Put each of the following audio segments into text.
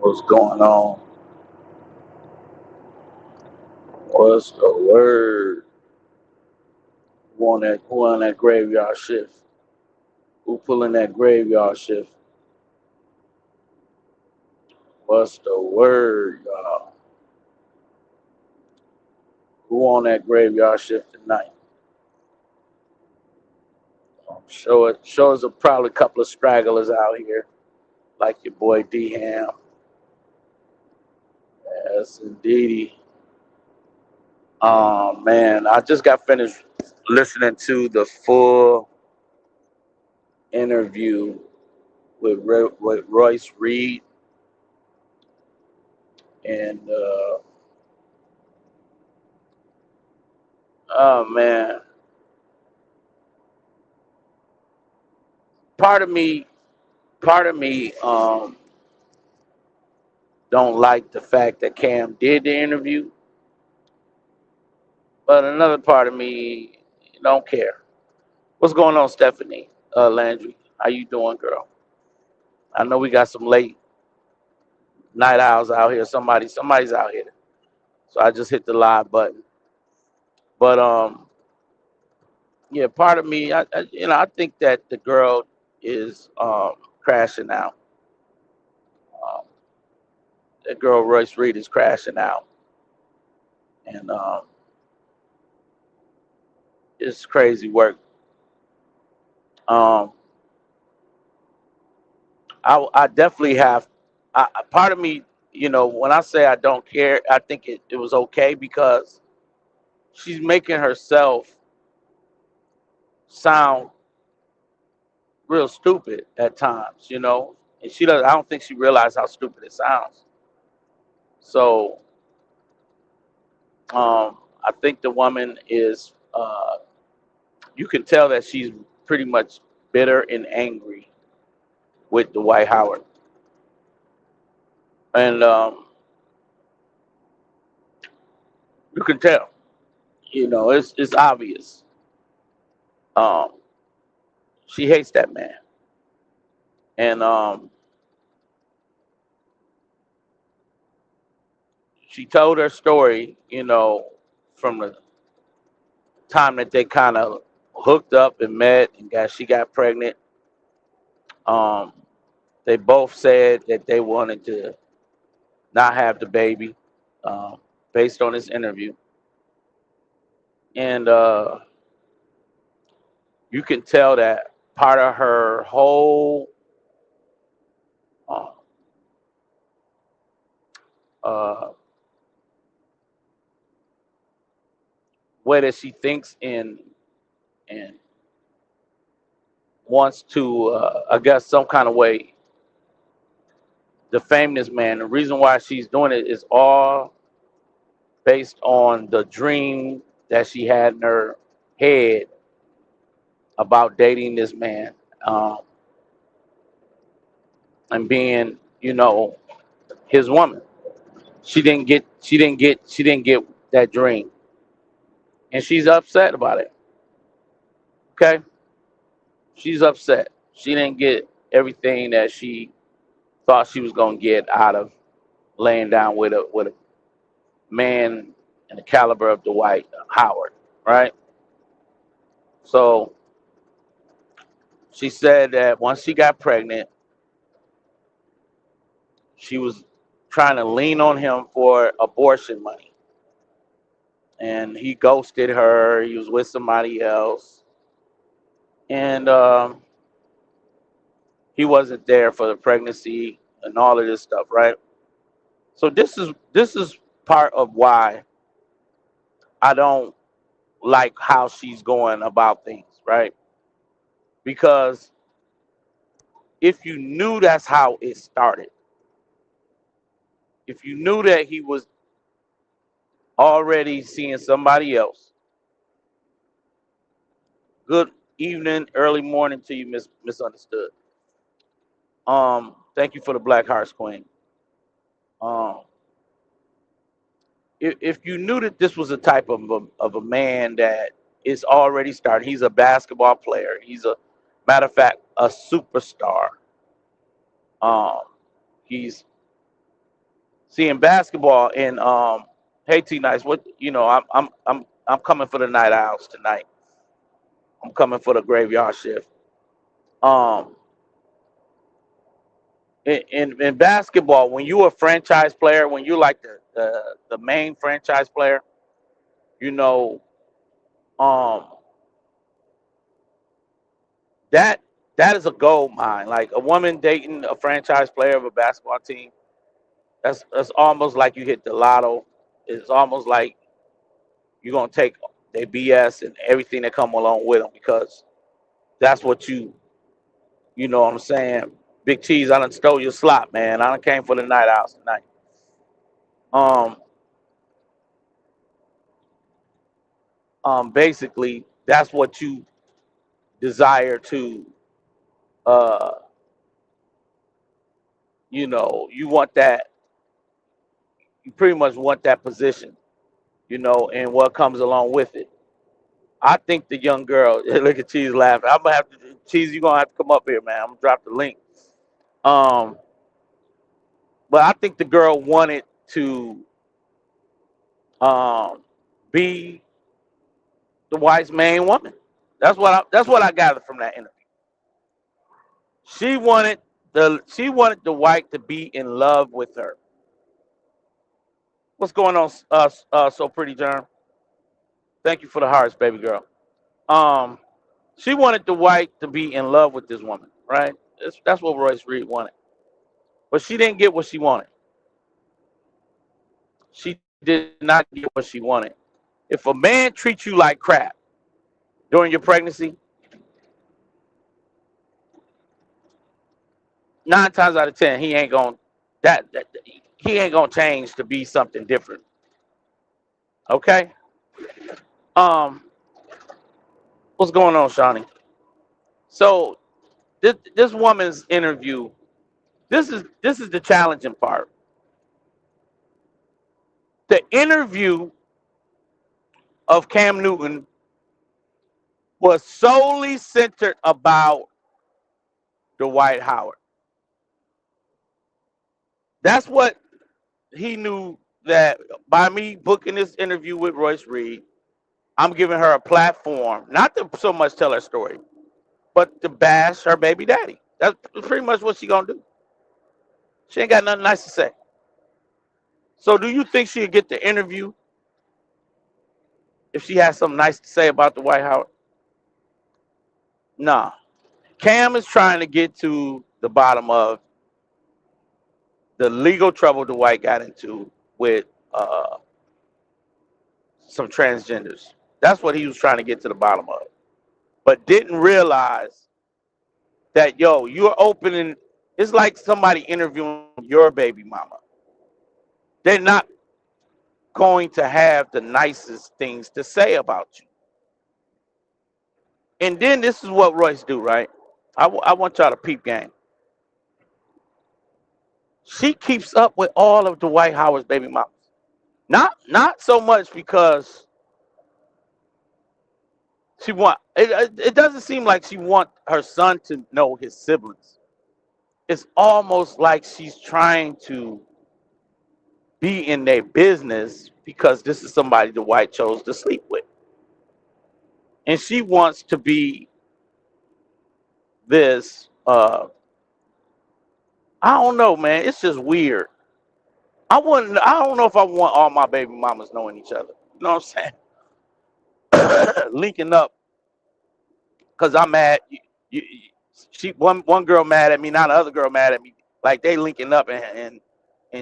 What's going on? What's the word? Who on that graveyard shift? Who pulling that graveyard shift? What's the word, y'all? Who on that graveyard shift tonight? Show us probably a couple of stragglers out here, like your boy D Ham. Yes, indeedy. Man, I just got finished listening to the full interview with Royce Reed, and oh man, part of me, part of me, don't like the fact that Cam did the interview, but another part of me don't care. What's going on, Stephanie Landry? How you doing, girl? I know we got some late night owls out here. Somebody's out here. So I just hit the live button. But yeah, part of me, I think that the girl is crashing out. Um, the girl Royce Reed is crashing out, and it's crazy work. Um, I definitely have. Part of me, when I say I don't care, I think it was okay because she's making herself sound real stupid at times, and she does. I don't think she realized how stupid it sounds. So I think the woman is. You can tell that she's pretty much bitter and angry with Dwight Howard, and you can tell. It's obvious. Um, she hates that man, and she told her story. From the time that they kind of hooked up and met, and she got pregnant. Um, they both said that they wanted to not have the baby, um, based on this interview, and you can tell that part of her whole uh, uh, way that she thinks and wants to, I guess, some kind of way defame this man. The reason why she's doing it is all based on the dream that she had in her head about dating this man, um, and being, his woman. She didn't get that dream, and she's upset about it. Okay, she's upset. She didn't get everything that she thought she was gonna get out of laying down with a man in the caliber of Dwight Howard, right? So she said that once she got pregnant, she was trying to lean on him for abortion money, and he ghosted her. He was with somebody else, and he wasn't there for the pregnancy and all of this stuff, right? So this is part of why I don't like how she's going about things, right? Because if you knew that's how it started, if you knew that he was already seeing somebody else, good evening, early morning to you, misunderstood. Thank you for the Black Hearts Queen. Um, if you knew that this was a type of a man that is already started, he's a basketball player. He's a matter of fact a superstar. Um, he's See, in basketball, in hey T Nice, what you know, I'm coming for the night owls tonight. I'm coming for the graveyard shift. Um, in basketball, when you're a franchise player, when you're like the main franchise player, you know, um, that that is a gold mine. Like a woman dating a franchise player of a basketball team, that's almost like you hit the lotto. It's almost like you're gonna take their BS and everything that come along with them because that's what you know what I'm saying. Big Cheese, I done stole your slot, man. I done came for the night house tonight. Um, basically, that's what you desire to, uh, you know, you want that, you pretty much want that position, you know, and what comes along with it. I think the young girl, look at Cheese laughing. I'm gonna have to, Cheese, you're gonna have to come up here, man. I'm gonna drop the link. Um, but I think the girl wanted to um, be the wife's main woman. That's what I gathered from that interview. She wanted the wife to be in love with her. What's going on, so pretty Germ? Thank you for the hearts, baby girl. Um, she wanted the wife to be in love with this woman, right? That's what Royce Reed wanted, but she didn't get what she wanted. She did not get what she wanted. If a man treats you like crap during your pregnancy, 9 times out of 10, that he ain't gonna change to be something different. Okay. Um, what's going on, Shawnee? So this woman's interview. This is the challenging part. The interview of Cam Newton was solely centered about Dwight Howard. That's what he knew, that by me booking this interview with Royce Reed, I'm giving her a platform, not to so much tell her story, but to bash her baby daddy. That's pretty much what she gonna do. She ain't got nothing nice to say. So do you think she'll get the interview if she has something nice to say about the White House? Nah. Cam is trying to get to the bottom of the legal trouble the White got into with some transgenders. That's what he was trying to get to the bottom of, but didn't realize that, yo, you're opening. It's like somebody interviewing your baby mama. They're not going to have the nicest things to say about you. And then this is what Royce do, right? I want y'all to peep game. She keeps up with all of Dwight Howard's baby mamas. Not so much because she want it doesn't seem like she want her son to know his siblings. It's almost like she's trying to be in their business because this is somebody Dwight chose to sleep with. And she wants to be this I don't know, man. It's just weird. I don't know if I want all my baby mamas knowing each other. You know what I'm saying? Linking up because I'm mad. She one girl mad at me, not the other girl mad at me. Like they linking up and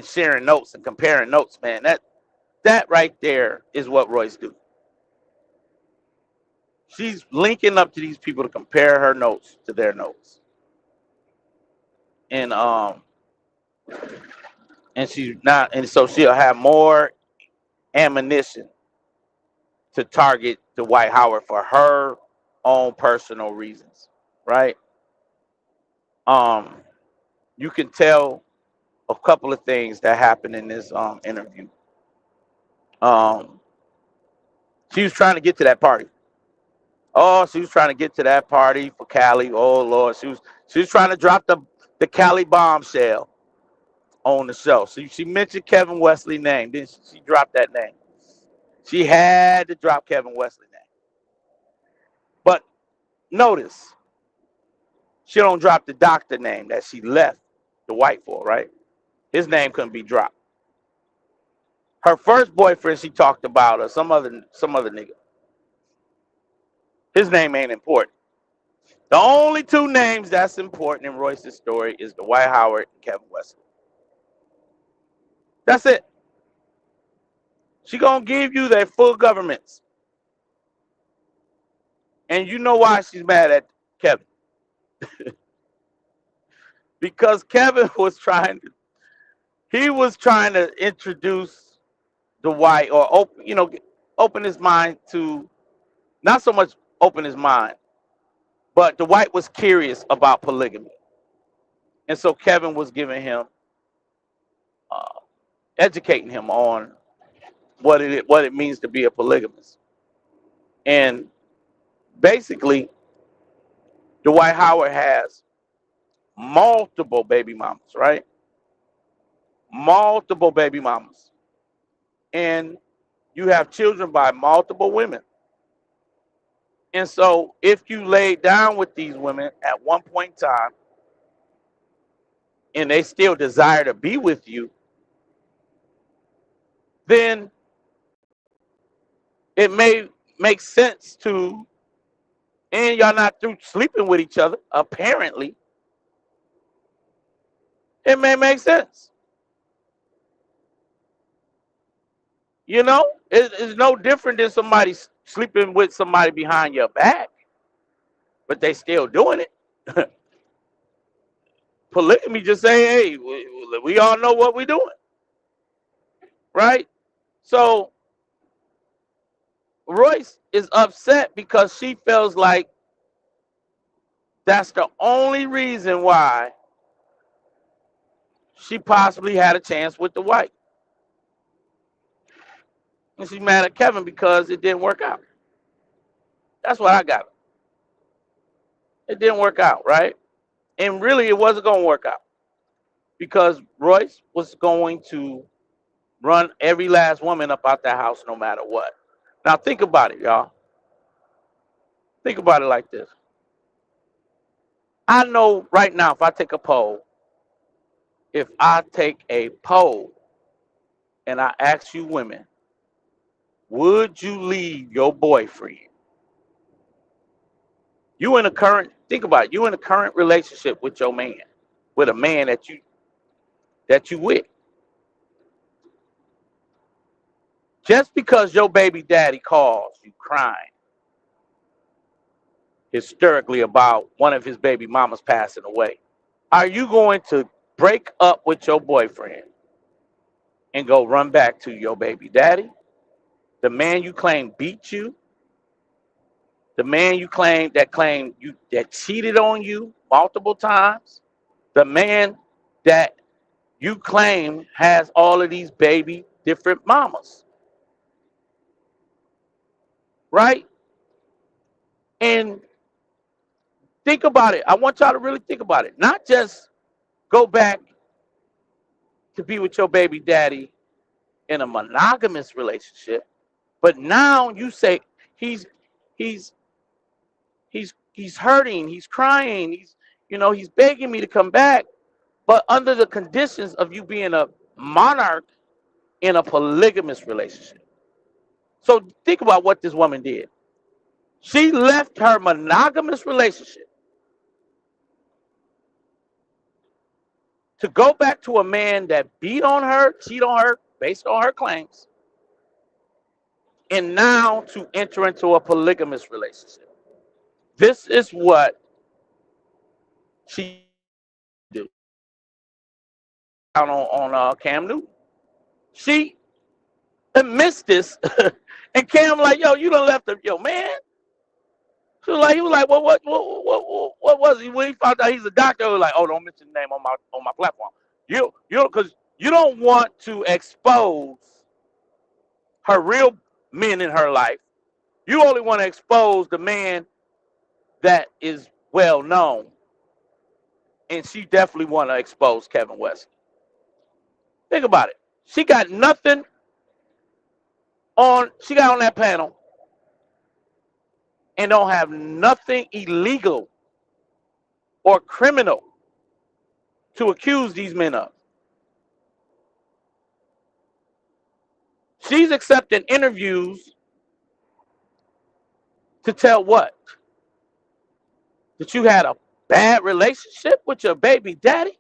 sharing notes and comparing notes, man. That right there is what Royce do. She's linking up to these people to compare her notes to their notes, and she's not, and so she'll have more ammunition to target Dwight Howard for her own personal reasons, right? Um, you can tell a couple of things that happened in this interview. Um, she was trying to get to that party. Oh, she was trying to get to that party for Cali. Oh Lord, she was trying to drop the Cali bombshell. on the show. So she mentioned Kevin Wesley's name. Then she dropped that name. She had to drop Kevin Wesley's name. But notice, she don't drop the doctor name that she left the white for, right? His name couldn't be dropped. Her first boyfriend she talked about, or some other nigga. His name ain't important. The only two names that's important in Royce's story is Dwight Howard and Kevin Wesley. That's it. She gonna give you their full governments. And you know why she's mad at Kevin. Because Kevin was trying to introduce Dwight, or open his mind to, not so much open his mind, but Dwight was curious about polygamy. And so Kevin was giving him, educating him on what it means to be a polygamist. And basically, Dwight Howard has multiple baby mamas, right? Multiple baby mamas. And you have children by multiple women. And so if you lay down with these women at one point in time and they still desire to be with you, then it may make sense to, and y'all not through sleeping with each other, apparently, it may make sense. It's no different than somebody sleeping with somebody behind your back, but they still doing it. Polygamy just saying, hey, we all know what we're doing, right? So Royce is upset because she feels like that's the only reason why she possibly had a chance with the white. And she's mad at Kevin because it didn't work out. That's what I got. It didn't work out, right? And really, it wasn't going to work out because Royce was going to run every last woman up out that house no matter what. Now, think about it, y'all. Think about it like this. I know right now, if I take a poll and I ask you women, would you leave your boyfriend? Think about it. You in a current relationship with your man, with a man that you with. Just because your baby daddy calls you crying hysterically about one of his baby mamas passing away, are you going to break up with your boyfriend and go run back to your baby daddy, the man you claim beat you, the man you that cheated on you multiple times, the man that you claim has all of these baby different mamas, right? And think about it. I want y'all to really think about it. Not just go back to be with your baby daddy in a monogamous relationship, but now you say he's hurting, he's crying, he's begging me to come back, but under the conditions of you being a monarch in a polygamous relationship. So think about what this woman did. She left her monogamous relationship to go back to a man that beat on her, cheat on her, based on her claims, and now to enter into a polygamous relationship. This is what she do on Cam Newton. She admits this, and Cam like, yo, you done left your man. He was like, well, what was he when he found out he's a doctor? He was like, oh, don't mention the name on my platform. Because you don't want to expose her real men in her life. You only want to expose the man that is well known. And she definitely want to expose Kevin Wesley. Think about it. She got nothing on. She got on that panel and don't have nothing illegal or criminal to accuse these men of. She's accepting interviews to tell what? That you had a bad relationship with your baby daddy?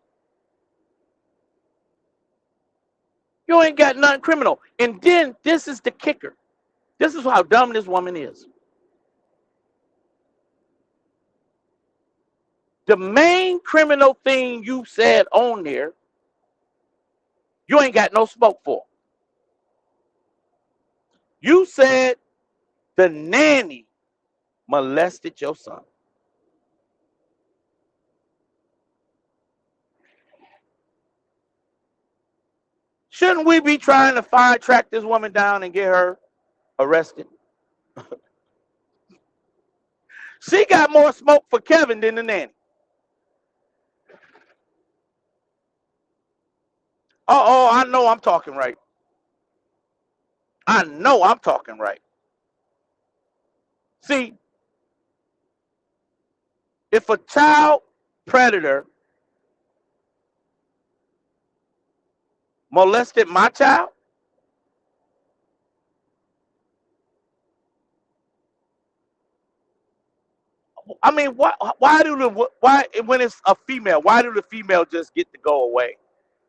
You ain't got nothing criminal. And then this is the kicker. This is how dumb this woman is. The main criminal thing you said on there, you ain't got no smoke for. You said the nanny molested your son. Shouldn't we be trying to track this woman down and get her arrested? She got more smoke for Kevin than the nanny. Oh, I know I'm talking right. I know I'm talking right. See, if a child predator molested my child, I mean, why when it's a female, why do the female just get to go away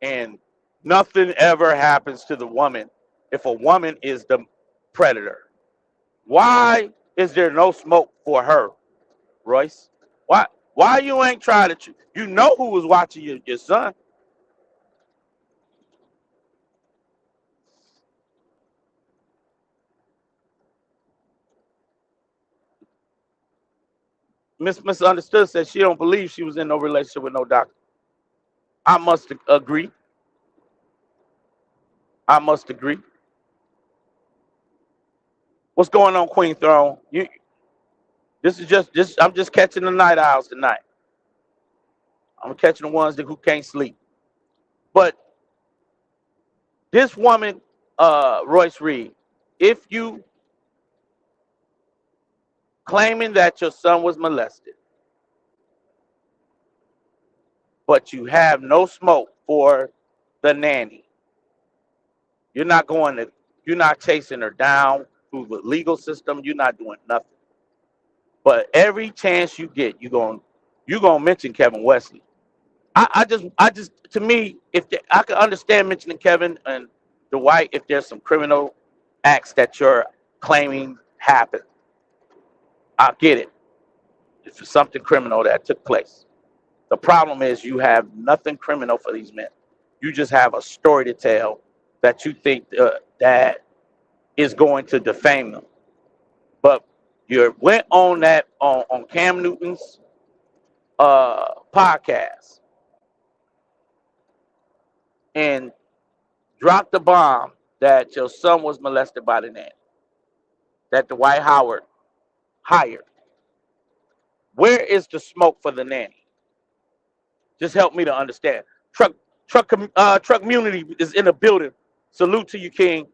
and nothing ever happens to the woman if a woman is the predator? Why is there no smoke for her, Royce? Why you ain't trying to? You know who was watching your son. Misunderstood said she don't believe she was in no relationship with no doctor. I must agree. I must agree. What's going on, Queen Throne? This is just I'm just catching the night owls tonight. I'm catching the ones who can't sleep. But this woman, Royce Reed, if you claiming that your son was molested, but you have no smoke for the nanny, you're not chasing her down through the legal system. You're not doing nothing. But every chance you get, you're gonna mention Kevin Wesley. I just to me, I can understand mentioning Kevin and Dwight if there's some criminal acts that you're claiming happened. I get it. It's something criminal that took place. The problem is you have nothing criminal for these men. You just have a story to tell that you think that is going to defame them. But you went on that on Cam Newton's podcast and dropped the bomb that your son was molested by the nanny that Dwight Howard hired. Where is the smoke for the nanny? Just help me to understand. Truck community is in the building. Salute to you, King.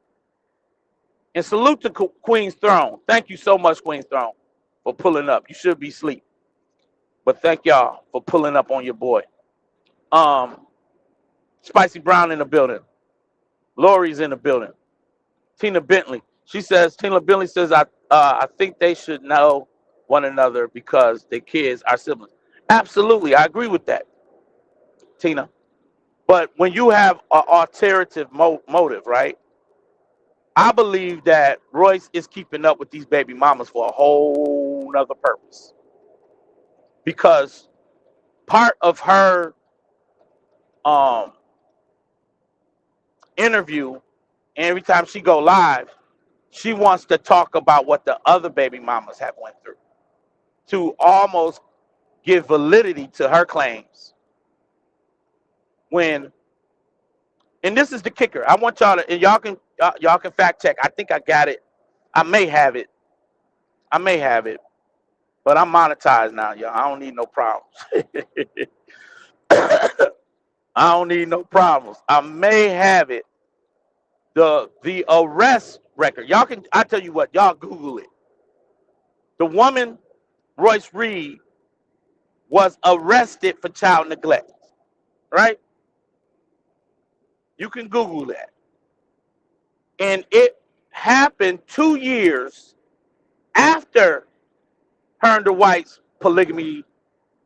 And salute to Queen's Throne. Thank you so much, Queen's Throne, for pulling up. You should be asleep. But thank y'all for pulling up on your boy. Spicy Brown in the building. Lori's in the building. Tina Bentley. Tina Bentley says, I think they should know one another because the kids are siblings. Absolutely. I agree with that, Tina. But when you have an alternative motive, right? I believe that Royce is keeping up with these baby mamas for a whole nother purpose. Because part of her interview, every time she go live, she wants to talk about what the other baby mamas have went through to almost give validity to her claims. And this is the kicker. I want y'all to, and y'all can fact check. I think I got it. I may have it, but I'm monetized now, y'all. I don't need no problems. I don't need no problems. I may have it. The arrest record. Y'all can. I tell you what. Y'all Google it. The woman, Royce Reed, was arrested for child neglect. Right? You can Google that. And it happened 2 years after her and the White's polygamy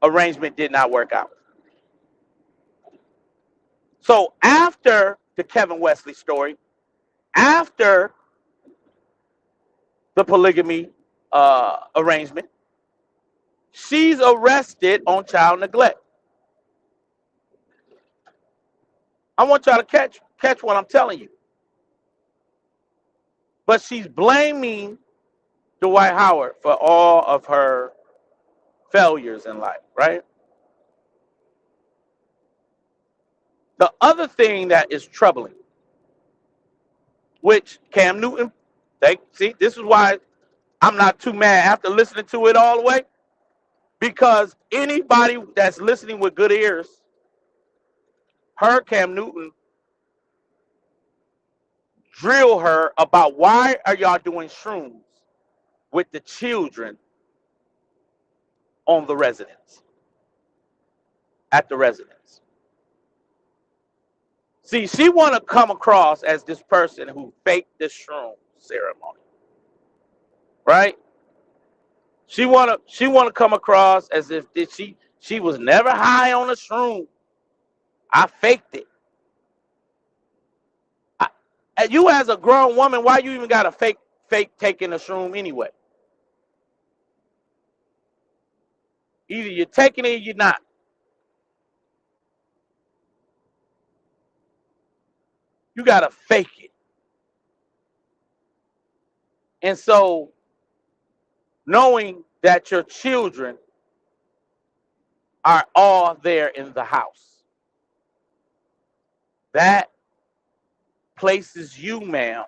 arrangement did not work out. So after the Kevin Wesley story, after the polygamy arrangement, she's arrested on child neglect. I want y'all to catch what I'm telling you. But she's blaming Dwight Howard for all of her failures in life, right? The other thing that is troubling, which Cam Newton, see, this is why I'm not too mad after listening to it all the way, because anybody that's listening with good ears heard Cam Newton drill her about why are y'all doing shrooms with the children on the residence, at the residence. See, she want to come across as this person who faked the shroom ceremony, right? She wanna come across as if she was never high on a shroom. I faked it. And you as a grown woman, why you even got to fake taking a shroom anyway? Either you're taking it or you're not. You got to fake it. And so, knowing that your children are all there in the house, that places you, ma'am,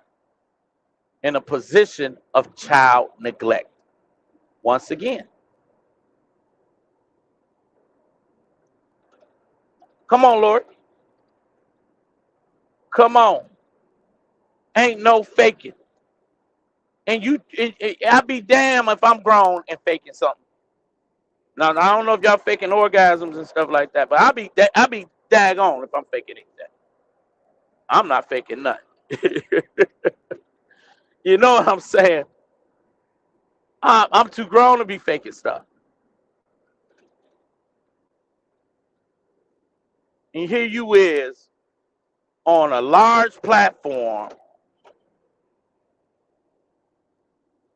in a position of child neglect. Once again. Come on, Lord. Come on. Ain't no faking. And I'll be damned if I'm grown and faking something. Now, I don't know if y'all faking orgasms and stuff like that, but I'll be daggone if I'm faking anything. I'm not faking nothing. You know what I'm saying? I'm too grown to be faking stuff. And here you is on a large platform.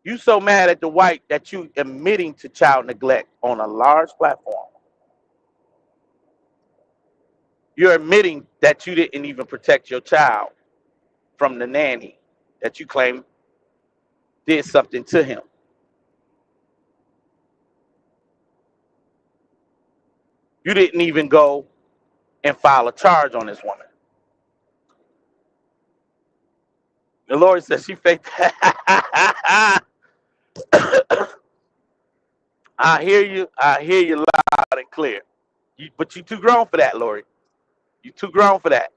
You so mad at the white that you admitting to child neglect on a large platform. You're admitting that you didn't even protect your child from the nanny that you claim did something to him. You didn't even go and file a charge on this woman. The Lord says she faked. I hear you loud and clear. But you too grown for that, Lori. You too grown for that.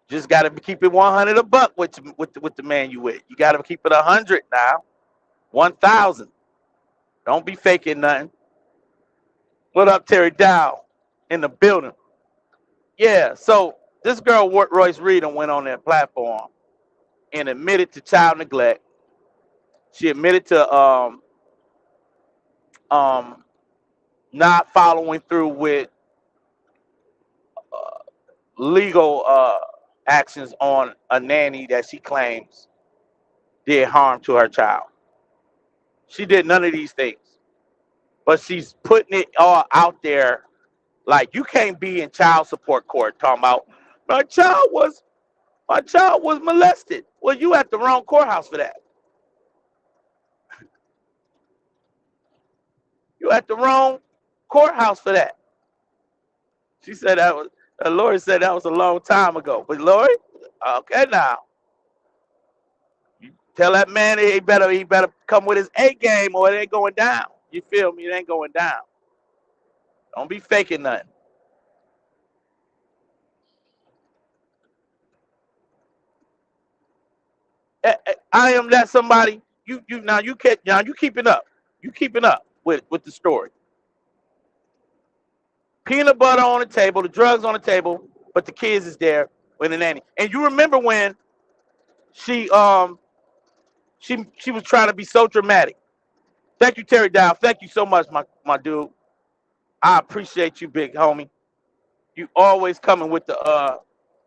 Just got to keep it 100 a buck with the man you with. You got to keep it 100 now. 1,000. Don't be faking nothing. What up, Terry Dow in the building? Yeah, so this girl, Royce Reed, went on that platform and admitted to child neglect. She admitted to not following through with legal actions on a nanny that she claims did harm to her child. She did none of these things. But she's putting it all out there like you can't be in child support court talking about my child was molested. Well, you at the wrong courthouse for that. You at the wrong courthouse for that. She said that was Lori said that was a long time ago. But Lori, okay now. You tell that man he better come with his A game or it ain't going down. You feel me? It ain't going down. Don't be faking nothing. I am that somebody. You now you can now you keeping up. You keeping up with the story. Peanut butter on the table, the drugs on the table, but the kids is there with the nanny. And you remember when she she was trying to be so dramatic. Thank you, Terry Dow. Thank you so much, my dude. I appreciate you, big homie. You always coming with the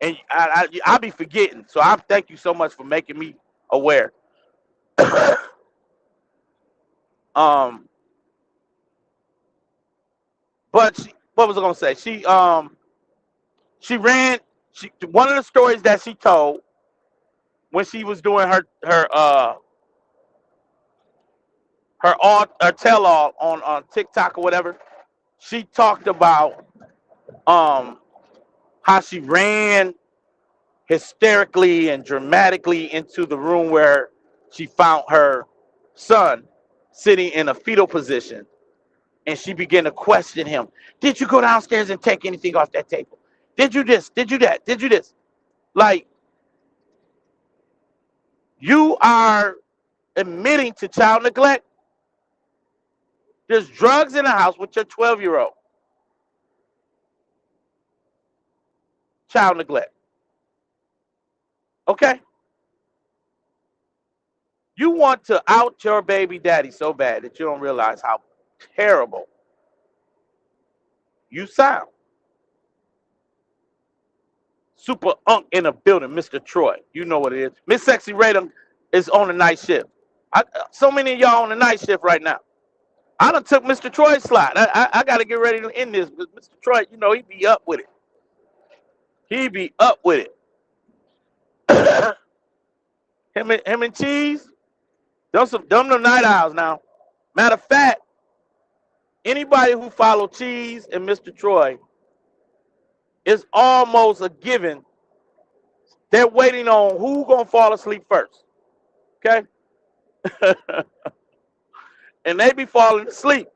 and I be forgetting. So I thank you so much for making me aware. um, but what was I gonna say? She ran. She one of the stories that she told when she was doing her tell all on TikTok or whatever. She talked about um how she ran hysterically and dramatically into the room where she found her son sitting in a fetal position, and she began to question him. Did you go downstairs and take anything off that table? Did you this? Did you that? Did you this? Like, you are admitting to child neglect. There's drugs in the house with your 12-year-old. Child neglect. Okay? You want to out your baby daddy so bad that you don't realize how terrible you sound. Super Unk in the building, Mr. Troy. You know what it is. Miss Sexy Radom is on the night shift. So many of y'all on the night shift right now. I done took Mr. Troy's slot. I got to get ready to end this. But Mr. Troy, you know, he be up with it. He be up with it. him and Cheese, them the night owls now. Matter of fact, anybody who follow Cheese and Mr. Troy is almost a given. They're waiting on who gonna fall asleep first. Okay? And they be falling asleep.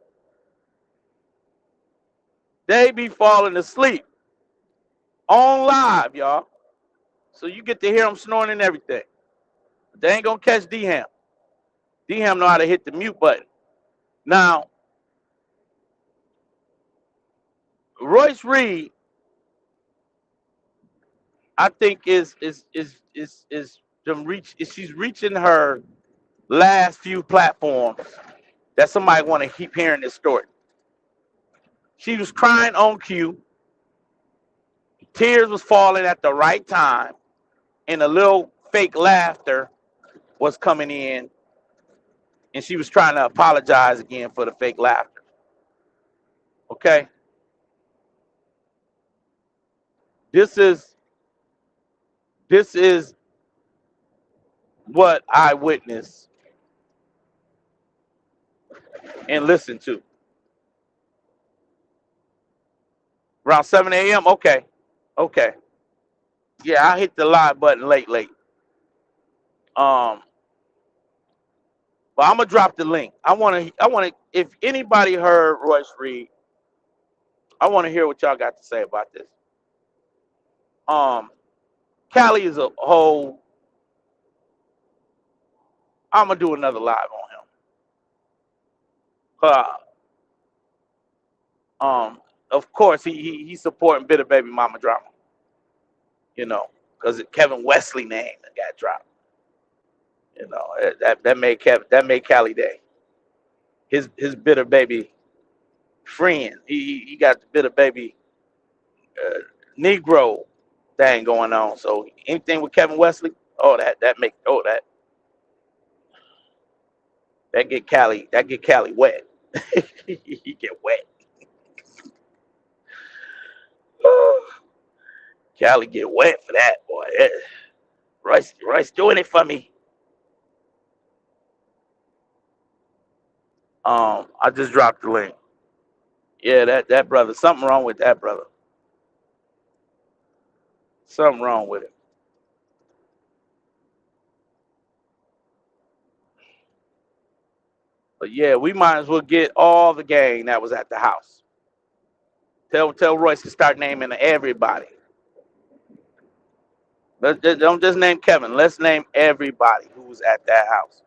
They be falling asleep on live, y'all. So you get to hear them snoring and everything. But they ain't gonna catch D-Ham. D-Ham know how to hit the mute button. Now, Royce Reed, I think is them reach. She's reaching her last few platforms that somebody want to keep hearing this story. She was crying on cue. Tears was falling at the right time, and a little fake laughter was coming in, and she was trying to apologize again for the fake laughter. Okay? This is what I witnessed and listened to. Around 7 a.m. Okay. Yeah, I hit the live button late. But I'm gonna drop the link. I wanna if anybody heard Royce Reed, I wanna hear what y'all got to say about this. Cali is a whole. I'm gonna do another live on him. Of course he's supporting Bitter Baby Mama drama. You know, because Kevin Wesley name that got dropped. You know, that made Cali day. His Bitter Baby friend. He got the Bitter Baby Negro thing going on. So anything with Kevin Wesley, that get Cali wet. He get wet. Cali get wet for that, boy. Royce doing it for me. I just dropped the link. Yeah, that brother. Something wrong with that brother. Something wrong with it. But yeah, we might as well get all the gang that was at the house. Tell Royce to start naming everybody. Don't just name Kevin. Let's name everybody who was at that house.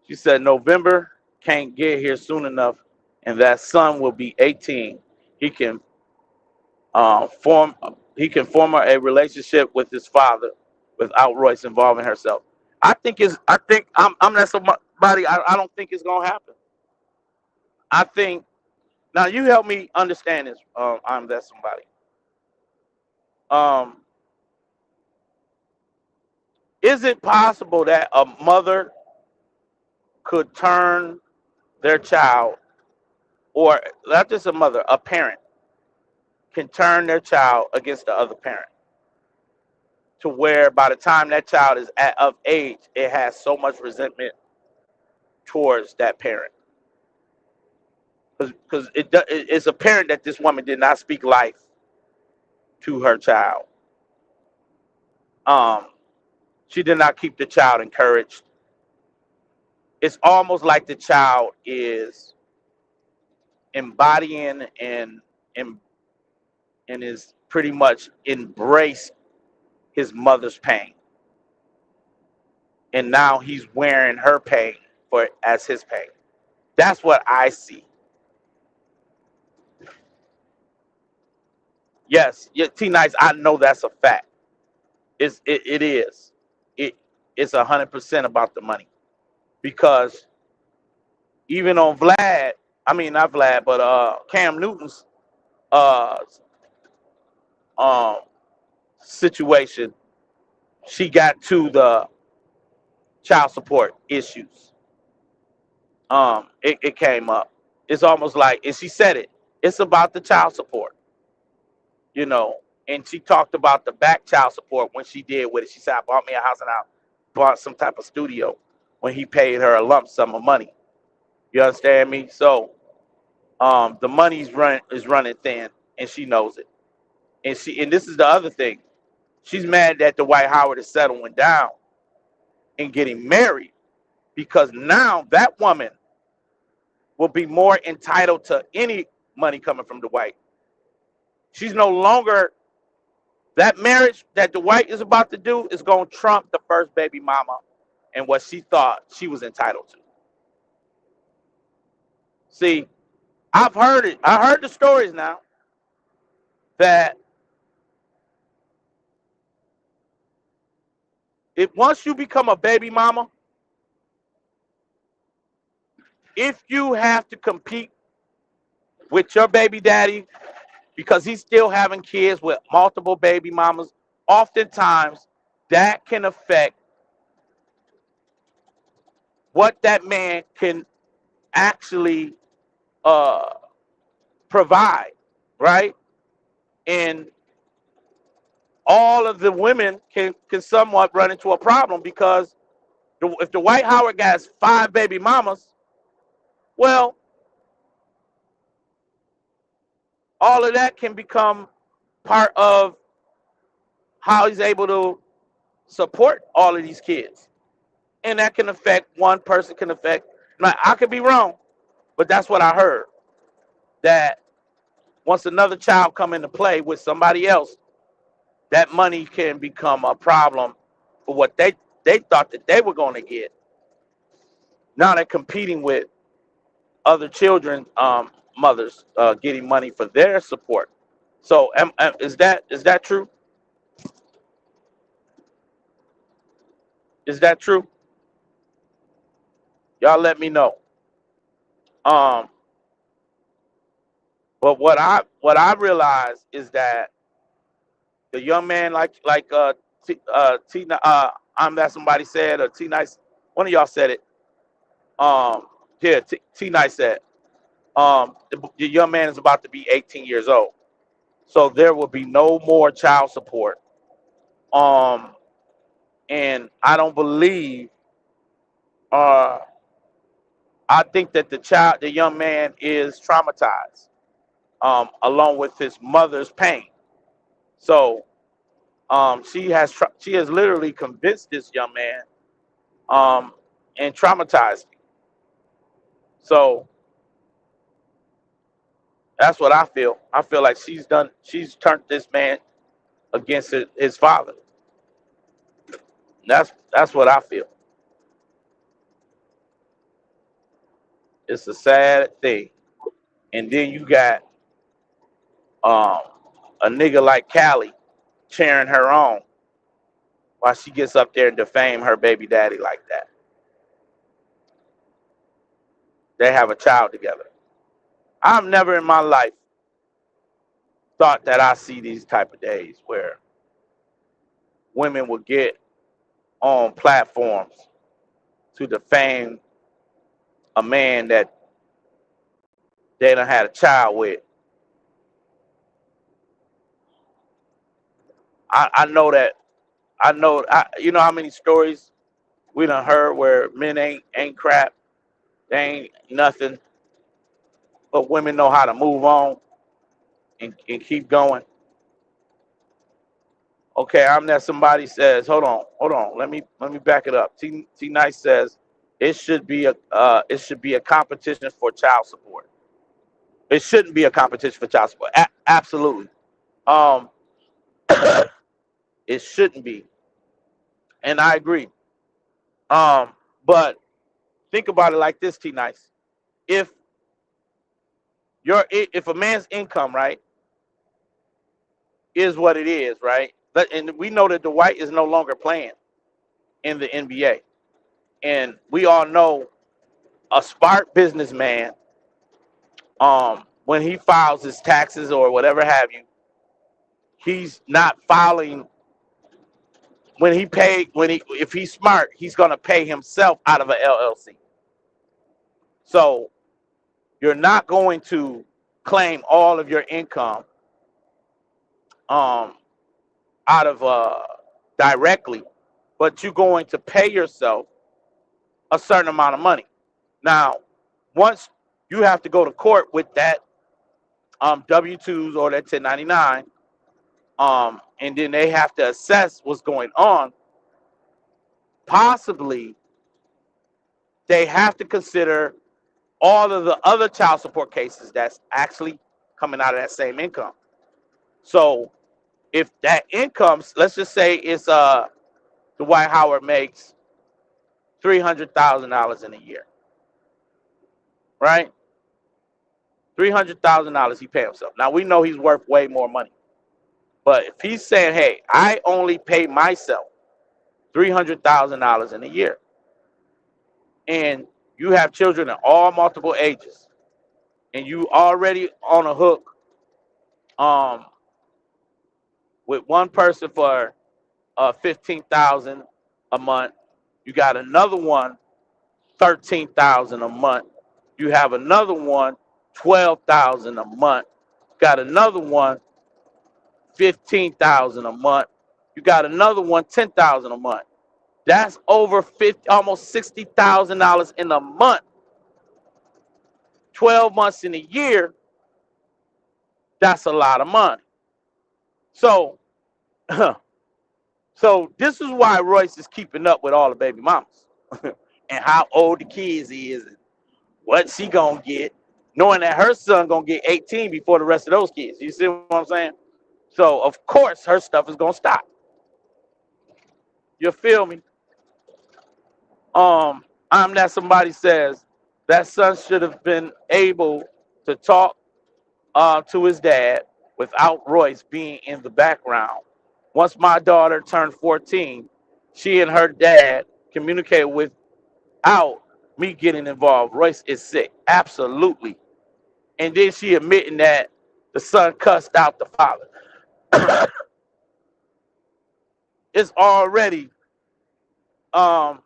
She said November can't get here soon enough, and that son will be 18. He can form a relationship with his father without Royce involving herself. I think I'm not somebody. I don't think it's gonna happen. I think now you help me understand this. I'm that somebody. Um, is it possible that a mother could turn their child, or not just a mother, a parent can turn their child against the other parent, to where by the time that child is of age, it has so much resentment towards that parent, because it's apparent that this woman did not speak life to her child. Um, she did not keep the child encouraged. It's almost like the child is embodying and and is pretty much embraced his mother's pain, and now he's wearing her pain for as his pain. That's what I see. Yes, yeah, T Nice. I know that's a fact. It is. It it's 100% about the money, because even on Vlad, I mean not Vlad, but Cam Newton's uh um situation, she got to the child support issues. It came up. It's almost like, and she said it. It's about the child support, you know. And she talked about the back child support when she did with it. She said, "I bought me a house and I bought some type of studio," when he paid her a lump sum of money. You understand me? So the money's running thin, and she knows it. And this is the other thing. She's mad that the Dwight Howard is settling down and getting married, because now that woman will be more entitled to any money coming from Dwight. She's no longer, that marriage that Dwight is about to do is going to trump the first baby mama and what she thought she was entitled to. See, I've heard it. I heard the stories now that if once you become a baby mama, if you have to compete with your baby daddy because he's still having kids with multiple baby mamas, oftentimes that can affect what that man can actually uh, provide, right? And all of the women can somewhat run into a problem, because if the Dwight Howard guy has 5 baby mamas, well, all of that can become part of how he's able to support all of these kids. And that can affect, one person can affect, now I could be wrong, but that's what I heard, that once another child come into play with somebody else, that money can become a problem for what they thought that they were going to get. Now they're competing with other children, mothers, getting money for their support. So is that true? Is that true? Y'all let me know. Um, but what I realized is that the young man, T, I'm that somebody said, or T Nice, one of y'all said it. Yeah, T Nice said, the young man is about to be 18 years old, so there will be no more child support. Um, and I don't believe. Uh, I think that the young man is traumatized, along with his mother's pain. So she has literally convinced this young man, um, and traumatized him. So That's what I feel. I feel like she's turned this man against his father. That's what I feel. It's a sad thing. And then you got um, a nigga like Callie cheering her on while she gets up there and defame her baby daddy like that. They have a child together. I've never in my life thought that I see these type of days where women will get on platforms to defame a man that they done had a child with. I know that you know how many stories we done heard where men ain't crap, they ain't nothing, but women know how to move on and keep going. Okay, I'm that somebody says, hold on, let me back it up. T Nice says it should be a competition for child support. It shouldn't be a competition for child support. Absolutely. Um, it shouldn't be, and I agree. Um, but think about it like this, T Nice. If if a man's income, right, is what it is, right? And we know that Dwight is no longer playing in the NBA. And we all know a smart businessman, when he files his taxes or whatever have you, he's not filing if he's smart, he's gonna pay himself out of an LLC. So you're not going to claim all of your income um, out of directly, but you're going to pay yourself a certain amount of money. Now, once you have to go to court with that W-2s or that 1099, and then they have to assess what's going on. Possibly, they have to consider all of the other child support cases that's actually coming out of that same income. So, if that income, let's just say it's Dwight Howard makes $300,000 in a year, right? $300,000 he pay himself. Now we know he's worth way more money, but if he's saying, "Hey, I only pay myself $300,000 in a year," and you have children at all multiple ages, and you already on a hook um, with one person for 15,000 a month, you got another one 13,000 a month. You have another one 12,000 a month. Got another one 15,000 a month. You got another one 10,000 a month. That's over 50, almost $60,000 in a month. 12 months in a year. That's a lot of money. So, so this is why Royce is keeping up with all the baby mamas and how old the kids is and what she gonna get, knowing that her son gonna get 18 before the rest of those kids. You see what I'm saying? So of course her stuff is gonna stop. You feel me? I'm that somebody says that son should have been able to talk to his dad without Royce being in the background. Once my daughter turned 14, she and her dad communicated without me getting involved. Royce is sick. Absolutely. And then she admitting that the son cussed out the father. It's already um,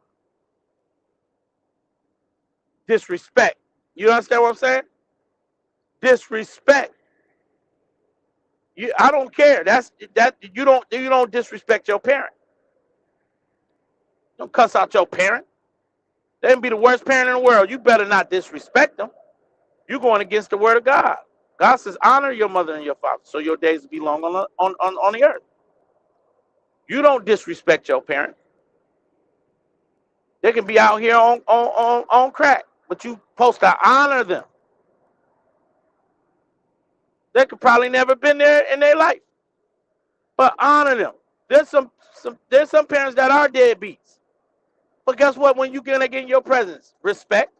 disrespect. You understand what I'm saying? Disrespect. I don't care. You don't disrespect your parent. Don't cuss out your parent. They can be the worst parent in the world. You better not disrespect them. You're going against the word of God. God says, honor your mother and your father, so your days will be long on the earth. You don't disrespect your parent. They can be out here on crack, but you supposed to honor them. They could probably never been there in their life. But honor them. There's some parents that are deadbeats. But guess what? When you gonna get in your presence, respect.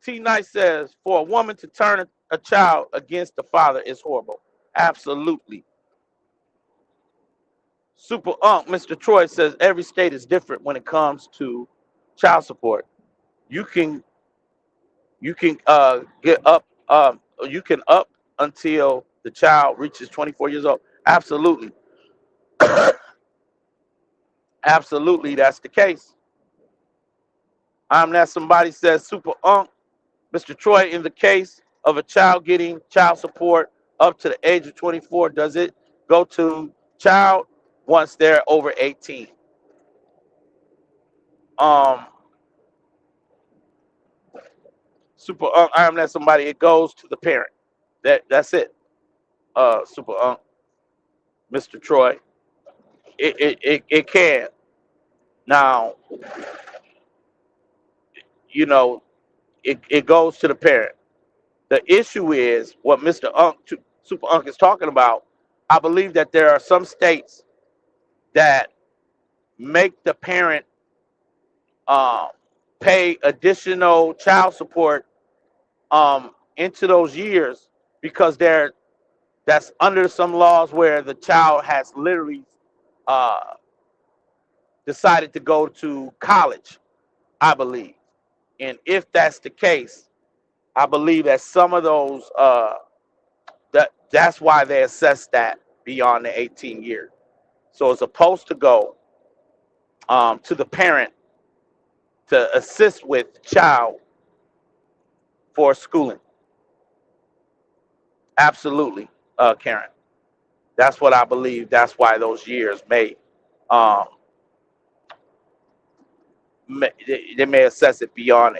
T Nice says, for a woman to turn a child against the father is horrible. Absolutely. Super Unk, Mr. Troy says every state is different when it comes to child support. You can get up you can up until the child reaches 24 years old. Absolutely. Absolutely, that's the case. I'm that somebody says Super Unk, Mr. Troy, in the case of a child getting child support up to the age of 24, does it go to child once they're over 18? Um, Super Unk, I'm that somebody, it goes to the parent. That's it. Super Unk, Mr. Troy. It can. Now, it goes to the parent. The issue is what Mr. Unk, Super Unk is talking about. I believe that there are some states that make the parent um, pay additional child support into those years because that's under some laws where the child has literally uh, decided to go to college, I believe. And if that's the case, I believe that some of those that's why they assess that beyond the 18 years. So it's supposed to go to the parent to assist with the child for schooling. Absolutely, Karen. That's what I believe. That's why those years um, they may assess it beyond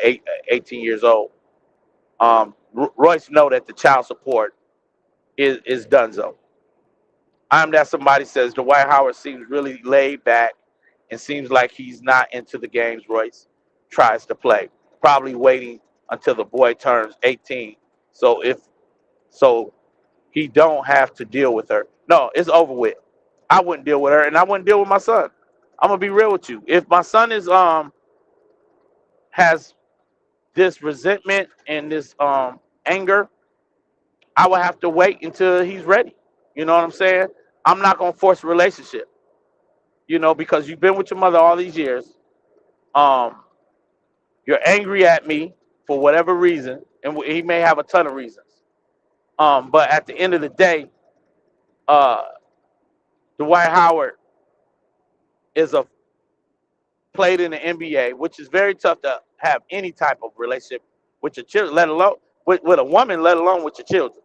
18 years old. Royce know that the child support is done so. I'm that somebody says Dwight Howard seems really laid back and seems like he's not into the games Royce tries to play. Probably waiting until the boy turns 18. So so he don't have to deal with her. No, it's over with. I wouldn't deal with her, and I wouldn't deal with my son. I'm gonna be real with you. If my son is has this resentment and this anger, I would have to wait until he's ready. You know what I'm saying? I'm not gonna force a relationship. Because you've been with your mother all these years. Um, you're angry at me for whatever reason, and he may have a ton of reasons. But at the end of the day, uh, Dwight Howard is a played in the NBA, which is very tough to have any type of relationship with your children, let alone with a woman, let alone with your children.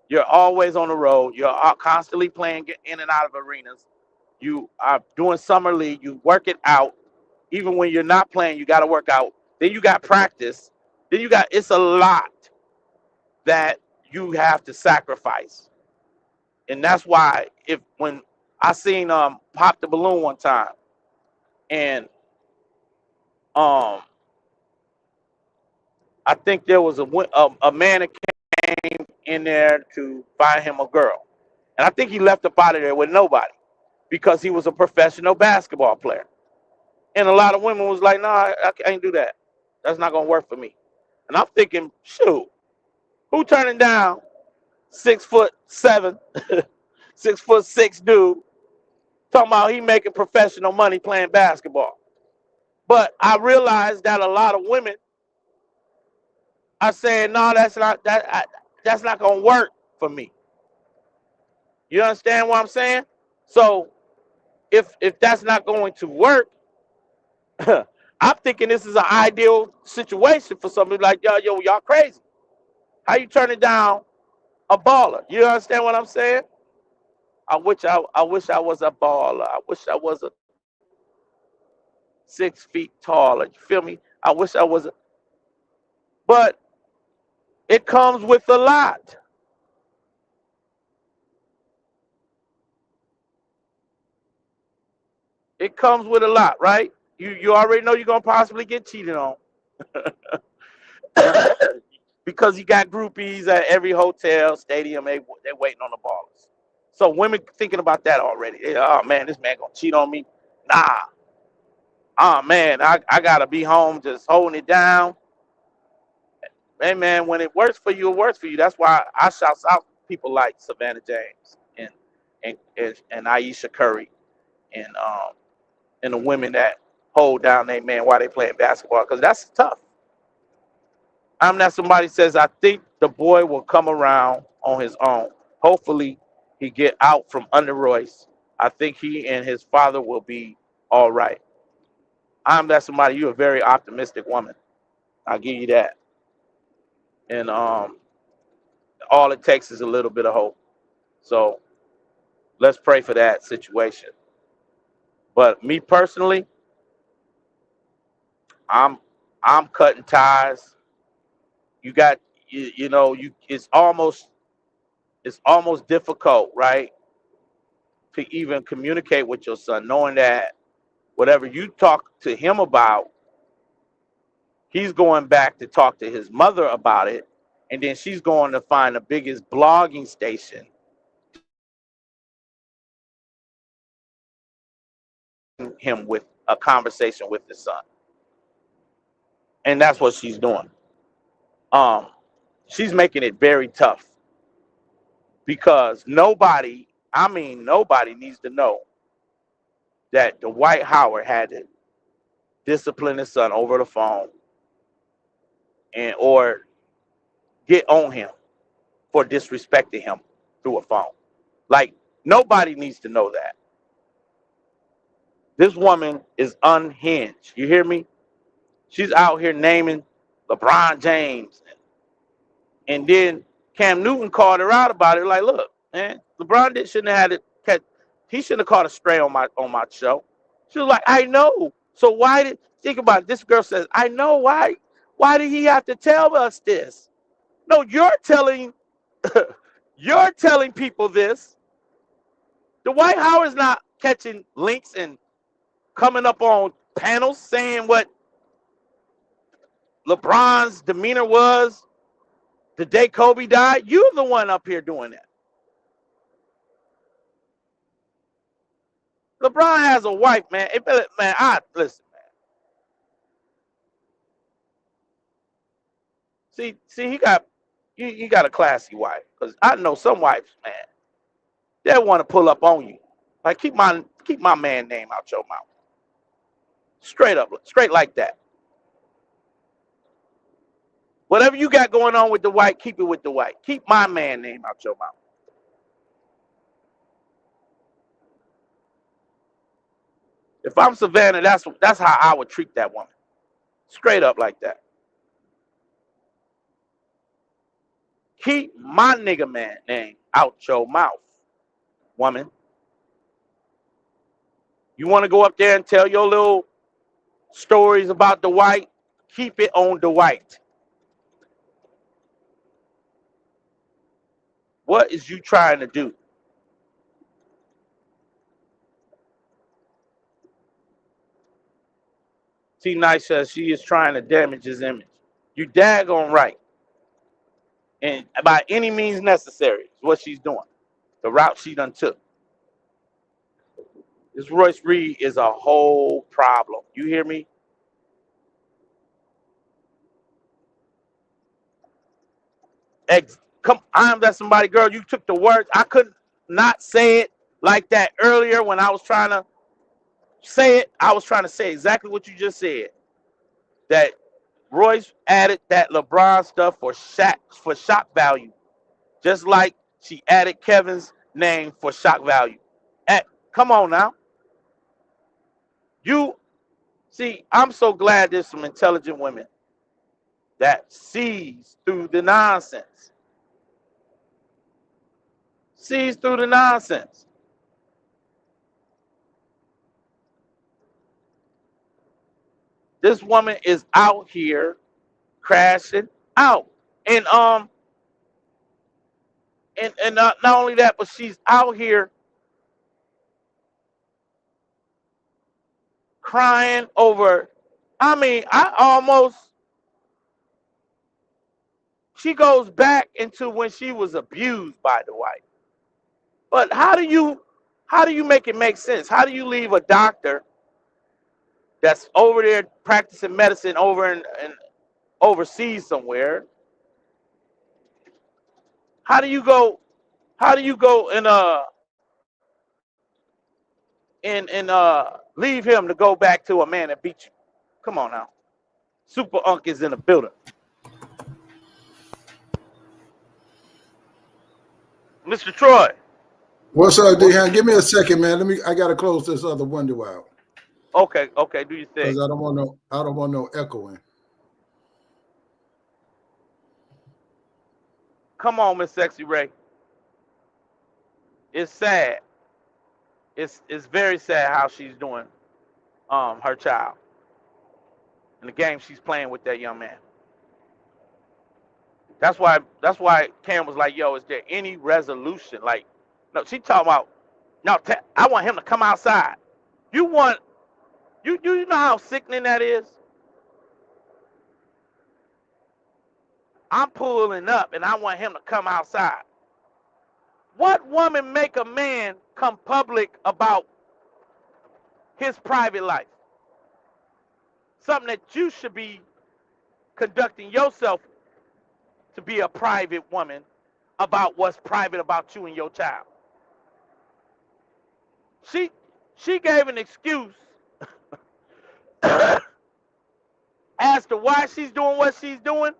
You're always on the road. You're constantly playing in and out of arenas. You are doing summer league. You work it out. Even when you're not playing, you got to work out. Then you got practice. Then it's a lot that you have to sacrifice. And that's why when I seen Pop the Balloon one time, and um I think there was a man that came in there to find him a girl. And I think he left up out of there with nobody because he was a professional basketball player. And a lot of women was like, no, I can't do that. That's not going to work for me. And I'm thinking, shoot, who turning down 6'7", 6'6" dude talking about he making professional money playing basketball? But I realized that a lot of women are saying, no, that's not going to work for me. You understand what I'm saying? So if that's not going to work, I'm thinking this is an ideal situation for somebody like y'all crazy. How you turning down a baller? You understand what I'm saying? I wish I was a baller. I wish I was a 6 feet taller. You feel me? I wish I was but it comes with a lot. It comes with a lot, right? You already know you're gonna possibly get cheated on. because you got groupies at every hotel, stadium. They waiting on the ballers. So women thinking about that already. Oh man, this man gonna cheat on me. Nah. Oh man, I gotta be home just holding it down. Hey man, when it works for you, it works for you. That's why I shout out people like Savannah James and Aisha Curry and the women that hold down their man while they playing basketball, because that's tough. I'm not somebody says I think the boy will come around on his own. Hopefully he get out from under Royce. I think he and his father will be all right. I'm that somebody. You're a very optimistic woman. I'll give you that. And all it takes is a little bit of hope. So let's pray for that situation. But me personally, I'm I'm cutting ties. You got you know you it's almost difficult, right, to even communicate with your son, knowing that whatever you talk to him about, he's going back to talk to his mother about it, and then she's going to find the biggest blogging station him with a conversation with his son, and that's what she's doing. Um, she's making it very tough because nobody, I mean nobody, needs to know that Dwight Howard had to discipline his son over the phone and or get on him for disrespecting him through a phone. Like, nobody needs to know that. This woman is unhinged. You hear me? She's out here naming LeBron James. And then Cam Newton called her out about it. Like, look, man, shouldn't have had it. He shouldn't have caught a stray on my show. She was like, I know. So why did think about it? This girl says, I know why. Why did he have to tell us this? No, you're telling people this. Dwight Howard's not catching links and coming up on panels saying what LeBron's demeanor was the day Kobe died. You're the one up here doing that. LeBron has a wife, man. Man, listen, man. See, he got a classy wife. Cause I know some wives, man, they want to pull up on you. Like, keep my man name out your mouth. Straight up, straight like that. Whatever you got going on with the white, keep it with the white. Keep my man name out your mouth. If I'm Savannah, that's how I would treat that woman. Straight up like that. Keep my nigga man name out your mouth, woman. You want to go up there and tell your little stories about the white? Keep it on the white. What is you trying to do? T Nice says she is trying to damage his image. You daggone right. And by any means necessary is what she's doing. The route she done took. This Royce Reed is a whole problem. You hear me? Come, I'm that somebody, girl. You took the words. I could not say it like that earlier when I was trying to say it. I was trying to say exactly what you just said. That Royce added that LeBron stuff for shock value, just like she added Kevin's name for shock value. Come on now. You see, I'm so glad there's some intelligent women that sees through the nonsense. Sees through the nonsense. This woman is out here crashing out. And not only that, but she's out here crying over. I mean, I almost she goes back into when she was abused by the wife. But how do you make it make sense? How do you leave a doctor that's over there practicing medicine over in overseas somewhere? How do you go? How do you go and leave him to go back to a man that beat you? Come on now. Super Unk is in the building. Mr. Troy. What's up, D-Han? Give me a second, man. I gotta close this other window out Okay, do you because think? I don't want no echoing. Come on, Miss Sexy Ray. It's sad. It's very sad how she's doing her child and the game she's playing with that young man. That's why Cam was like, yo, is there any resolution? Like, no, she talking about no, I want him to come outside. You want you know how sickening that is? I'm pulling up and I want him to come outside. What woman make a man come public about his private life? Something that you should be conducting yourself to be a private woman about what's private about you and your child. She gave an excuse as to why she's doing what she's doing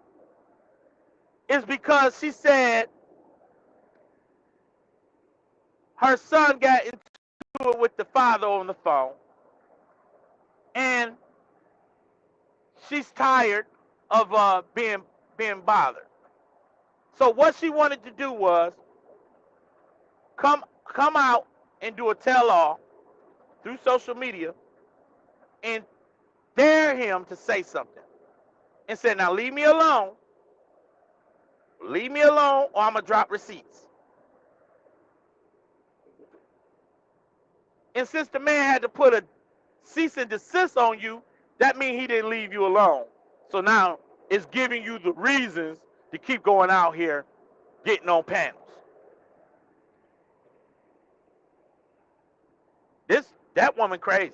is because she said her son got into it with the father on the phone and she's tired of being bothered. So what she wanted to do was come out and do a tell-all through social media and dare him to say something and said, now leave me alone, or I'm gonna drop receipts. And since the man had to put a cease and desist on you, that means he didn't leave you alone. So now it's giving you the reasons to keep going out here getting on panels. That woman crazy.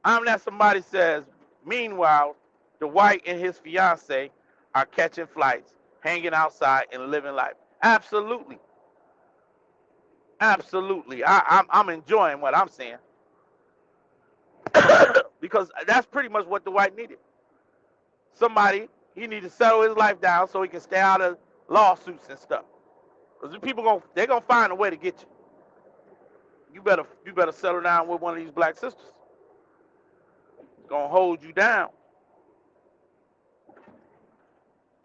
I'm that somebody says, meanwhile, the white and his fiance are catching flights, hanging outside, and living life. Absolutely. Absolutely. I'm enjoying what I'm saying. Because that's pretty much what the white needed. Somebody, he needed to settle his life down so he can stay out of lawsuits and stuff. Because they're gonna find a way to get you. You better settle down with one of these black sisters. It's gonna hold you down.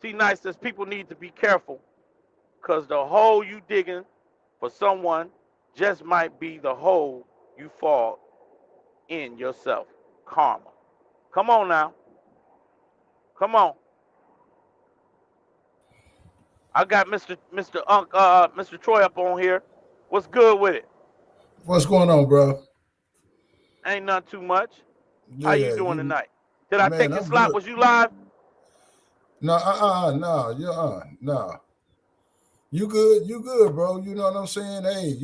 See, nice says people need to be careful because the hole you digging for someone just might be the hole you fall in yourself. Karma. Come on now. Come on. I got Mr. Troy up on here. What's good with it? What's going on, bro? Ain't nothing too much. How you Yeah, doing tonight? Did I take your I'm slot? good. Was you live? No, no. You good, bro. You know what I'm saying? Hey,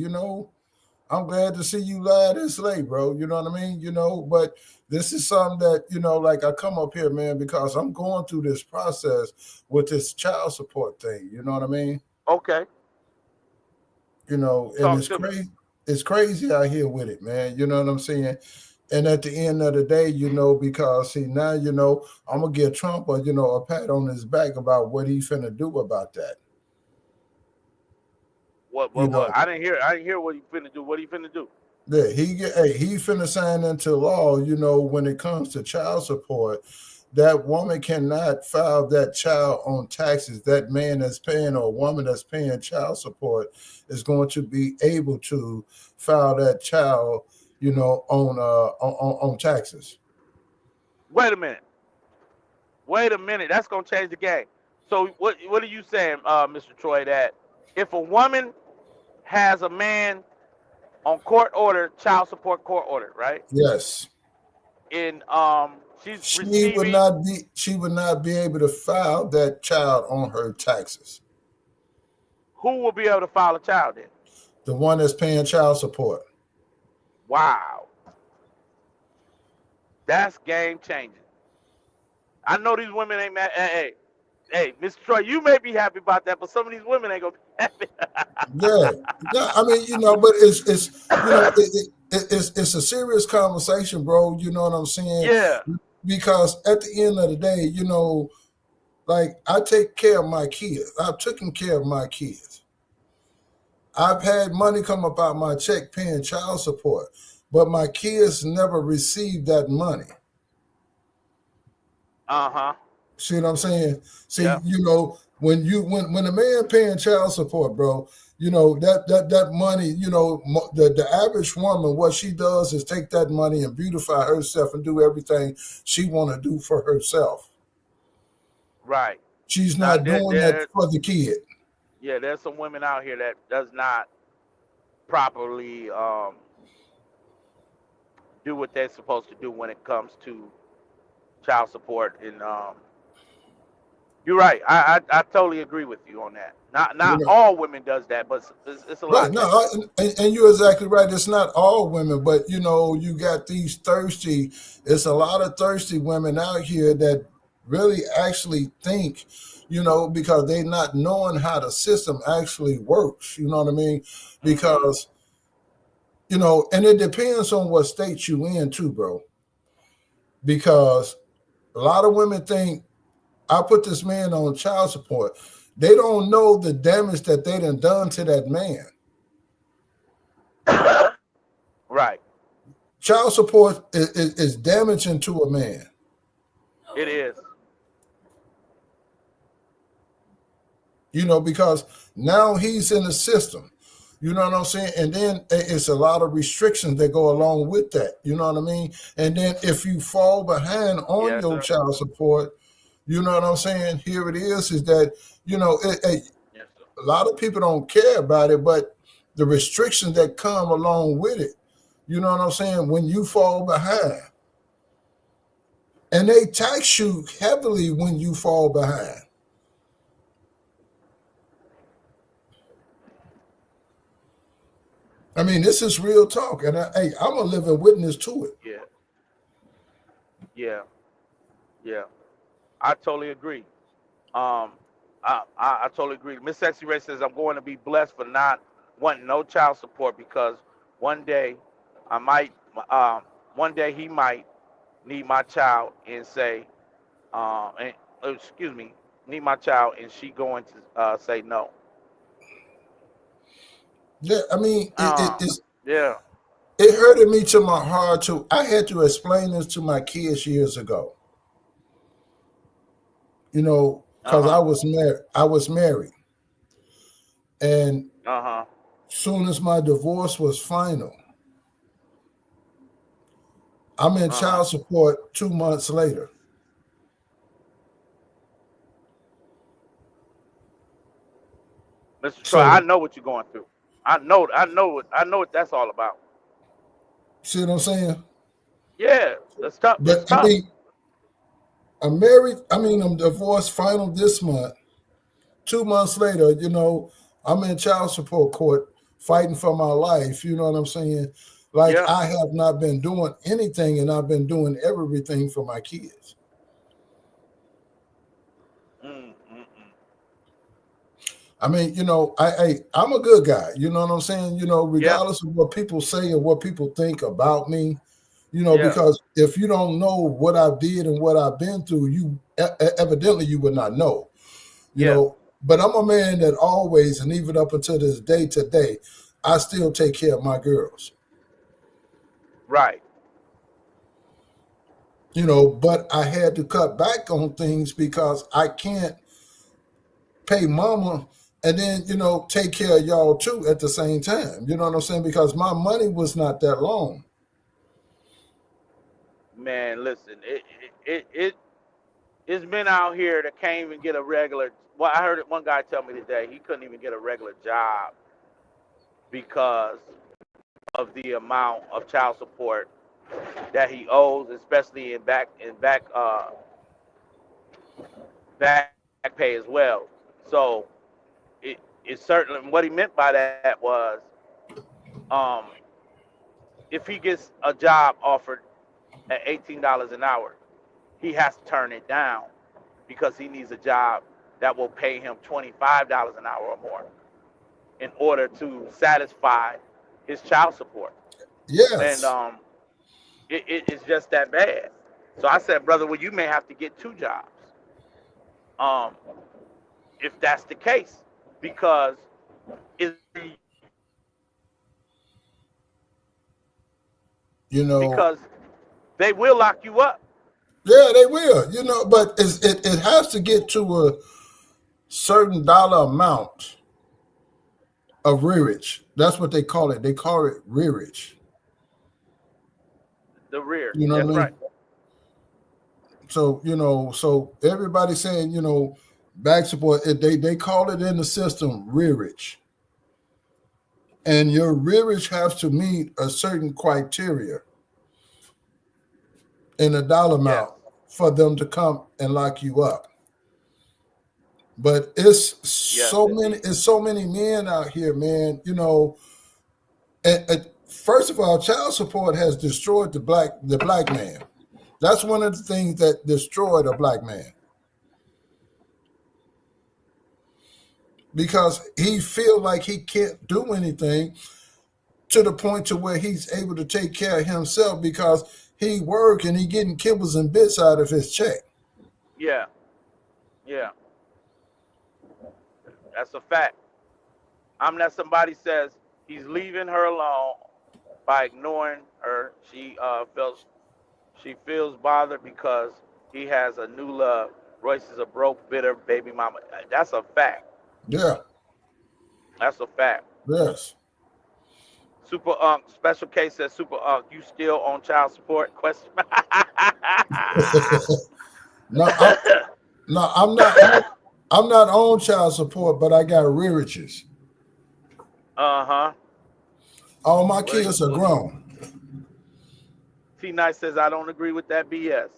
I'm glad to see you live this late, bro. You know what I mean? But this is something that, like I come up here, man, because I'm going through this process with this child support thing. You know what I mean? Okay. And Talk to me. it's crazy out here with it, man. You know what I'm saying? And at the end of the day, because see now, I'm gonna give Trump a pat on his back about what he finna do about that. What? You know, I didn't hear what he finna do. What he finna do? yeah, he finna sign into law, when it comes to child support, that woman cannot file that child on taxes. That man that's paying or woman that's paying child support is going to be able to file that child, on taxes. Wait a minute. That's gonna change the game. So what are you saying, Mr. Troy? That if a woman has a man on court order, child support court order, right? Yes. And She's She would receiving. not be. She would not be able to file that child on her taxes. Who will be able to file a child then? The one that's paying child support. Wow, that's game changing. I know these women ain't mad. Hey, Mr. Troy, you may be happy about that, but some of these women ain't gonna be Yeah, yeah. I mean, but it's a serious conversation, bro. You know what I'm saying? yeah. Because at the end of the day, like I take care of my kids. I've taken care of my kids. I've had money come up out my check paying child support, but my kids never received that money. Uh huh. See what I'm saying? See, Yeah. when a man paying child support, bro, that money, the average woman, what she does is take that money and beautify herself and do everything she want to do for herself. Right. She's Now not doing that for the kid. yeah, there's some women out here that does not properly do what they're supposed to do when it comes to child support. And you're right. I totally agree with you on that. You Not know, all women does that, but it's a right? lot No, that do. and you're exactly right. It's not all women, but you got these thirsty. It's a lot of thirsty women out here that really actually think, because they're not knowing how the system actually works. You know what I mean? Hmm. Because and it depends on what state you in too, bro. Because a lot of women think I put this man on child support. They don't know the damage that they done to that man. Right. Child support is damaging to a man, It is. because now he's in the system. You know what I'm saying? And then it's a lot of restrictions that go along with that. You know what I mean? And then if you fall behind on Yes, your sir. child support, you know what I'm saying? Here it is that, Yes, sir. a lot of people don't care about it, but the restrictions that come along with it, you know what I'm saying? When you fall behind, and they tax you heavily when you fall behind. I mean, this is real talk, and I'm a living witness to it. Yeah. Yeah. Yeah. I totally agree. Um, I totally agree. Miss Sexy Ray says I'm going to be blessed for not wanting no child support because one day I might, um, one day he might need my child and say, and excuse me, need my child and she going to say no. Yeah, I mean, Uh, yeah. it hurted me to my heart too. I had to explain this to my kids years ago. Uh Because I huh. was married. And Uh huh. soon as my divorce was final, I'm in Uh huh. child support 2 months later. Mr. Troy, I So, know what you're going through. I know. I know. I know what that's all about. see what I'm saying? Yeah. It's tough. But It's I tough. mean, I'm divorced final this month. 2 months later, I'm in child support court fighting for my life. You know what I'm saying? Like Yeah. I have not been doing anything and I've been doing everything for my kids. Mm, mm, mm. I mean, I'm a good guy. You know what I'm saying? Yeah. Regardless of what people say or what people think about me, Yeah. because if you don't know what I did and what I've been through, evidently you would not know. you Yeah. know. But I'm a man that always, and even up until this day today, I still take care of my girls. Right. But I had to cut back on things because I can't pay mama and then, take care of y'all too at the same time. You know what I'm saying? Because my money was not that long. Man, listen. It's been out here that can't even get a regular. Well, I heard one guy tell me today he couldn't even get a regular job because of the amount of child support. that he owes, especially back pay as well. So it's certainly what he meant by that was, um, if he gets a job offered at $18 an hour, he has to turn it down because he needs a job that will pay him $25 an hour or more in order to satisfy his child support. And Yes. it's just that bad. So I said, brother, well, you may have to get two jobs, um, if that's the case, because it's You know, because they will lock you up. yeah, they will. But it has to get to a certain dollar amount of rearage. That's what they call it. They call it rearage. The rear. You know what That's I right. mean? So so everybody saying back support. They call it in the system rearage, and your rearage has to meet a certain criteria in a dollar Yes. amount for them to come and lock you up. But it's Yes, so many, indeed. it's so many men out here, man. And first of all, child support has destroyed the black man. That's one of the things that destroyed a black man because he feel like he can't do anything to the point to where he's able to take care of himself because he work and he getting kibbles and bits out of his check. Yeah. Yeah. That's a fact. I'm not somebody says he's leaving her alone by ignoring her. She feels bothered because he has a new love. Royce is a broke, bitter baby mama. That's a fact. Yeah. That's a fact. Yes. Super Unk, special case says Super Unk, you still on child support? Question. No, I'm not on. I'm not on child support, but I got rearages. Uh-huh. All my Well, kids are well, grown. T Nice says I don't agree with that BS.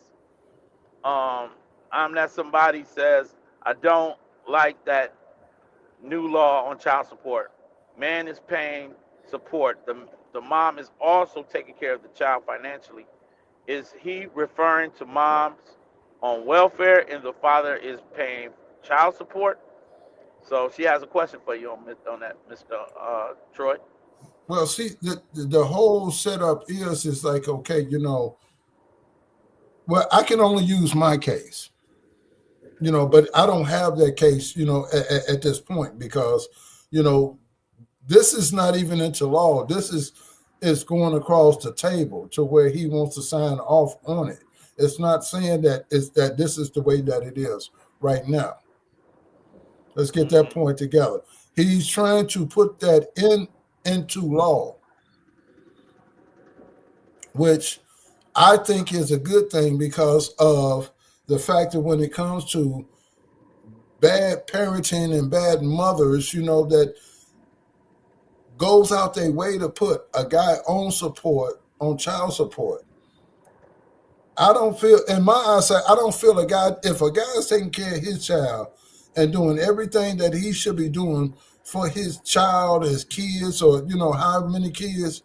Um, I'm not somebody says I don't like that new law on child support. Man is paying support. The mom is also taking care of the child financially. Is he referring to moms on welfare and the father is paying child support? So she has a question for you on that, Mr. Troy. Well, see, the whole setup is like, okay, well, I can only use my case, but I don't have that case, at this point because, you know, this is not even into law. This is going across the table to where he wants to sign off on it. It's not saying that this is the way that it is right now. Let's get that Hmm. point together. He's trying to put that into law, which I think is a good thing because of the fact that when it comes to bad parenting and bad mothers, that goes out their way to put a guy on child support. I don't feel, in my eyesight, I don't feel if a guy is taking care of his child and doing everything that he should be doing for his child, his kids, or, how many kids,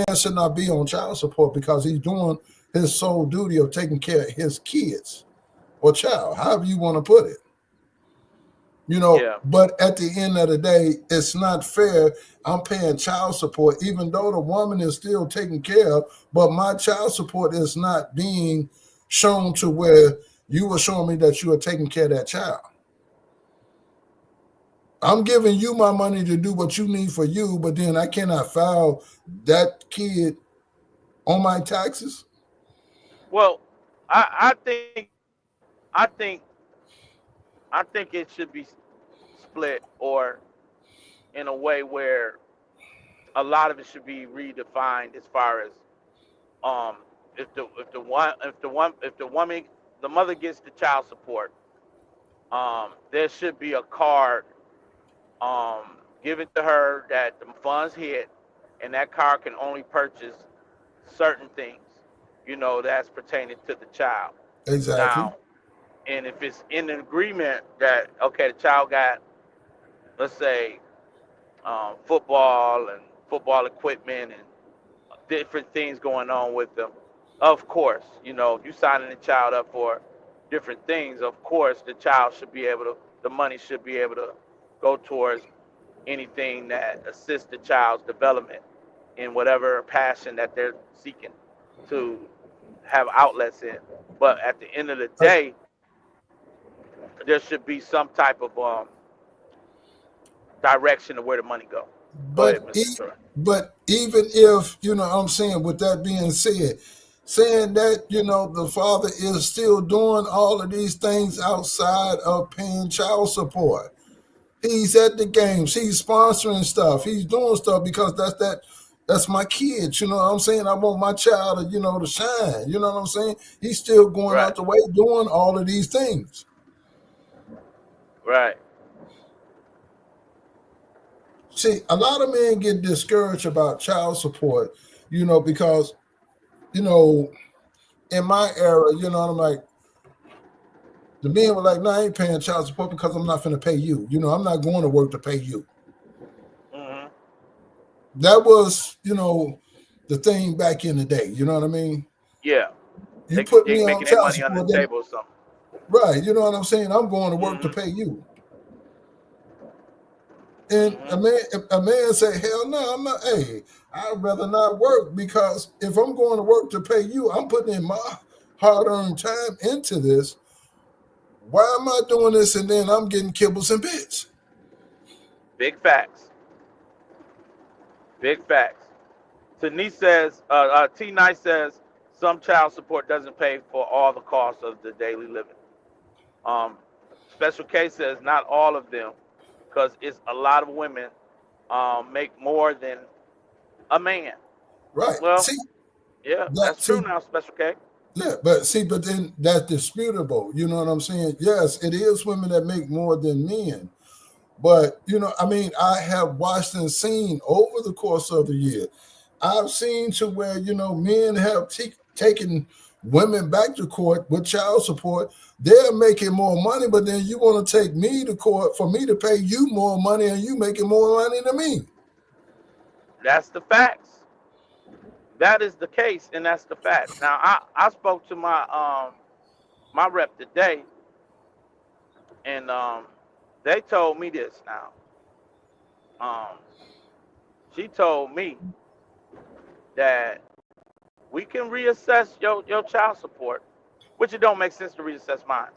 man should not be on child support because he's doing his sole duty of taking care of his kids or child, however you want to put it. Yeah. But at the end of the day, it's not fair. I'm paying child support, even though the woman is still taken care of, but my child support is not being shown to where you were showing me that you are taking care of that child. I'm giving you my money to do what you need for you, but then I cannot file that kid on my taxes. Well, I think I think it should be split or in a way where a lot of it should be redefined as far as um if the woman the mother gets the child support, there should be a card given to her that the funds hit, and that card can only purchase certain things, that's pertaining to the child. Exactly. Now, and if it's in an agreement that, okay, the child got, let's say, football and football equipment and different things going on with them, of course, if you signing the child up for different things, of course, the money should be able to go towards anything that assists the child's development in whatever passion that they're seeking to have outlets in. But at the end of the Uh, day, there should be some type of direction of where the money go. Go but ahead, Mr. Troy. but even if what I'm saying, with that being said, saying that the father is still doing all of these things outside of paying child support. He's at the games. He's sponsoring stuff. He's doing stuff because that's my kids. You know what I'm saying? I want my child to to shine. You know what I'm saying? He's still going Right, out the way doing all of these things. right. See, a lot of men get discouraged about child support, because you know in my era, I'm like, the men were like, "No, I ain't paying child support because I'm not going to pay you. I'm not going to work to pay you." Hmm. That was, the thing back in the day. You know what I mean? Yeah, You put they me on making their child money under support, the then table or something. right? You know what I'm saying? I'm going to work to Hmm. pay you. And Hmm. a man say, "Hell no, I'm not. Hey, I'd rather not work because if I'm going to work to pay you, I'm putting in my hard-earned time into this. Why am I doing this and then I'm getting kibbles and bits?" Big facts. Big facts. T Nice says some child support doesn't pay for all the costs of the daily living. Um, Special Case says not all of them, because it's a lot of women make more than a man. Right? Well, See yeah, that? that's true See, now, Special K. yeah, but then that's disputable. You know what I'm saying? Yes, it is women that make more than men. But I mean, I have watched and seen over the course of the year. I've seen to where men have taken women back to court with child support. They're making more money, but then you want to take me to court for me to pay you more money, and you making more money than me. That's the facts. That is the case, and that's the facts. Now, I spoke to my rep today, and they told me this. Now, um, she told me that we can reassess your child support, which it don't make sense to reassess mine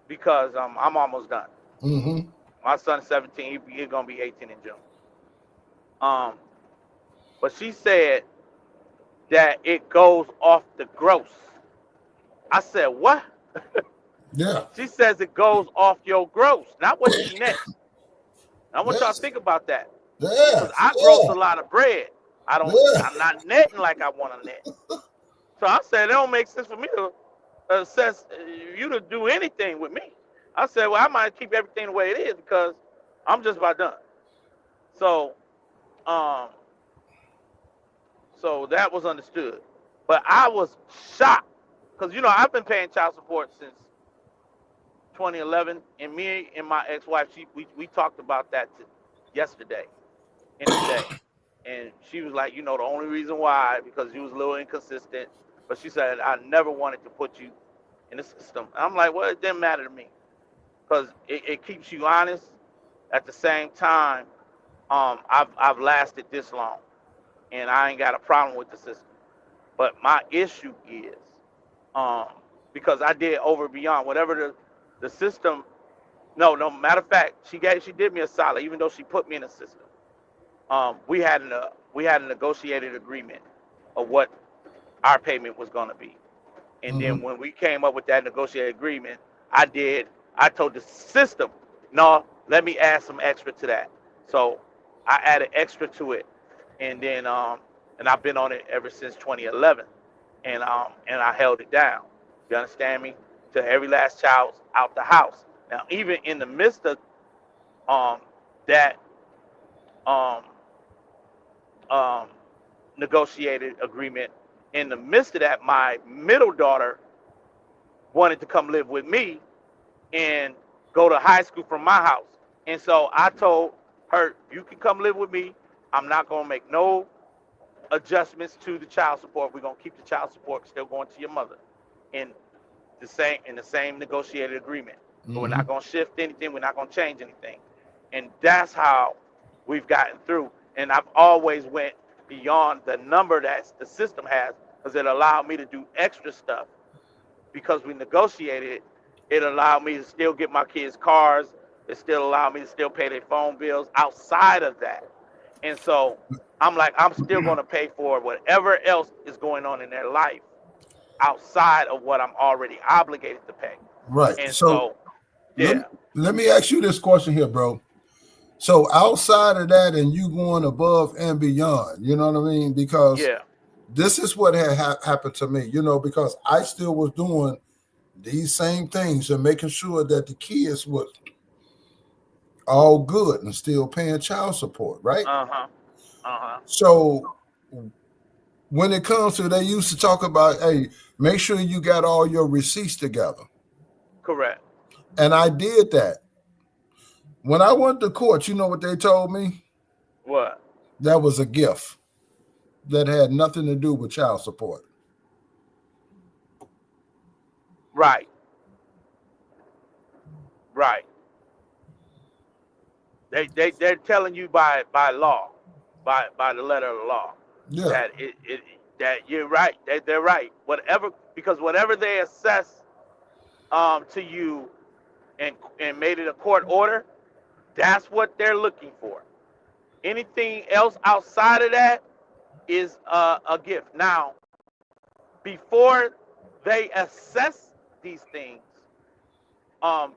because I'm almost done. Mm-hmm. My son's 17; he's gonna be 18 in June. Um, but she said that it goes off the gross. I said, what? Yeah. She says it goes off your gross, not what you net. I want y'all to Yes. think about that, because Yes. I gross a lot of bread. Yeah. I'm not netting like I want to net. So I said it don't make sense for me to assess you to do anything with me. I said, well, I might keep everything the way it is because I'm just about done. So, um, so that was understood. But I was shocked because I've been paying child support since 2011, and me and my ex-wife, we talked about that yesterday and today, and she was like, the only reason why because you was a little inconsistent, but she said I never wanted to put you in the system. I'm like, well, it didn't matter to me because it keeps you honest. At the same time, I've lasted this long, and I ain't got a problem with the system. But my issue is, um, because I did over and beyond whatever the system. No. Matter of fact, she did me a solid, even though she put me in a system. We had a negotiated agreement of what our payment was going to be, and then Mm-hmm. when we came up with that negotiated agreement, I told the system, no, let me add some extra to that. So I added extra to it, and then and I've been on it ever since 2011, and I held it down. You understand me? To every last child out the house. Now, even in the midst of um that um um negotiated agreement. In the midst of that, my middle daughter wanted to come live with me and go to high school from my house. And so I told her, you can come live with me. I'm not going to make no adjustments to the child support. We're going to keep the child support still going to your mother in the same negotiated agreement. But we're Mm-hmm. not going to shift anything. We're not going to change anything. And that's how we've gotten through. And I've always went beyond the number that the system has because it allowed me to do extra stuff because we negotiated it. It allowed me to still get my kids cars. It still allowed me to still pay their phone bills outside of that. And so I'm like, I'm still going to pay for whatever else is going on in their life outside of what I'm already obligated to pay. Right. And So so, let yeah, let me ask you this question here, bro. So outside of that, and you going above and beyond, you know what I mean? Because yeah, this is what had happened to me, because I still was doing these same things and making sure that the kids was all good and still paying child support, right? uh huh, uh huh, So when it comes to, they used to talk about, hey, make sure you got all your receipts together. correct. And I did that. When I went to court, you know what they told me? What? That was a gift that had nothing to do with child support. Right, right. They're telling you by law, by the letter of the law, Yeah. that that you're right. They're right. Whatever, because whatever they assess to you and made it a court order, that's what they're looking for. Anything else outside of that is a gift. Now, before they assess these things, um,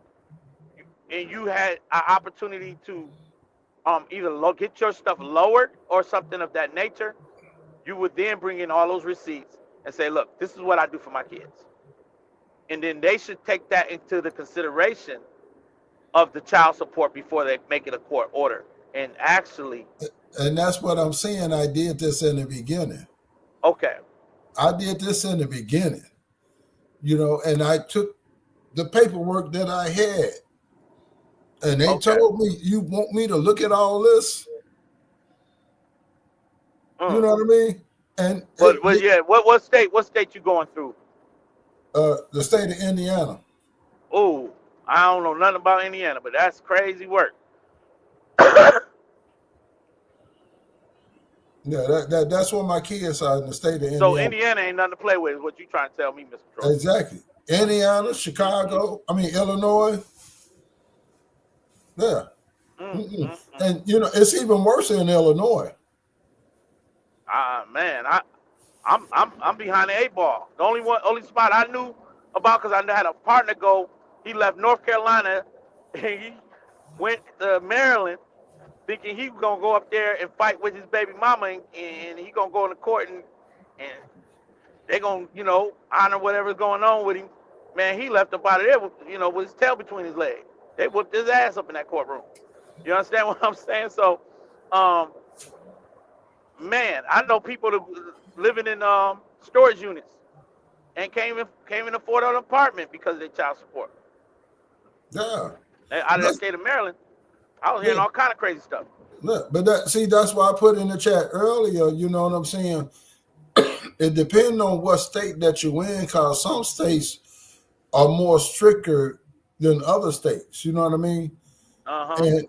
and you had an opportunity to either get your stuff lowered or something of that nature, you would then bring in all those receipts and say, look, this is what I do for my kids. And then they should take that into the consideration of the child support before they make it a court order. And actually, And that's what I'm saying. I did this in the beginning. okay, I did this in the beginning, and I took the paperwork that I had, and they okay. told me, you want me to look at all this? You Mm. know what I mean? And Yeah, what state you going through? the state of Indiana. Oh, I don't know nothing about Indiana, but that's crazy work. Yeah, that's where my kids are, in the state of So Indiana. Indiana ain't nothing to play with, is what you trying to tell me, Mr. Troy. Exactly. Indiana, Mm, mm, mm, Chicago, Illinois. Yeah. mm, Mm-mm. mm, mm. And, it's even worse in Illinois. Man, I'm behind the eight ball. The only spot I knew about because I had a partner go. He left North Carolina and he went to Maryland, thinking he was gonna go up there and fight with his baby mama, and he gonna go into court and they gonna honor whatever's going on with him. Man, he left up out of there with his tail between his legs. They whooped his ass up in that courtroom. You understand what I'm saying? So, um, man, I know people that living in storage units and can't even afford an apartment because of their child support. Yeah. Out of that That's, state of Maryland, I was hearing yeah. all kind of crazy stuff. Look, but that's why I put in the chat earlier, you know what I'm saying? It depends on what state that you're in, because some states are more stricter than other states, you know what I mean? Uh huh. And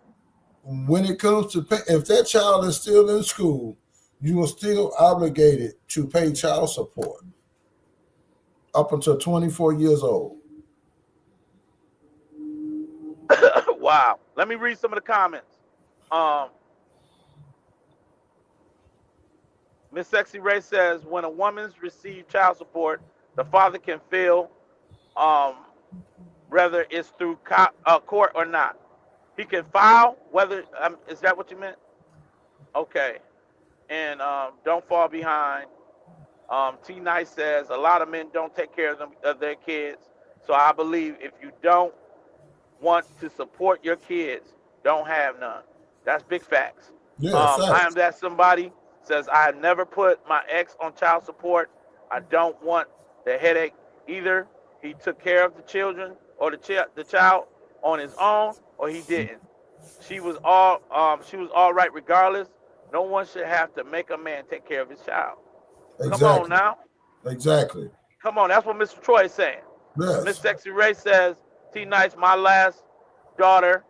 when it comes to pay, if that child is still in school, you are still obligated to pay child support up until 24 years old. Wow. Let me read some of the comments. Um, Miss Sexy Ray says, when a woman's receive child support, the father can feel um, whether it's through court or not. He can file whether is that what you meant? Okay. And don't fall behind. T Nice says a lot of men don't take care of their kids. So I believe if you don't want to support your kids, don't have none. That's big facts. Yeah, I am facts. that somebody. says, I have never put my ex on child support. I don't want the headache either. He took care of the children or the child on his own, or he didn't. She was all right regardless. No one should have to make a man take care of his child. Come on Exactly. now. Exactly. Come on. That's what Mr. Troy is saying. Miss Yes. Sexy Ray says, T Nice, my last daughter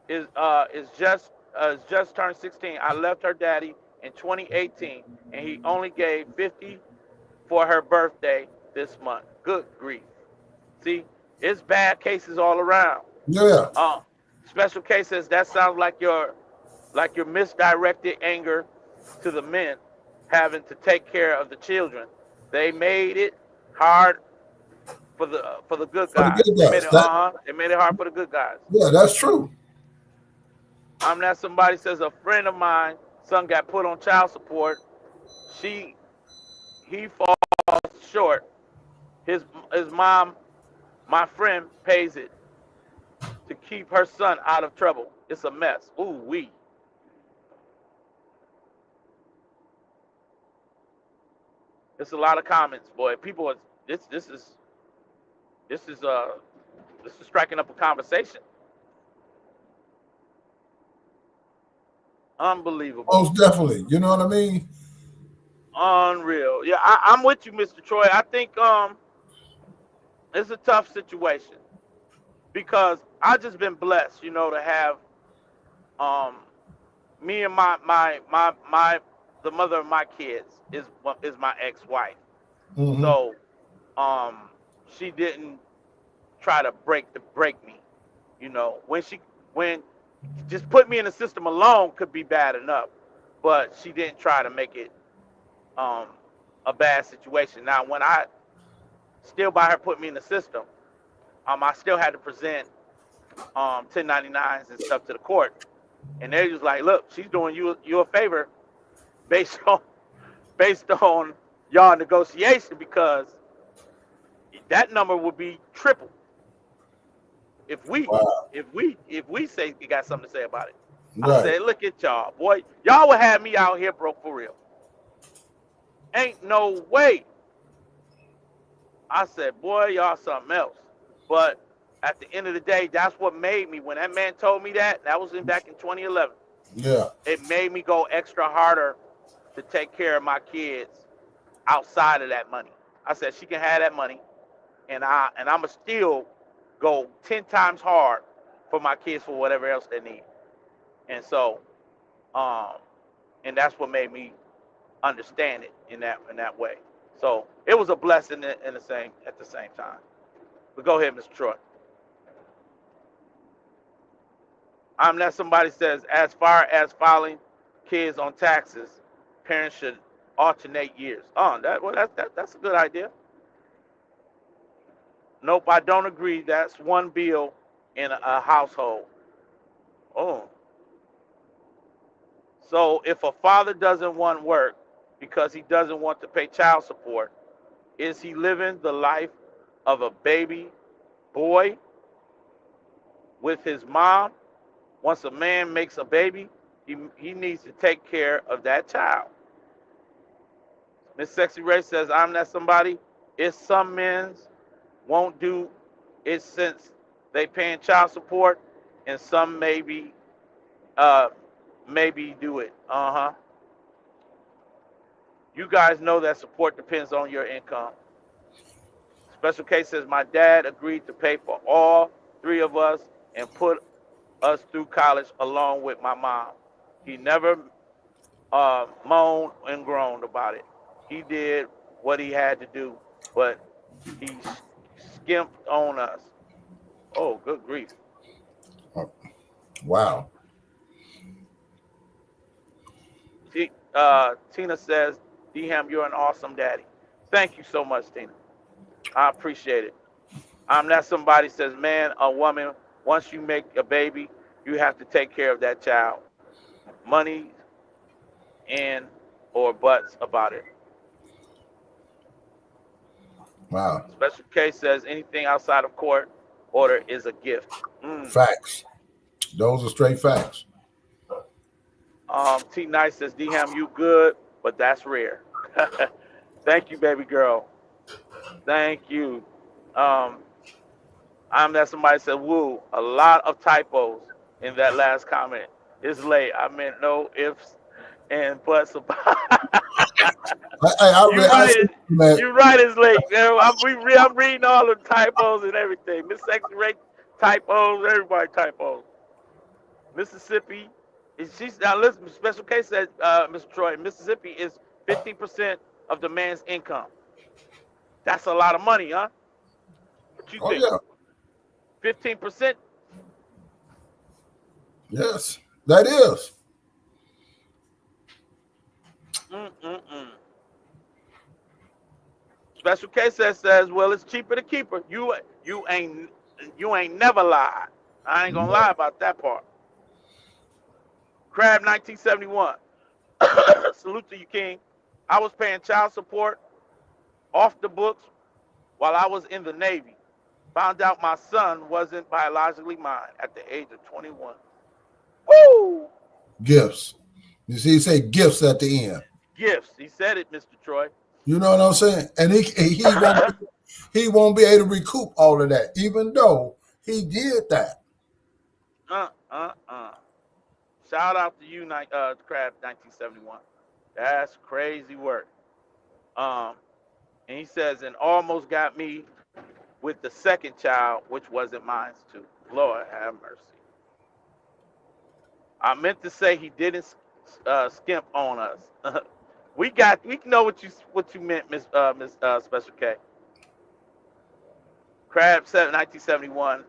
is just turned 16. I left her daddy in 2018, and he only gave 50 for her birthday this month. Good grief! See, it's bad cases all around. Yeah. Uh, Special cases. That sounds like your misdirected anger to the men having to take care of the children. They made it hard for the good For the guys. good guys. That They made it hard for the good guys. yeah, that's true. I'm not somebody says a friend of mine son got put on child support. She he falls short. His mom, my friend, pays it to keep her son out of trouble. It's a mess. Ooh wee. It's a lot of comments, boy. People are this is uh this is striking up a conversation. Unbelievable. Most definitely. You know what I mean? Unreal. Yeah, I'm with you, Mr. Troy. I think it's a tough situation because I just been blessed, to have um me and my the mother of my kids is my ex-wife. Mm-hmm. So um she didn't try to break me. When just put me in the system alone could be bad enough, but she didn't try to make it um a bad situation. Now when I still by her put me in the system, I still had to present 1099s and stuff to the court, and they was like, look, she's doing you a favor based on based on y'all negotiation because that number would be triple if we Wow. if we say you got something to say about it. I Right. said, look at y'all, boy, y'all would have me out here broke for real. Ain't no way. I said, boy, y'all something else. But at the end of the day, that's what made me. When that man told me that was back in 2011. Yeah. It made me go extra harder to take care of my kids outside of that money. I said she can have that money, and I'ma still go 10 times hard for my kids for whatever else they need. And so, um, and that's what made me understand it in that way. So it was a blessing in the same at the same time. But go ahead, Mr. Troy. I'm not somebody says as far as filing kids on taxes, parents should alternate years. Oh, that's a good idea. Nope, I don't agree. That's one bill in a household. Oh, so if a father doesn't want work because he doesn't want to pay child support, is he living the life of a baby boy with his mom? Once a man makes a baby, he needs to take care of that child. Miss Sexy Ray says, I'm not somebody. It's some men's won't do it since they paying child support, and some uh maybe do it. Uh-huh. You guys know that support depends on your income. Special case says my dad agreed to pay for all three of us and put us through college along with my mom. He never moaned and groaned about it. He did what he had to do, but he skimped on us. Oh, good grief. Wow. Tina says, D-Ham, you're an awesome daddy. Thank you so much, Tina. I appreciate it. I'm not somebody says, man, a woman, once you make a baby, you have to take care of that child. Money and or buts about it. Wow. Special case says anything outside of court order is a gift. Mm. Facts. Those are straight facts. T Nice says, D-Ham, you good, but that's rare. Thank you, baby girl. Thank you. Um, I'm that somebody said, woo, a lot of typos in that last comment. It's late. I meant no ifs and buts about. You I right. see, man. You right. It's late. Man. I'm reading all the typos and everything. Miss Sexy Ray typos. Everybody typos. Mississippi. She's now listen. Special case said, Mr. Troy, Mississippi is 15% of the man's income. That's a lot of money, huh? What you Oh think? yeah, 15%. yes, that is. Mm-mm-mm. Special case says, well, it's cheaper to keep her. You ain't you ain't never lied. I ain't gonna lie about that part. Crab 1971. Salute to you, King. I was paying child support off the books while I was in the Navy. Found out my son wasn't biologically mine at the age of 21. Woo! Gifts. You see, he say gifts at the end. Gifts. He said it, Mr. Troy. You know what I'm saying? And he won't be able to recoup all of that, even though he did that. uh, uh, uh. Shout out to you, Crab 1971. That's crazy work. Um, and he says, and almost got me with the second child, which wasn't mine too. Lord have mercy. I meant to say he didn't skimp on us. we know what you meant, Miss Special K. Crab 1971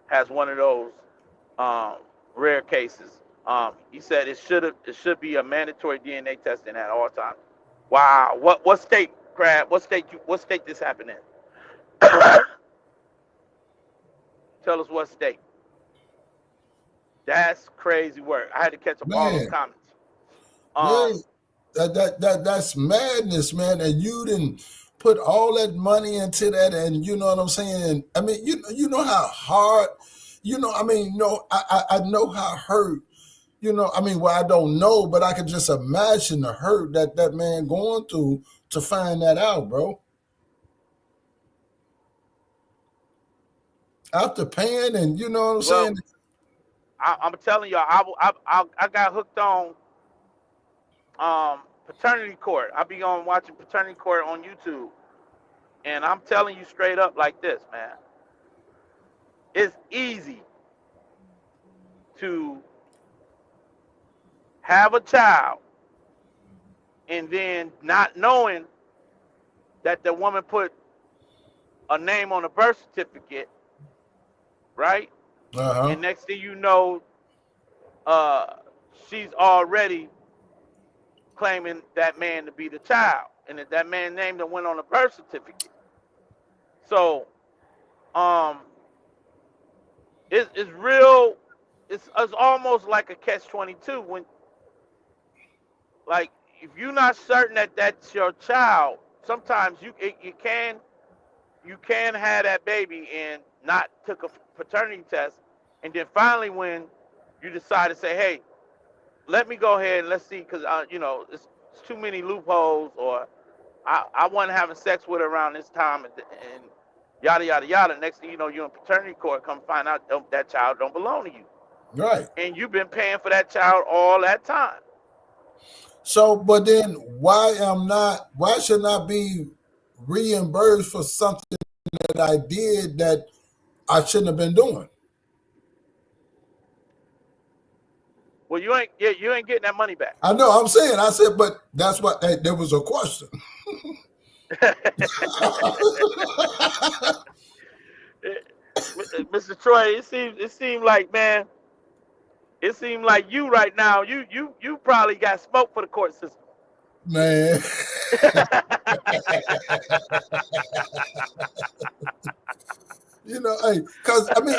has one of those um, rare cases. He said it should be a mandatory DNA testing at all times. Wow. What state, Crab? What state this happened in? Tell us what state. That's crazy work. I had to catch up all those Man, comments. yeah, Um, that's madness, man. And you didn't put all that money into that, and you know what I'm saying. I mean, you know how hard, I mean, I know how hurt. I mean, well, I don't know, but I can just imagine the hurt that man going through to find that out, bro. After paying, and you know what I'm well, saying. I'm telling y'all, I got hooked on paternity court. I be on watching paternity court on YouTube, and I'm telling you straight up like this, man. It's easy to have a child and then not knowing that the woman put a name on a birth certificate, right? Uh huh. And next thing you know, uh, she's already claiming that man to be the child, and that man's name that went on the birth certificate. So, um, it's real. It's almost like a catch-22 when, like, if you're not certain that that's your child, sometimes you can have that baby and not took a paternity test, and then finally when you decide to say, hey, let me go ahead and let's see, because it's too many loopholes, or I wasn't having sex with her around this time, and yada yada yada. Next thing you know, you're in paternity court. Come find out that child don't belong to you, Right. and you've been paying for that child all that time. So, but then why should I be reimbursed for something that I did that I shouldn't have been doing? Well, you ain't getting that money back. I know I'm saying, I said, but that's what, hey, there was a question. Mr. Troy, it seemed like, man, it seemed like you right now, you probably got smoke for the court system. Man, hey, because I mean,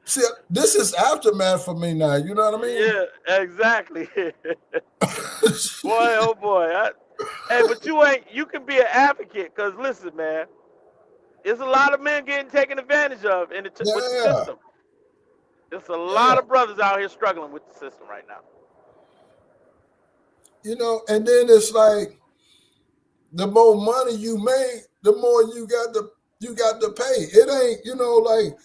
see, this is aftermath for me now. You know what I mean? Yeah, exactly. Boy, oh boy. Hey, but you can be an advocate, because listen, man, there's a lot of men getting taken advantage of with the Yeah, system. There's a lot yeah. of brothers out here struggling with the system right now. And then it's like the more money you make, the more you got to pay. It ain't, like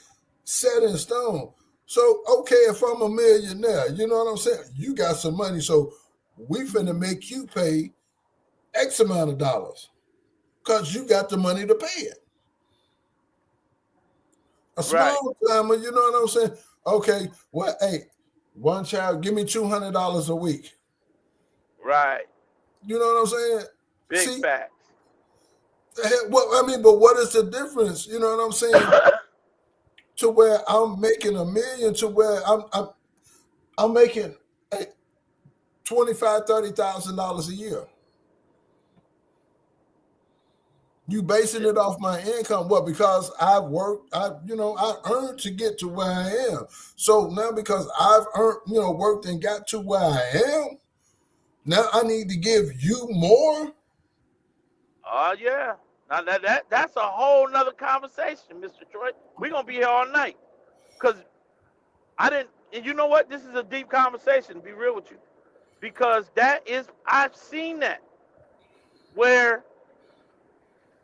set in stone. So okay, if I'm a millionaire, you know what I'm saying? You got some money, so we finna make you pay X amount of dollars because you got the money to pay it. A Right, small timer, you know what I'm saying? Okay, well, hey, one child, give me $200 a week. right. You know what I'm saying? Big See, facts. well, I mean, but what is the difference? You know what I'm saying? To where I'm making a million, to where I'm making hey, 25, $30,000 a year. You basing it off my income? What? Because I've worked, I earned to get to where I am. So now because I've earned, worked and got to where I am, now I need to give you more. Oh yeah. Now that's a whole nother conversation, Mr. Troy. We're gonna be here all night. Cause I didn't and you know what? This is a deep conversation, to be real with you. Because that is I've seen that where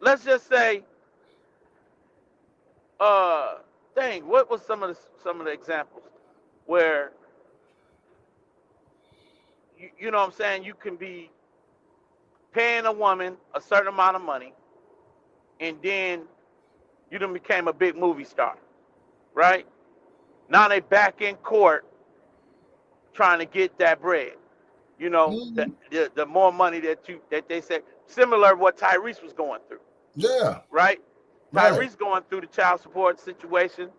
let's just say, uh dang, what was some of the examples where you know what I'm saying, you can be paying a woman a certain amount of money and then you done became a big movie star, right? Now they back in court trying to get that bread. You know, Mhm. the more money that they said, similar to what Tyrese was going through, Yeah, right? right. Tyrese going through the child support situation,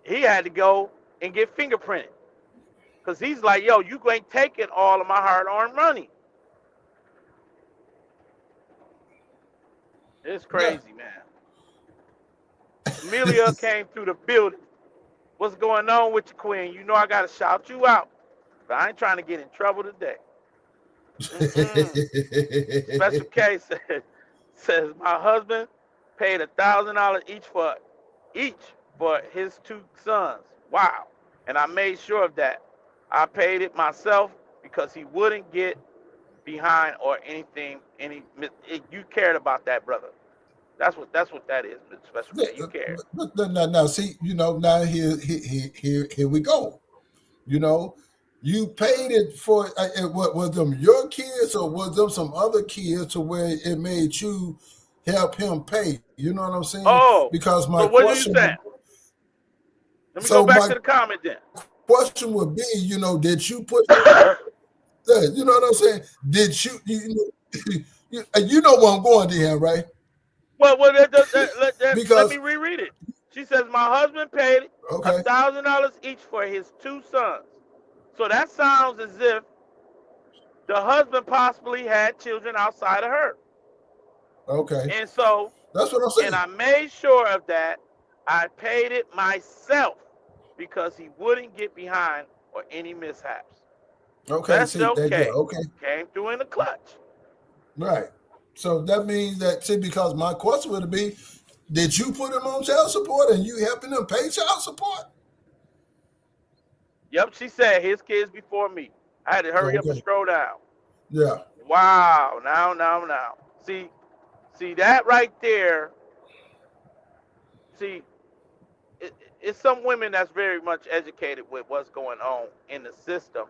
he had to go and get fingerprinted because he's like, yo, you ain't taking all of my hard-earned money. It's Yeah. crazy, man. Amelia came through the building. What's going on with you, Queen? You know I gotta shout you out, but I ain't trying to get in trouble today. Mm-mm. Special case says my husband paid $1,000 each for his two sons. Wow. And I made sure of that. I paid it myself because he wouldn't get behind or anything. You cared about that, brother. That's what that is, Special Yeah, K. You cared. now, see, now here we go. You know, you paid it for what was them your kids or was them some other kids to where it made you help him pay? You know what I'm saying? Oh, Because my so what are you question saying? Let me go so back my to the comment then. question would be, did you put you know what I'm saying? Did you know where I'm going to him, right? Well, let Because me reread it. She says, my husband paid a okay, thousand dollars each for his two sons. So that sounds as if the husband possibly had children outside of her. okay, And so, that's what I'm and saying. I made sure of that. I paid it myself because he wouldn't get behind or any mishaps. Okay, see Special that, yeah, K okay. came through in the clutch. Right. So that means that, see, because my question would be, did you put him on child support and you helping him pay child support? Yep, she said his kids before me. I had to hurry up and Okay. scroll down. Yeah. Wow. Now. See that right there. See, it's some women that's very much educated with what's going on in the system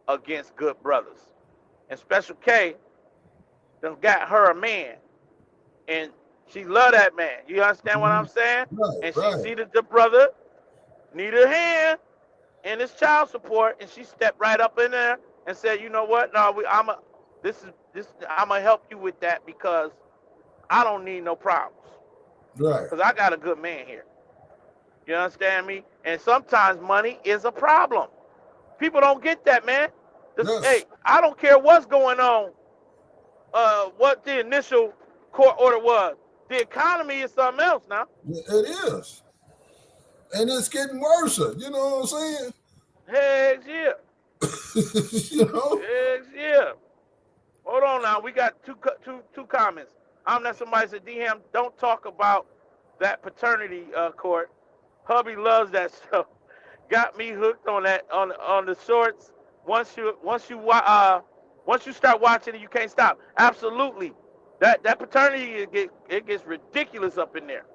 against good brothers. And Special K done got her a man, and she love that man. You understand what I'm Mhm. saying? Right, And she right, see that the brother need a hand in his child support, and she stepped right up in there and said, you know what? No, I'm gonna help you with that because I don't need no problems right. because I got a good man here. You understand me? And sometimes money is a problem. People don't get that, man. Hey, Yes, I don't care what's going on, what the initial court order was. The economy is something else now. it is. And it's getting worse. You know what I'm saying? Heck yeah. you know? Heck yeah. Hold on now. We got two comments. I'm not somebody said, DM, don't talk about that paternity court. Hubby loves that stuff. Got me hooked on that on the shorts. Once you Once you start watching it, you can't stop. Absolutely. That paternity it gets ridiculous up in there.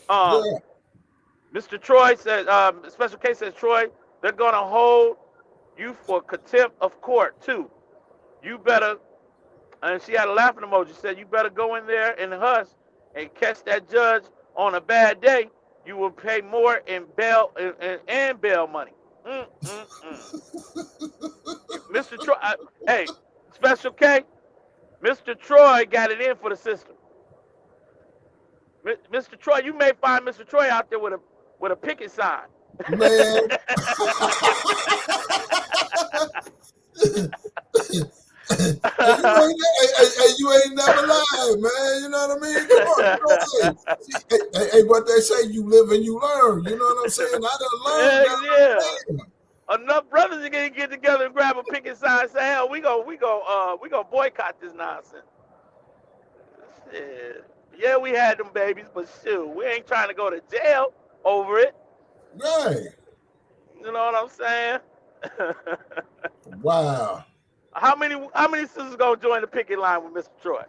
Um, Yeah. Mr. Troy says, special case says, Troy, they're gonna hold you for contempt of court too. You better, and she had a laughing emoji. Said you better go in there and hush and catch that judge on a bad day. You will pay more in bail and bail money. Mm, mm, mm. Mr. Troy, hey, special K, Mr. Troy got it in for the system. Mr. Troy, you may find Mr. Troy out there with a picket sign. Man. You ain't never lied, man. You know what I mean? Come on, you know, hey, what they say, you live and you learn. You know what I'm saying? I done learned Yeah, yeah. that. Enough brothers are gonna get together and grab a picket sign and say, hell, we gonna boycott this nonsense. Shit. Yeah, we had them babies, but shoot, we ain't trying to go to jail over it. Right. You know what I'm saying? Wow. How many sisters gonna join the picket line with Mr. Troy?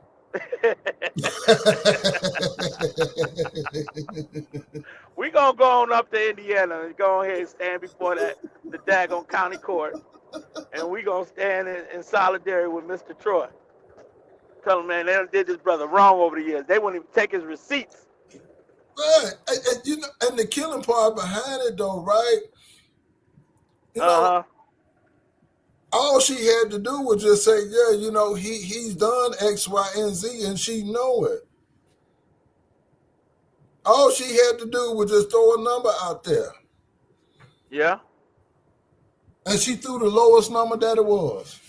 We gonna go on up to Indiana and go ahead and stand before the daggone county court, and we gonna stand in solidarity with Mr. Troy. Tell him, man, they done did this brother wrong over the years. They wouldn't even take his receipts. Right. And, you know, and the killing part behind it, though, right? You know, Uh huh. all she had to do was just say, yeah, you know, he's done X, Y, and Z, and she know it. All she had to do was just throw a number out there. Yeah. And she threw the lowest number that it was.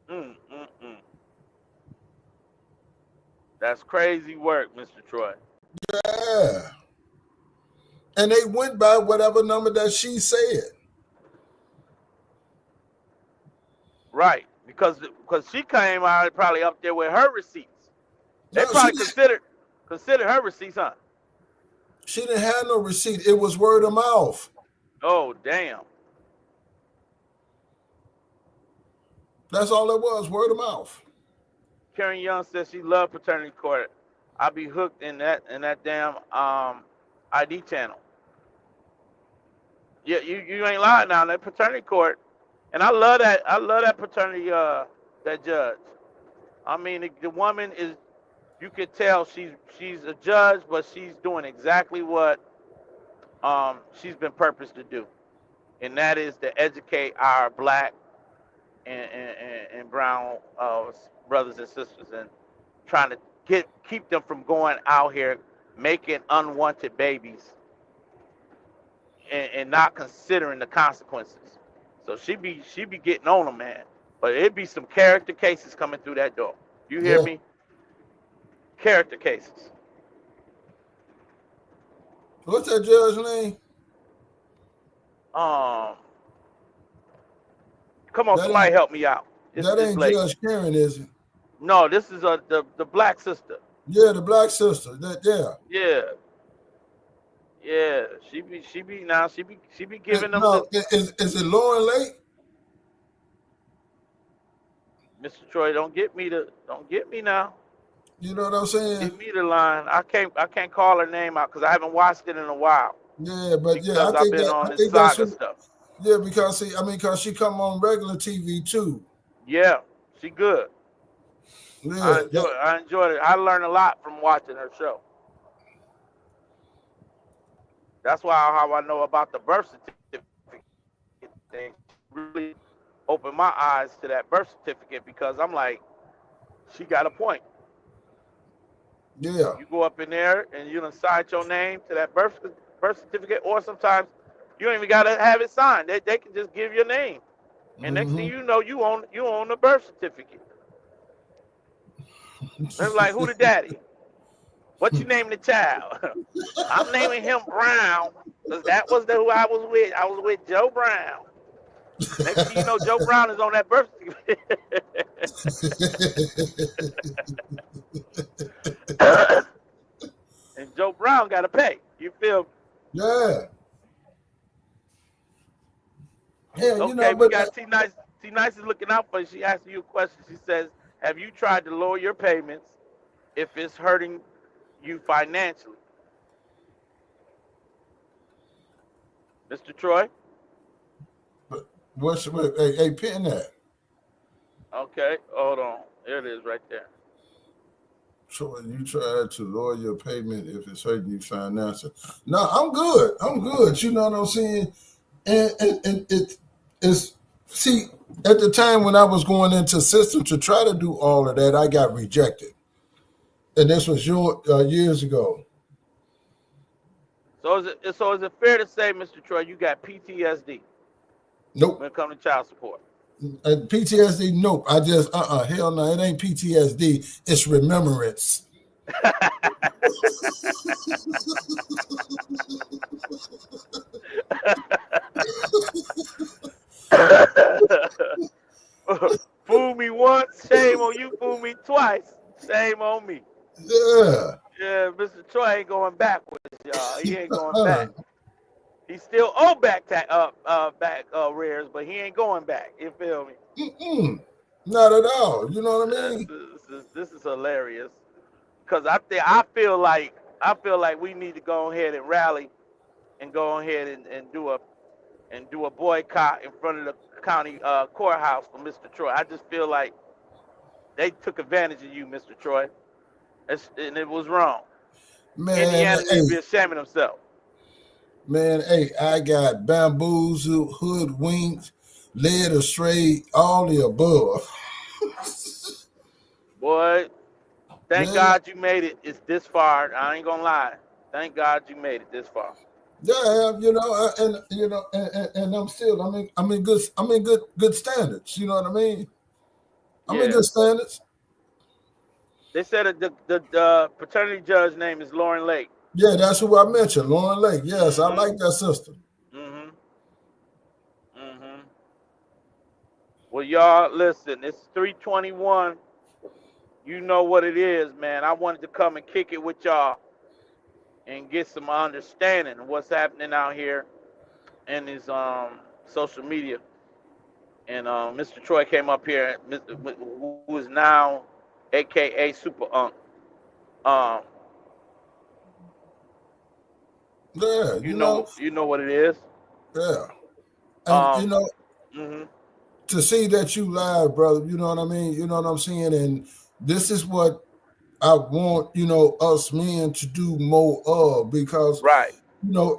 Mm, mm, mm. That's crazy work, Mr. Troy. Yeah. And they went by whatever number that she said. Right. Because she came out probably up there with her receipts. They No, she probably didn't, considered her receipts, huh? she didn't have no receipt. It was word of mouth. Oh, damn. That's all it was, word of mouth. Karen Young says she loved paternity court. I'll be hooked in that damn ID channel. Yeah, you ain't lying now. That paternity court, and I love that paternity that judge. I mean, the woman is, you could tell she's a judge, but she's doing exactly what she's been purposed to do, and that is to educate our black and brown brothers and sisters, and trying to keep them from going out here making unwanted babies and not considering the consequences. So she be getting on them, man. But it be some character cases coming through that door. You hear Yeah. me? Character cases. What's that judge's name? Um, Come on, That somebody ain't help me out. that This ain't lady. Judge Karen, is it? No, this is the black sister. Yeah, the black sister. Yeah. Yeah, yeah. She be giving them No, the is it Lauren Lake? Mr. Troy. Don't get me now. You know what I'm saying? Give me the line. I can't call her name out because I haven't watched it in a while Yeah, but yeah, because I've been on I this think that's saga who. stuff. Yeah, because see, I mean, because she come on regular TV too. Yeah, she good. Yeah, I enjoyed it. I learned a lot from watching her show. That's why how I know about the birth certificate thing really opened my eyes to that birth certificate because I'm like, she got a point. yeah. You go up in there and you done sign your name to that birth certificate, or sometimes you don't even gotta have it signed. They can just give your name, and next thing Mm-hmm. you know, you own the birth certificate. They're like, who the daddy? What you naming the child? I'm naming him Brown because that was who I was with. I was with Joe Brown. Next thing you know, Joe Brown is on that birth certificate. And Joe Brown got to pay. You feel? Yeah. Yeah, you know, Okay, we but got T Nice. See, Nice is looking out for you. She asked you a question. She says, "Have you tried to lower your payments if it's hurting you financially?" Mr. Troy. But what? Hey, pin that. Okay, hold on. There it is, right there. So you try to lower your payment if it's hurting you financially. No, I'm good. I'm good. You know what I'm saying? And it's see at the time when I was going into system to try to do all of that, I got rejected, and this was years ago. So is it fair to say, Mr. Troy, you got PTSD when Nope. it comes to child support? PTSD. Nope. I just hell no. It ain't PTSD. It's remembrance. Fool me once, shame on you. Fool me twice, shame on me. Yeah. Yeah, Mr. Troy ain't going backwards, y'all. He ain't going Uh, back. He still owe back rears, but he ain't going back. You feel me? mm-mm. Not at all. You know what I This mean? is, this is hilarious. Cause I feel like we need to go ahead and rally and go ahead and do a boycott in front of the county courthouse for Mr. Troy. I just feel like they took advantage of you, Mr. Troy, and it was wrong. Man, Indiana need to be hey, ashamed of himself. man, hey, I got bamboozled, hoodwinked, led astray, all the above. Boy, thank Man, God you made it. It's this far. I ain't gonna lie. Thank God you made it this far. yeah, you know, and you know, and I'm still, I'm in good standards. You know what I mean? I'm in Yeah. good standards. They said that the paternity judge name is Lauren Lake. Yeah, that's who I mentioned, Lauren Lake. Yes, I Mm-hmm. like that sister. Mm-hmm. Mm-hmm. Well, y'all, listen. It's 3:21. You know what it is, man. I wanted to come and kick it with y'all and get some understanding of what's happening out here in these social media. And Mr. Troy came up here, who is now, AKA Super Unk. Um, Yeah, you know what it is. yeah, and Um, hmm to see that you live, brother. You know what I mean? You know what I'm saying? And this is what I want, us men to do more of because, right.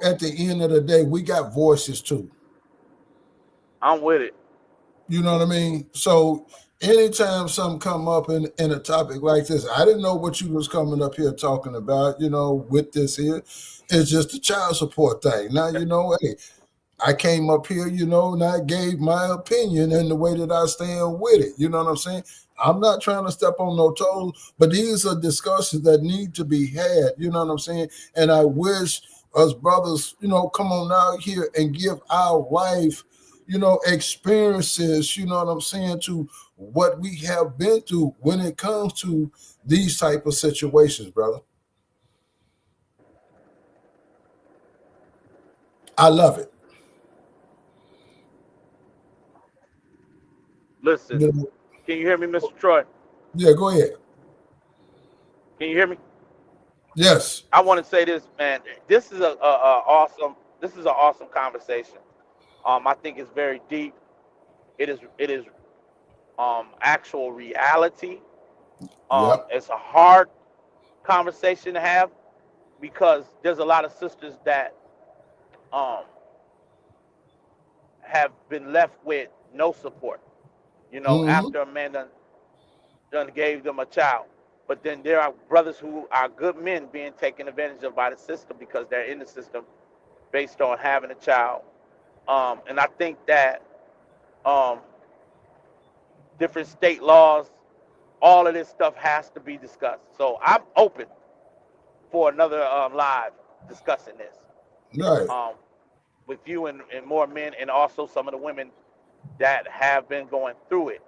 at the end of the day, we got voices too. I'm with it. You know what I mean? So anytime something come up in a topic like this, I didn't know what you was coming up here talking about, with this here. It's just a child support thing. Now, hey, I came up here, and I gave my opinion and the way that I stand with it. You know what I'm saying? I'm not trying to step on no toes, but these are discussions that need to be had. You know what I'm saying? And I wish us brothers, come on out here and give our life, experiences, you know what I'm saying, to what we have been through when it comes to these type of situations, brother. I love it. Listen, You know, can you hear me, Mr. Troy? yeah, go ahead. Can you hear me? Yes. I want to say this, man. This is a awesome. This is an awesome conversation. I think it's very deep. It is actual reality. Yep. It's a hard conversation to have because there's a lot of sisters that um have been left with no support. Mm-hmm. After a man done gave them a child. But then there are brothers who are good men being taken advantage of by the system because they're in the system based on having a child. And I think that um, different state laws, all of this stuff has to be discussed. So I'm open for another live discussing this Right. um, with you and more men and also some of the women that have been going through it.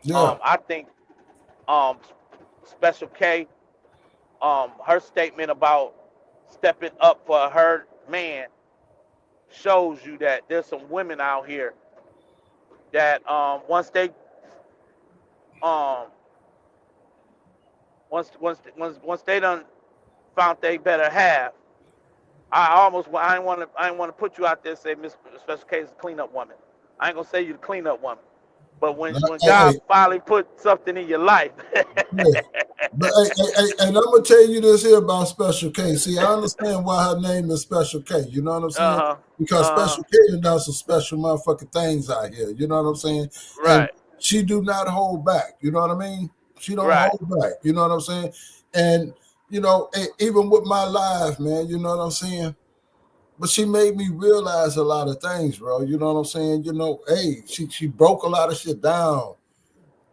Yeah. I think um, Special K, her statement about stepping up for her man shows you that there's some women out here that um once they done found they better have, I ain't want to put you out there and say Miss Special Case cleanup woman. I ain't gonna say you the cleanup woman. But when Hey, God hey, finally put something in your life, yeah. But and I'm gonna tell you this here about Special K. See, I understand why her name is Special K. You know what I'm saying? uh huh, Because uh huh, Special K done done some special motherfucking things out here. You know what I'm saying? And right, she do not hold back. You know what I mean? She don't right, hold back. You know what I'm saying? And even with my life, man. You know what I'm saying? But she made me realize a lot of things, bro. You know what I'm saying? Hey, she broke a lot of shit down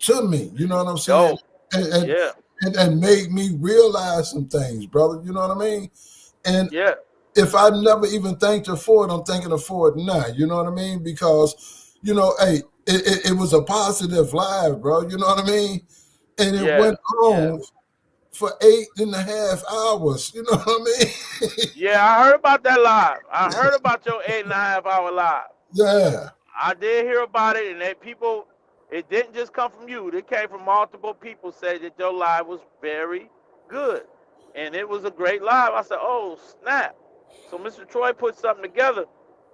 to me. You know what I'm saying? dope, And and, yeah, and made me realize some things, brother. You know what I mean? And yeah, if I never even thanked her for it, I'm thinking of for it now. You know what I mean? Because hey, it was a positive live, bro. You know what I mean? And it yeah, went yeah. on for 8.5 hours. You know what I mean? Yeah, I heard about that live. I heard about your 8.5 hour live. Yeah. I did hear about it, and that people, it didn't just come from you. It came from multiple people say that your live was very good, and it was a great live. I said, oh snap! So Mr. Troy put something together.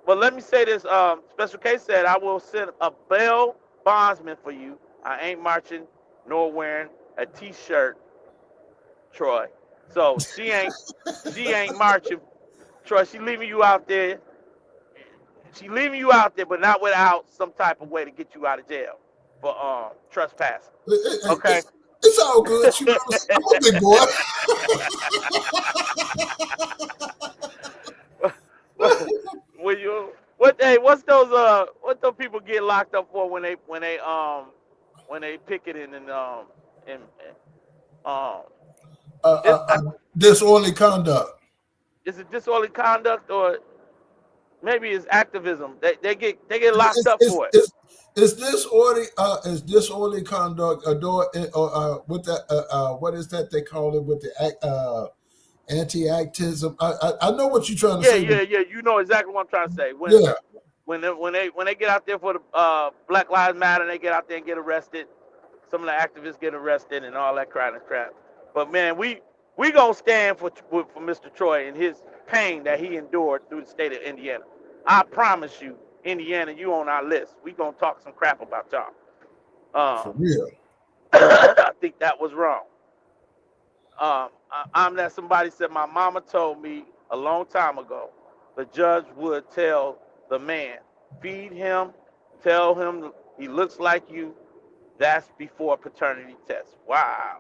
But let me say this: Special Case said I will send a bail bondsman for you. I ain't marching nor wearing a T-shirt, Troy. So she ain't marching, Troy. She leaving you out there. She leaving you out there, but not without some type of way to get you out of jail for trespassing. Okay. It's all good. You know, I'm a big boy. When you what's those people get locked up for when they picketing and um uh, it, uh, uh, Disorderly conduct. is it disorderly conduct or maybe it's activism? They get locked It's up it's for it. it's, it's disorderly conduct. Or with that. What is that they call it with the anti-actism? I know what you're trying to Yeah, say. yeah, yeah. You know exactly what I'm trying to say. When Yeah, when they get out there for the Black Lives Matter, and they get out there and get arrested. Some of the activists get arrested and all that kind of crap. But man, we gonna stand for Mr. Troy and his pain that he endured through the state of Indiana. I promise you, Indiana, you on our list. We gonna talk some crap about y'all. for Um, real. I think that was wrong. I'm that somebody said my mama told me a long time ago. The judge would tell the man, feed him, tell him he looks like you. That's before paternity test. Wow,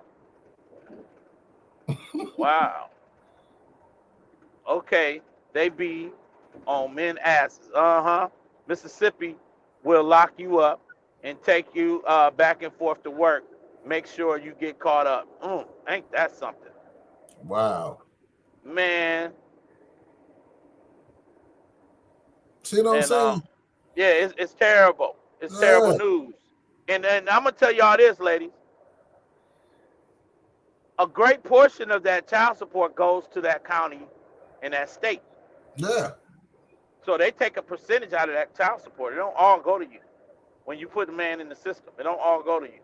wow. Okay, they be on men asses. Uh-huh. Mississippi will lock you up and take you back and forth to work. Make sure you get caught up. Ain't that something? Wow. Man, See what I'm and saying? yeah, it's terrible. It's terrible Yeah, news. And I'm gonna tell y'all this, ladies. A great portion of that child support goes to that county and that state. yeah, So they take a percentage out of that child support. It don't all go to you. When you put the man in the system, it don't all go to you.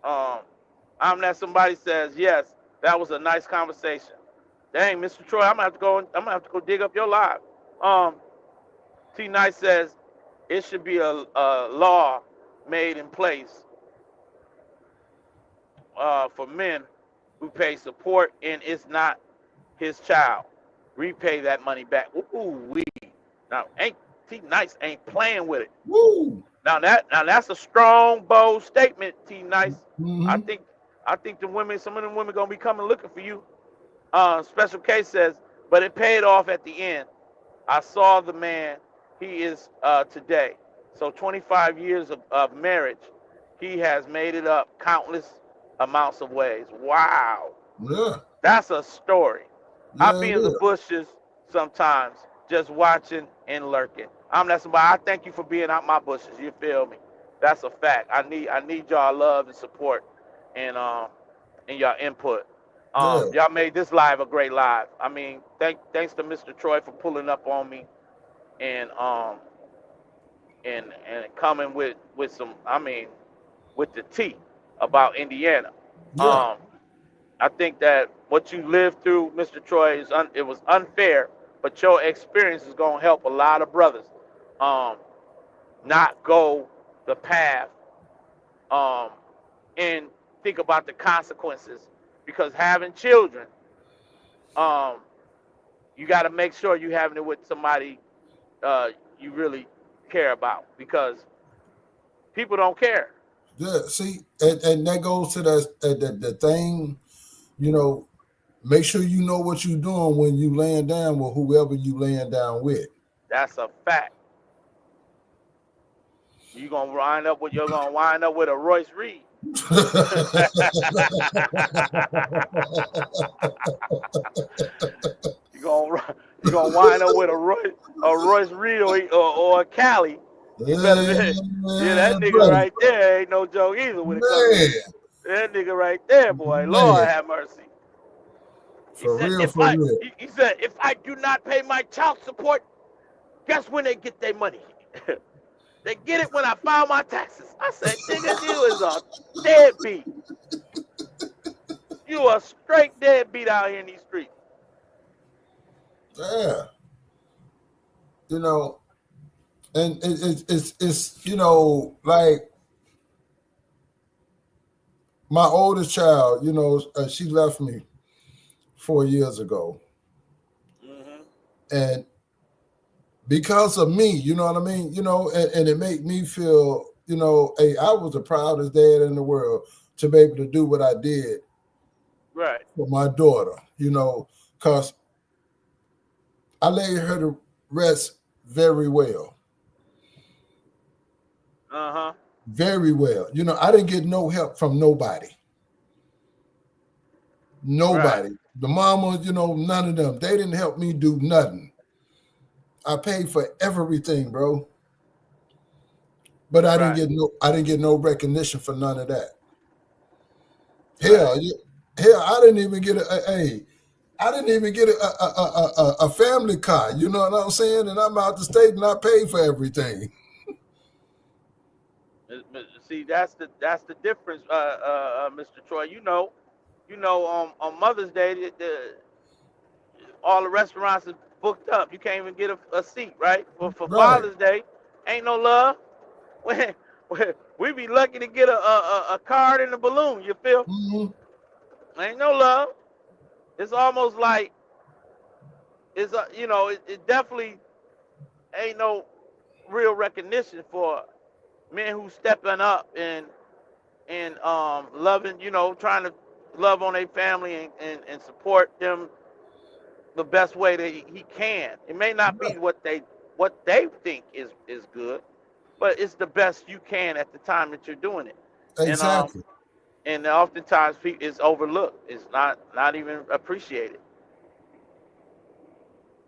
Um, I'm that somebody says, yes, that was a nice conversation. Dang, Mr. Troy, I'm gonna have to go dig up your live. Um, T Nice says it should be a law made in place for men who pay support and it's not his child. Repay that money back. Ooh wee. Now ain't T Nice ain't playing with it. woo. Now that's a strong, bold statement, T Nice. I Mm-hmm. think I think some of them women gonna be coming looking for you. Special case says, but it paid off at the end. I saw the man he is today. So 25 years of marriage, he has made it up countless amounts of ways. Wow, Yeah, that's a story. I yeah, be it in the is. bushes sometimes, just watching and lurking. I'm not somebody. I thank you for being out my bushes. You feel me? That's a fact. I need y'all love and support, and y'all input. Yeah, Y'all made this live a great live. I mean, thanks to Mr. Troy for pulling up on me and and coming with some, I mean, with the tea about Indiana. Yeah. Um, I think that what you lived through, Mr. Troy, it was unfair, but your experience is gonna help a lot of brothers um, not go the path um, and think about the consequences because having children, um, you got to make sure you having it with somebody uh, you really care about because people don't care. Yeah. See, and that goes to the thing, you know, make sure you know what you're doing when you laying down with whoever you laying down with. That's a fact. You're gonna wind up with a Royce Reed. you're gonna you're gonna wind up with a Royce Reed or a Cali. You better be, yeah, that Man, nigga buddy, right there ain't no joke either when it comes to man, that nigga right there, boy. man, Lord have mercy. He for said real, if for I real. he said if I do not pay my child support, guess when they get their money? They get it when I file my taxes. I said, nigga, you is a deadbeat. You a straight deadbeat out here in these streets. Yeah, you know, and it's like my oldest child, she left me 4 years ago, Hmm. and because of me, you know what I mean, and it made me feel, hey, I was the proudest dad in the world to be able to do what I did Right. for my daughter, because I laid her to rest very well, Uh huh. very well. I didn't get no help from nobody. Right. Nobody. The mamas, none of them. They didn't help me do nothing. I paid for everything, bro. But Right. I didn't get no recognition for none of that. Right. Hell, hell, I didn't even get I didn't even get a family car. You know what I'm saying? And I'm out the state and I paid for everything. See, that's the difference, Mr. Troy. On Mother's Day, all the restaurants is booked up. You can't even get a seat, right? Well, for Right. Father's Day, ain't no love. When, we be lucky to get a card and a balloon. You feel? Hmm. Ain't no love. It's almost like it definitely ain't no real recognition for men who stepping up and loving, trying to love on their family and support them the best way that he can. It may not be what they think is good, but it's the best you can at the time that you're doing it. And Exactly. oftentimes it's overlooked. It's not even appreciated.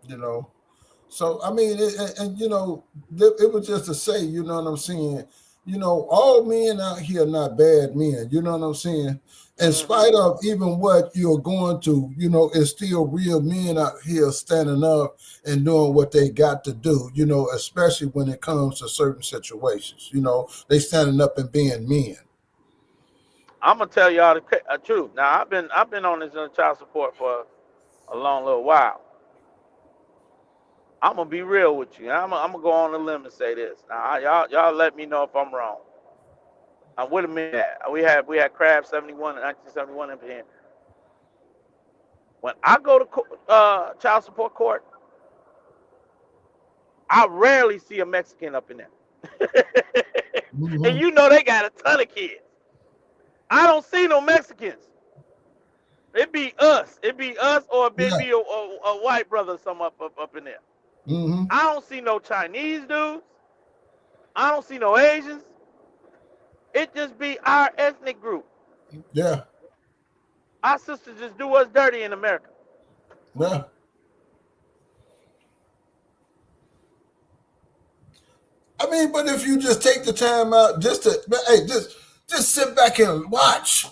You know. So I mean, it was just to say, you know what I'm saying. All men out here are not bad men. You know what I'm saying. In Hmm. spite of even what you're going to, it's still real men out here standing up and doing what they got to do. Especially when it comes to certain situations. They standing up and being men. I'm gonna tell y'all the truth. Now I've been on this child support for a long little while. I'm gonna be real with you. I'm gonna go on a limb and say this. Now y'all let me know if I'm wrong. Wait a minute. We had Crab 71 in 1971 in here. When I go to child support court, I rarely see a Mexican up in there. And Hmm. they got a ton of kids. I don't see no Mexicans. It be us. It be us or it Yeah. be a white brother or something up in there. Hmm. I don't see no Chinese dudes. I don't see no Asians. It just be our ethnic group. Yeah. Our sisters just do us dirty in America. Yeah. I mean, but if you just take the time out just to, hey, just sit back and watch.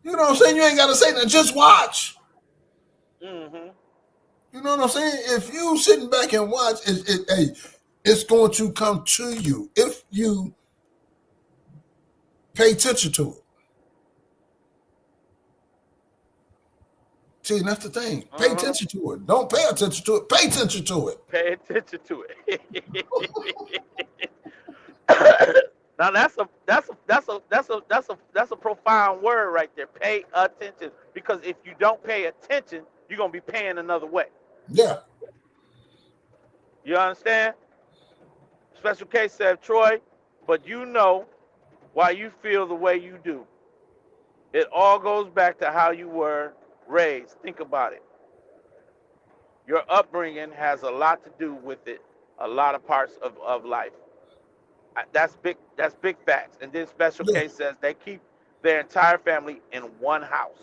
You know what I'm saying? You ain't got to say nothing. Just watch. Hmm. You know what I'm saying? If you sitting back and watch, hey, it's going to come to you if you pay attention to it. See, that's the thing. Pay Uh-huh. attention to it. Don't pay attention to it. Pay attention to it. Pay attention to it. Now that's a profound word right there. Pay attention, because if you don't pay attention, you're gonna be paying another way. Yeah. You understand? Special case said Troy, but you know why you feel the way you do. It all goes back to how you were raised. Think about it. Your upbringing has a lot to do with it. A lot of parts of life. That's big. That's big facts. And then special Yeah. case says they keep their entire family in one house.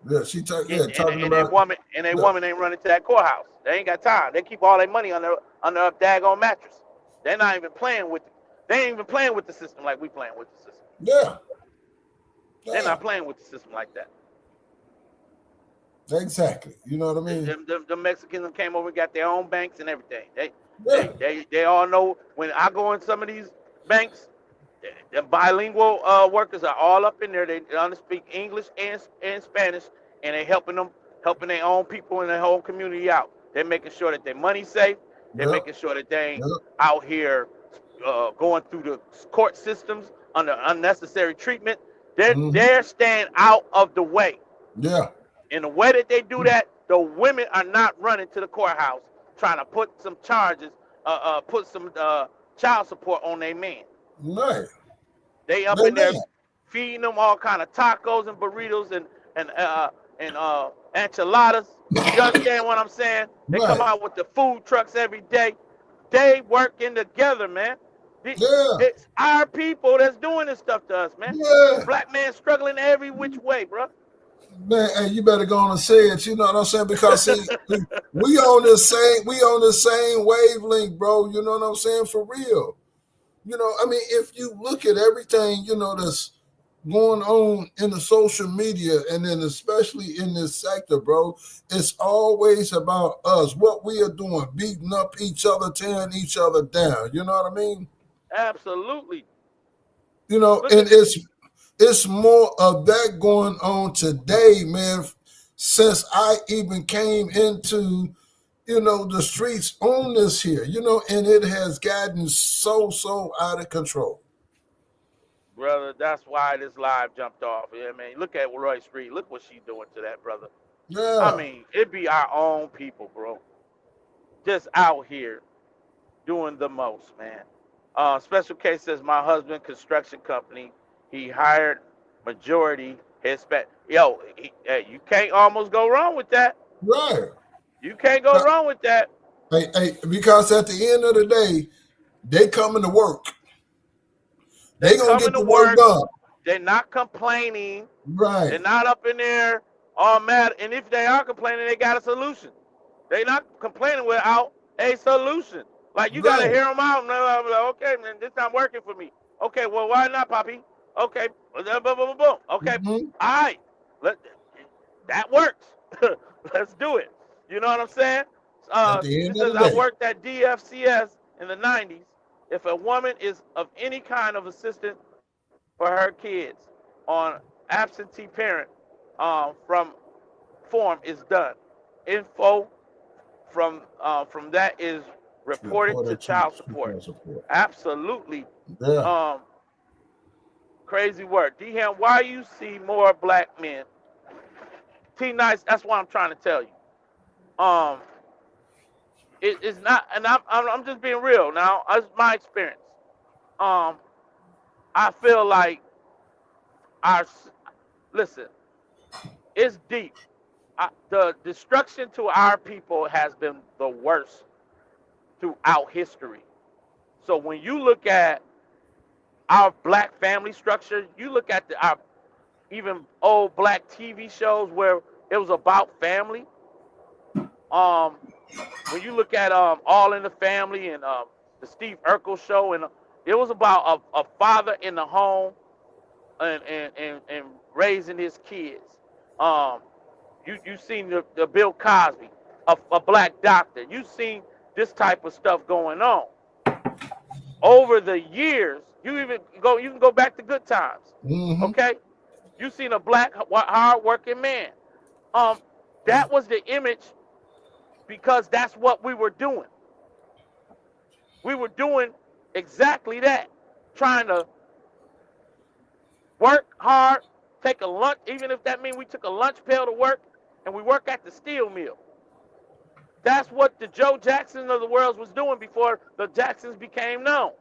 Yeah. Talking And a about woman yeah. ain't running to that courthouse. They ain't got time. They keep all their money under a daggone mattress. They're not even playing with. They ain't even playing with the system like we playing with the system. Yeah. They're Yeah. not playing with the system like that. Exactly. You know what I mean? The Mexicans came over and got their own banks and everything. Yeah. They all know when I go in some of these banks, the bilingual workers are all up in there. They speak English and Spanish, and they helping their own people and their whole community out. They're making sure that their money's safe. They're Yep. making sure that they ain't Yep. out here going through the court systems under unnecessary treatment. Mm-hmm. They're staying out of the way. Yeah. And the way that they do that, the women are not running to the courthouse trying to put some charges, put some child support on their man. Right. They up in there Man. feeding them all kind of tacos and burritos and enchiladas. You understand what I'm saying? They come Right. out with the food trucks every day. They working together, man. Yeah. It's our people that's doing this stuff to us, man. Yeah. Black man struggling every which way, bro. Man, hey, you better go on and say it. You know what I'm saying? Because see, we on the same wavelength, bro. You know what I'm saying? For real. You know, I mean, if you look at everything, that's going on in the social media and then especially in this sector, bro, it's always about us, what we are doing, beating up each other, tearing each other down. You know what I mean? Absolutely. Look And at it's more of that going on today, man, since I even came into, the streets on this here, and it has gotten so out of control. brother. That's why this live jumped off. Yeah, man. Look at Royce Reed. Look what she's doing to that brother. I Yeah. mean, it be our own people, bro. Just out here doing the most, man. Special case says my husband construction company. He hired majority Hispanic. Yo, you can't almost go wrong with that. Right. You can't go wrong with that. Because at the end of the day, they coming to work. They They gonna coming get to the work work. done. They're not complaining. Right. They're not up in there all mad. And if they are complaining, they got a solution. They're not complaining without a solution. Like you gotta Right. hear them out. And they're like, okay, man, this not working for me. Okay, well, why not, Poppy? Okay, boom, boom, boom, boom. Okay, Mm-hmm. all right, let that works. Let's do it. You know what I'm saying? At the She end of says the I day. worked at DFCS in the '90s. If a woman is of any kind of assistance for her kids on absentee parent from form is done. Info from that is reported to Reported to child support. support. Absolutely, Yeah. um, crazy word. D-Ham, why you see more black men? T Nice, that's what I'm trying to tell you. Um, it's not, and I'm just being real now. That's my experience. Um, I feel like our listen, it's deep. The destruction to our people has been the worst throughout history. So when you look at our black family structure, you look at our even old black TV shows where it was about family. Um, when you look at All in the Family and the Steve Urkel show, and it was about a father in the home and raising his kids. Um, you seen the Bill Cosby, a black doctor. You seen this type of stuff going on. over the years, you can go back to good times. Mm-hmm. Okay, you seen a black hard working man. Um, that was the image because that's what we were doing. We were doing exactly that, trying to work hard, take a lunch, even if that means we took a lunch pail to work, and we work at the steel mill. That's what the Joe Jackson of the world was doing before the Jacksons became known.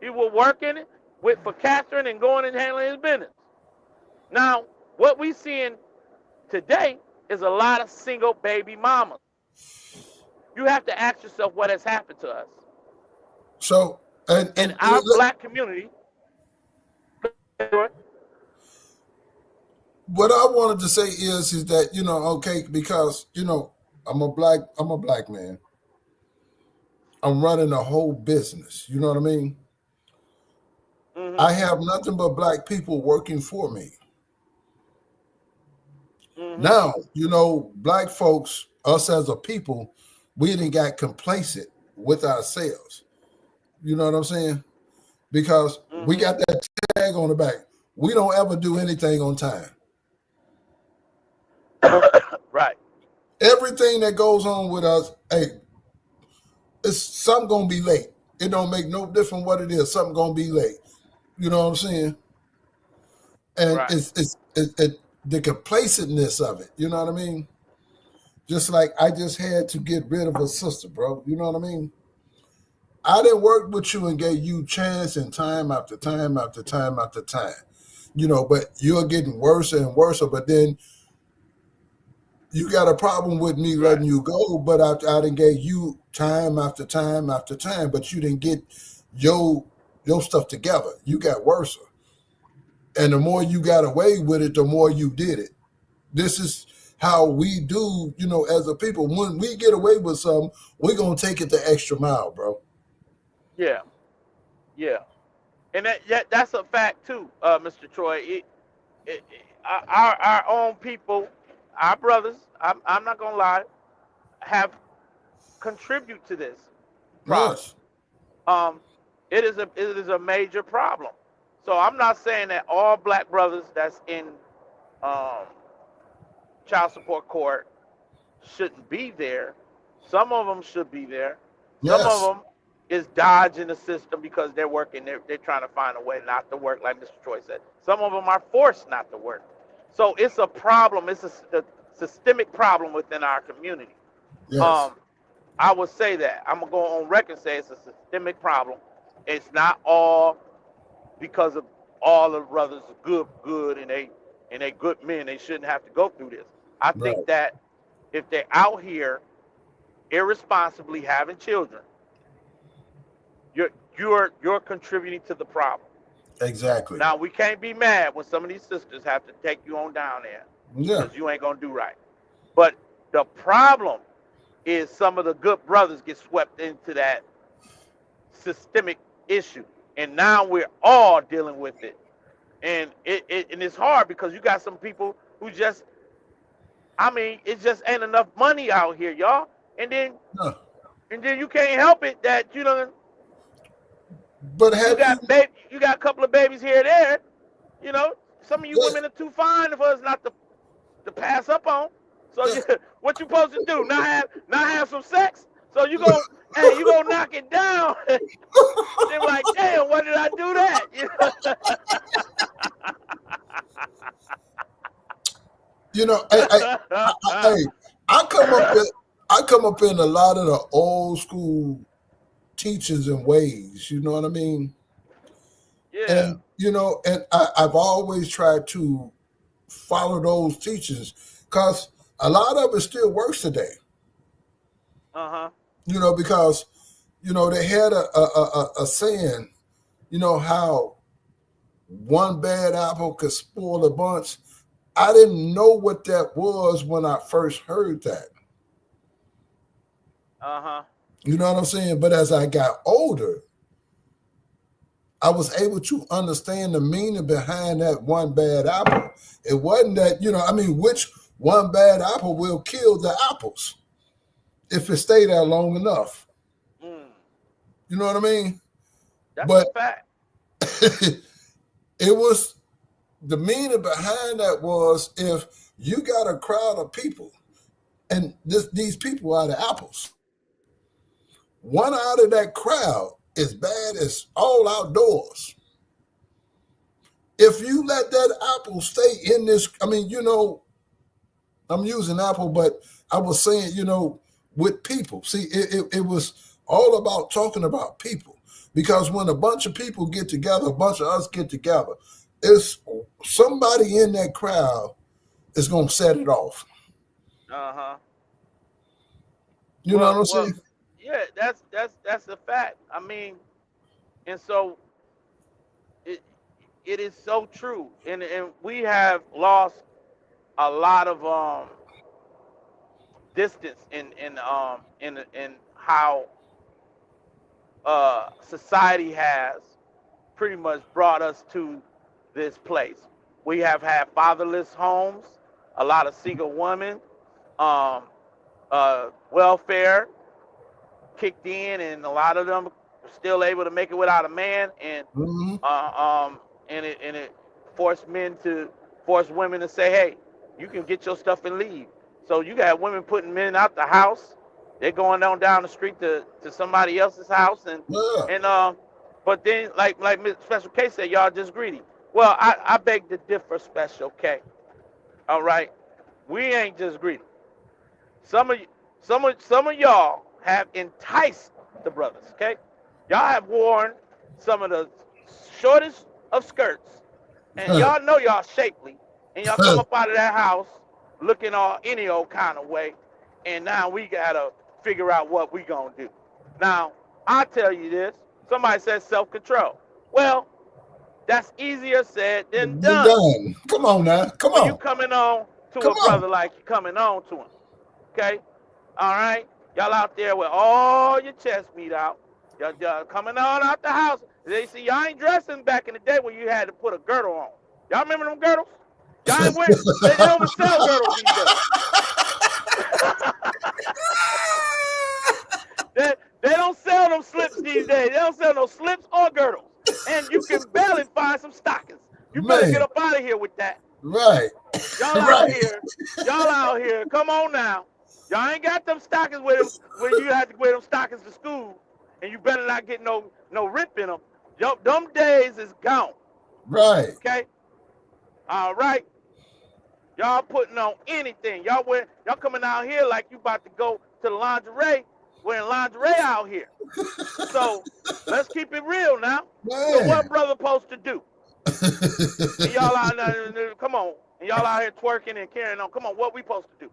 He was working it with for Catherine and going and handling his business. Now, what we seeing today is a lot of single baby mamas. You have to ask yourself what has happened to us. So, In our black community, what I wanted to say is that, okay, because I'm a black man. I'm running a whole business. You know what I mean? mm-hmm, I have nothing but black people working for me. mm-hmm, Now, black folks, us as a people, we didn't got complacent with ourselves. You know what I'm saying? Because we mm-hmm, got that tag on the back. We don't ever do anything on time. right, Everything that goes on with us, hey, it's something gonna be late. It don't make no difference what it is. Something gonna be late. You know what I'm saying? And right, it's the complacentness of it. You know what I mean? Just like I just had to get rid of a sister, bro. You know what I mean? I didn't work with you and gave you chance and time after time after time after time. But you're getting worse and worse. But then you got a problem with me right. letting you go, but I didn't gave you time after time after time, but you didn't get your your stuff together. You got worse. And the more you got away with it, the more you did it. This is how we do, as a people. When we get away with something, we're gonna take it the extra mile, bro. Yeah, yeah. And that's a fact too, Mr. Troy. Our own people, our brothers, I'm not gonna lie, have contribute to this problem. Yes. Um, it is a major problem. So I'm not saying that all black brothers that's in um, child support court shouldn't be there. Some of them should be there. Some of Yes. them is dodging the system because they're working. They're trying to find a way not to work, like Mr. Troy said. Some of them are forced not to work. So it's a problem. It's a systemic problem within our community. Yes. Um, I would say that I'm gonna go on record and say it's a systemic problem. It's not all because of all the brothers are good, and they good men. They shouldn't have to go through this. I think Right. that if they're out here irresponsibly having children, you're you're contributing to the problem. Exactly. Now we can't be mad when some of these sisters have to take you on down there Yeah. because you ain't gonna do right. But the problem is some of the good brothers get swept into that systemic issue, and now we're all dealing with it. And and it's hard because you got some people who just, I mean, it just ain't enough money out here, y'all. And then Yeah. you can't help it that But have you? you got a couple of babies here and there. You know, some of you Yeah. women are too fine for us not to pass up on. So Yeah. what you supposed to do? Not have some sex? So you gonna knock it down? They're like, damn, why did I do that? Hey, I come up in, I come up in a lot of the old school teachings and ways. You know what I mean? Yeah. And I've always tried to follow those teachings because a lot of it still works today. Uh huh. Because they had a saying. How one bad apple could spoil a bunch. I didn't know what that was when I first heard that. Uh huh. You know what I'm saying? But as I got older, I was able to understand the meaning behind that one bad apple. It wasn't that, which one bad apple will kill the apples if it stay there long enough. Mm. You know what I mean? That's a But fact. it was the meaning behind that was if you got a crowd of people, and these people are the apples. One out of that crowd is bad as all outdoors. If you let that apple stay in this, I mean, I'm using apple, but I was saying, with people. See, it was all about talking about people. Because when a bunch of people get together, a bunch of us get together, it's somebody in that crowd is going to set it off. Uh huh. You know what I'm Well, saying? yeah. That's a fact. I mean, and so it it is so true, and we have lost a lot of distance in how society has pretty much brought us to this place. We have had fatherless homes, a lot of single women, um, welfare kicked in, and a lot of them are still able to make it without a man, Mm-hmm. uh, um, and it forced men to force women to say, "Hey, you can get your stuff and leave." So you got women putting men out the house. They're going down the street to somebody else's house, Yeah. and but then like Miss Special K said, y'all just greedy. Well, I beg to differ, Special K. All right, we ain't just greedy. Some of some of y'all have enticed the brothers. Okay, y'all have worn some of the shortest of skirts, and y'all know y'all shapely, and y'all come up out of that house looking all any old kind of way, and now we gotta figure out what we gonna do. Now I tell you this: somebody says self-control. Well, that's easier said than You're done done. Come on now. Come when you on. coming on to Come a on. brother like you coming on to him. Okay, all right, y'all out there with all your chest beat out. Y'all coming on out the house. They see y'all ain't dressing back in the day when you had to put a girdle on. Y'all remember them girdles? Y'all ain't wear. They don't even sell girdles these days. They don't sell them slips these days. They don't sell no slips or girdles. And you can barely find some stockings. You better get Man. up out of here with that. Right. Y'all out Right. here. Y'all out here. Come on now. Y'all ain't got them stockings with them where you had to wear them stockings to school, and you better not get no rip in them. Yo, them days is gone. Right. Okay. All right. Y'all putting on anything. Y'all coming out here like you about to go to the lingerie, wearing lingerie out here. So let's keep it real now. So what Man. brother supposed to do? And y'all out there, come on, and y'all out here twerking and carrying on. Come on, what we supposed to do?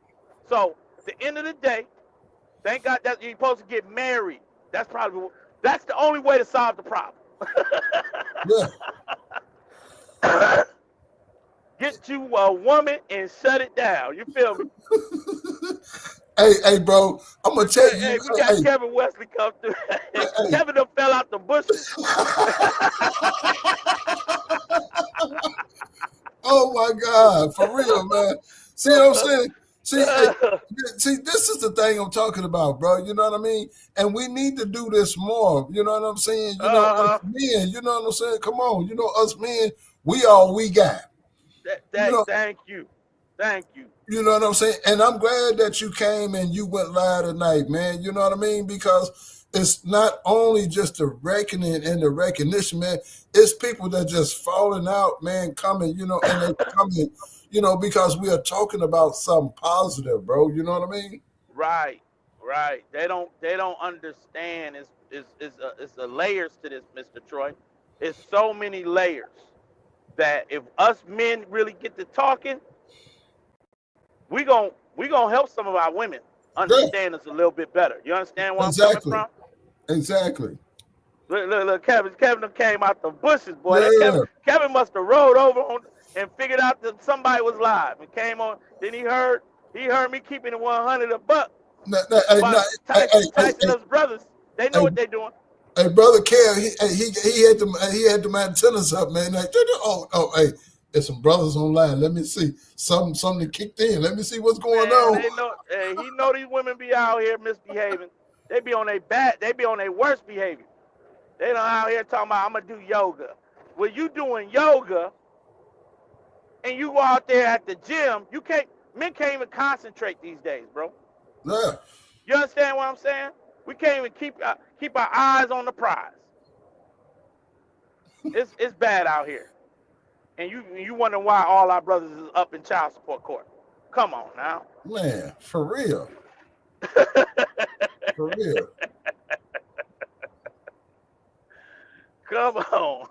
So at the end of the day, thank God that you're supposed to get married. That's the only way to solve the problem. Yeah. Get you a woman and shut it down. You feel me? Hey, bro, I'm gonna tell you. Hey, we got Kevin Wesley come through. Hey. Kevin done fell out the bushes. Oh my God, for real, man. See what I'm saying? See, hey, see, this is the thing I'm talking about, bro. You know what I mean? And we need to do this more. You know what I'm saying? Us uh-huh. men. You know what I'm saying? Come on, us men. We all we got. You know, Thank you. Thank you. You know what I'm saying? And I'm glad that you came and you went live tonight, man. You know what I mean? Because it's not only just the reckoning and the recognition, man. It's people that just falling out, man, coming, and they coming, because we are talking about something positive, bro. You know what I mean? Right. Right. They don't understand. It's the layers to this, Mr. Troy. It's so many layers that if us men really get to talking, we gonna help some of our women Yeah, understand us a little bit better. You understand where I'm coming exactly. from? Exactly. Look, Kevin done came out the bushes, boy. That Yeah. Kevin must have rode over on and figured out that somebody was live and came on. Then he heard me keeping it 100 a buck. Nah, nah, hey, nah, But hey, hey, hey, Tyson those brothers, they know hey, what they're doing. Hey, brother Kev, he had the antennas up, man. Like, hey, there's some brothers online. Let me see something kicked in. Let me see what's going Man, on. they know. He know these women be out here misbehaving. They be on their bad. They be on their worst behavior. They don't out here talking about I'm gonna do yoga. When you doing yoga and you go out there at the gym, you can't. Men can't even concentrate these days, bro. Yeah, You understand what I'm saying? We can't even keep our eyes on the prize. It's bad out here, and you wonder why all our brothers is up in child support court. Come on now. man, for real, for real. Come on.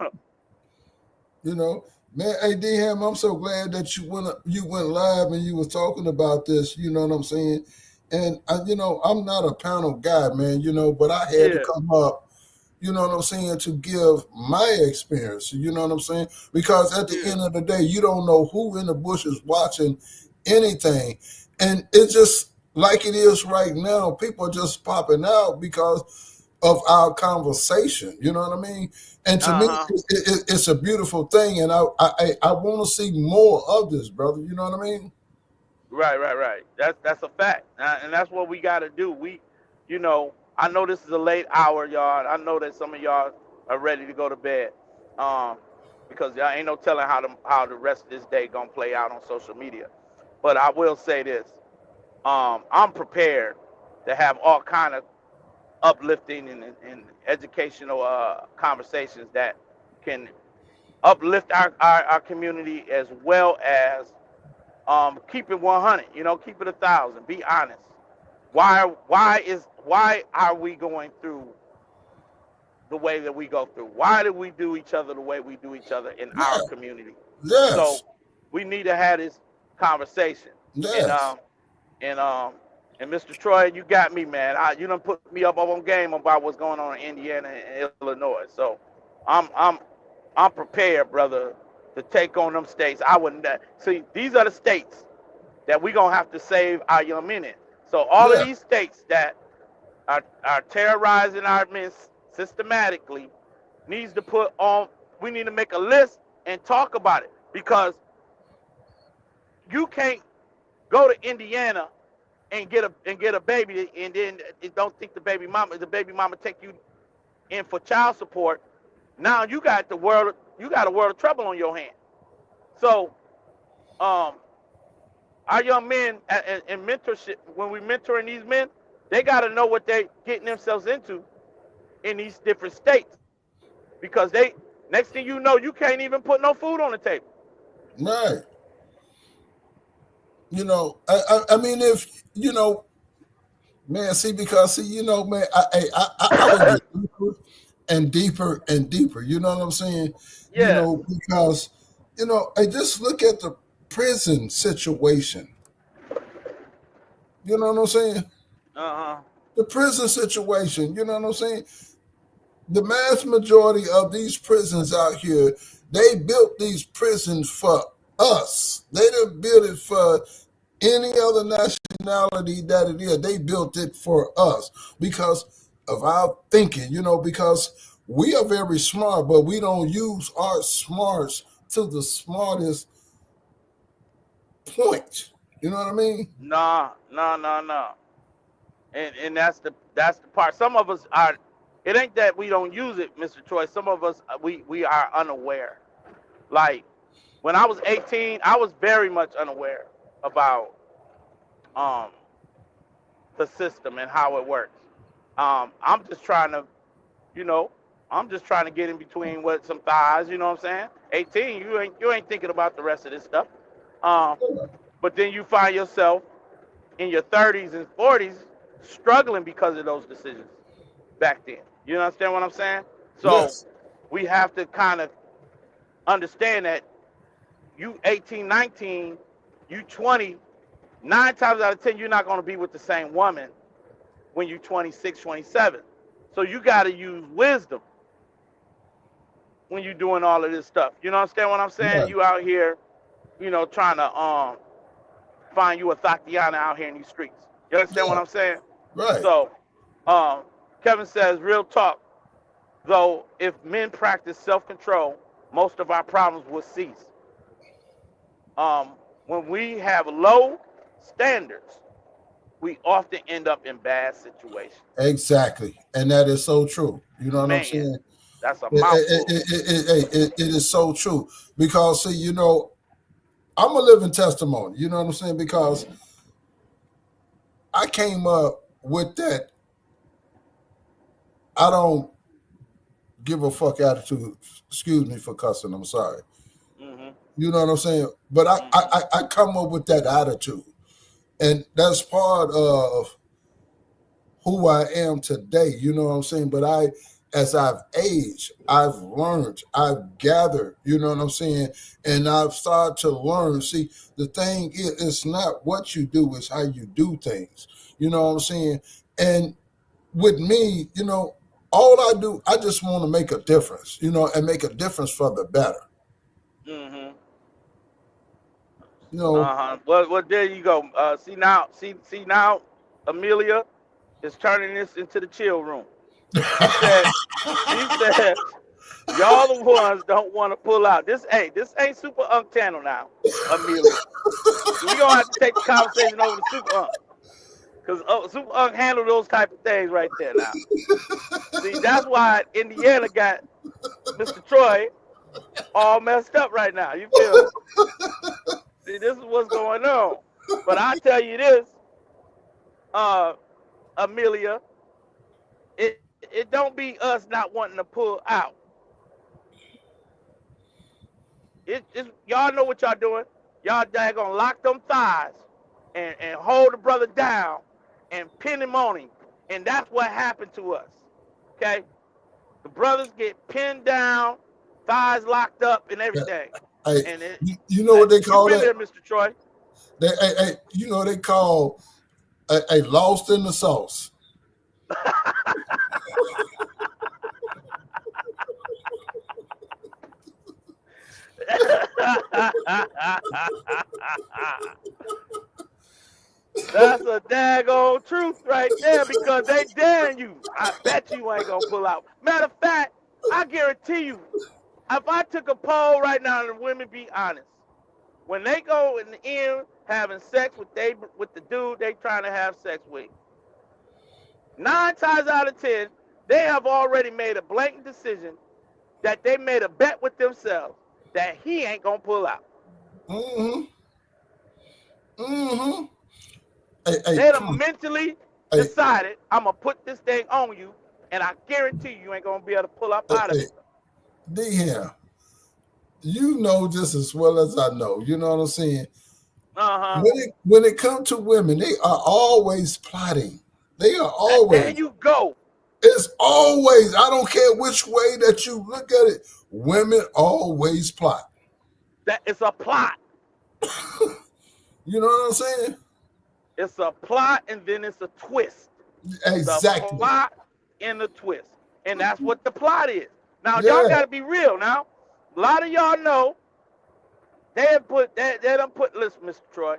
You know, man, hey DM, I'm so glad that you went live and you was talking about this. You know what I'm saying? And I'm not a panel guy, man. But I had to Yeah. come up. You know what I'm saying, to give my experience. You know what I'm saying? Because at the Yeah. end of the day, you don't know who in the bush is watching anything, and it's just like it is right now. People are just popping out because of our conversation. You know what I mean? And to Uh me, huh. it's a beautiful thing, and I want to see more of this, brother. You know what I mean? Right, right, right. That's a fact, and that's what we got to do. I know this is a late hour, y'all. I know that some of y'all are ready to go to bed, um, because y'all ain't no telling how the rest of this day gonna play out on social media. But I will say this: I'm prepared to have all kind of uplifting and educational conversations that can uplift our community as well as keep it 100. Keep it 1,000. Be honest. Why are we going through the way that we go through? Why do we do each other the way we do each other in our Yeah. community? So Yes. we need to have this conversation. And Yes. um and um and Mr. Troy, you got me, man. You done put me up on game about what's going on in Indiana and Illinois. So I'm I'm I'm prepared, brother, to take on them states. I wouldn't see these are the states that we're gonna have to save our young men in. So all of Yeah. these states that are terrorizing our men systematically needs to put on. We need to make a list and talk about it because you can't go to Indiana and get a baby and then don't think the baby mama take you in for child support. Now you got a world of trouble on your hand. So um, our young men in mentorship, when we mentoring these men, they got to know what they getting themselves into in these different states because next thing you know, you can't even put no food on the table. Right. I mean, if man, see, because man, I would get deeper and deeper and deeper. You know what I'm saying? Yeah. Because I just look at the prison situation. You know what I'm saying? Uh huh. The prison situation. You know what I'm saying? The mass majority of these prisons out here, they built these prisons for us. They didn't build it for any other nationality that it is. They built it for us because of our thinking, because we are very smart, but we don't use our smarts to the smartest point. You know what I mean? Nah, nah, nah, nah. And that's the part. Some of us are. It ain't that we don't use it, Mr. Troy. Some of us we are unaware. Like when I was 18, I was very much unaware about um the system and how it works. I'm just trying to, you know, I'm just trying to get in between with some thighs. You know what I'm saying? 18, you ain't thinking about the rest of this stuff. Um, but then you find yourself in your 30s and 40s struggling because of those decisions back then. You understand what I'm saying? So Yes, we have to kind of understand that you 18, 19, you 20, 9 times out of 10, you're not going to be with the same woman when you're 26, 27. So you got to use wisdom when you're doing all of this stuff. You understand what I'm saying? right, You out here, trying to find you a Tatiana out here in these streets. You understand what yeah, I'm saying? right, So um, Kevin says, real talk, though, if men practice self-control, most of our problems will cease. Um, when we have low standards, we often end up in bad situations. exactly, and that is so true. You know what I'm Man, saying? That's a It, mouthful. it is so true because see, you know, I'm a living testimony. You know what I'm saying? Because I came up with that. I don't give a fuck attitude. Excuse me for cussing. I'm sorry. Mm-hmm. You know what I'm saying? But Mm-hmm. I come up with that attitude, and that's part of who I am today. You know what I'm saying? But as I've aged, I've learned, I've gathered, you know what I'm saying? And I've started to learn. See, the thing is, it's not what you do, it's how you do things. You know what I'm saying? And with me, you know, all I do, I just want to make a difference, you know, and make a difference for the better. Mm-hmm. You know, Uh-huh. Well, there you go. See now, Amelia is turning this into the chill room. She said, she said, y'all the ones don't want to pull out. This ain't Super Unk channel now, Amelia. So we gonna have to take the conversation over to Super Unk. Because Super Unk handle those type of things right there now. See, that's why Indiana got Mr. Troy all messed up right now. You feel me? See, this is what's going on. But I tell you this, uh, Amelia, it don't be us not wanting to pull out. Y'all know what y'all doing. Y'all daggone lock them thighs and hold the brother down and pin him on him. And that's what happened to us. Okay? The brothers get pinned down, thighs locked up and everything. hey, And you know what they you call been that? there, Mr. Troy. You know they call a lost in the sauce. That's a daggone truth right there because they daring you. I bet you ain't gonna pull out. Matter of fact, I guarantee you, if I took a poll right now and the women be honest, when they go in the end having sex with the dude they trying to have sex with, 9 times out of 10, they have already made a blatant decision that they made a bet with themselves that he ain't gonna pull out. Mm-hmm. Mm-hmm. Hey, They come done on. mentally Hey, decided I'm gonna put this thing on you, and I guarantee you ain't gonna be able to pull up out of hey, it. D here. You know just as well as I know. You know what I'm saying? Uh huh. When it comes to women, they are always plotting. They are There always. you go. It's always. I don't care which way that you look at it. Women always plot. That it's a plot. You know what I'm saying? It's a plot, and then it's a twist. The Exactly. plot and the twist, and that's what the plot is. Now y'all Yeah. got to be real. Now, a lot of y'all know they have put they done put. Listen, Mr. Troy,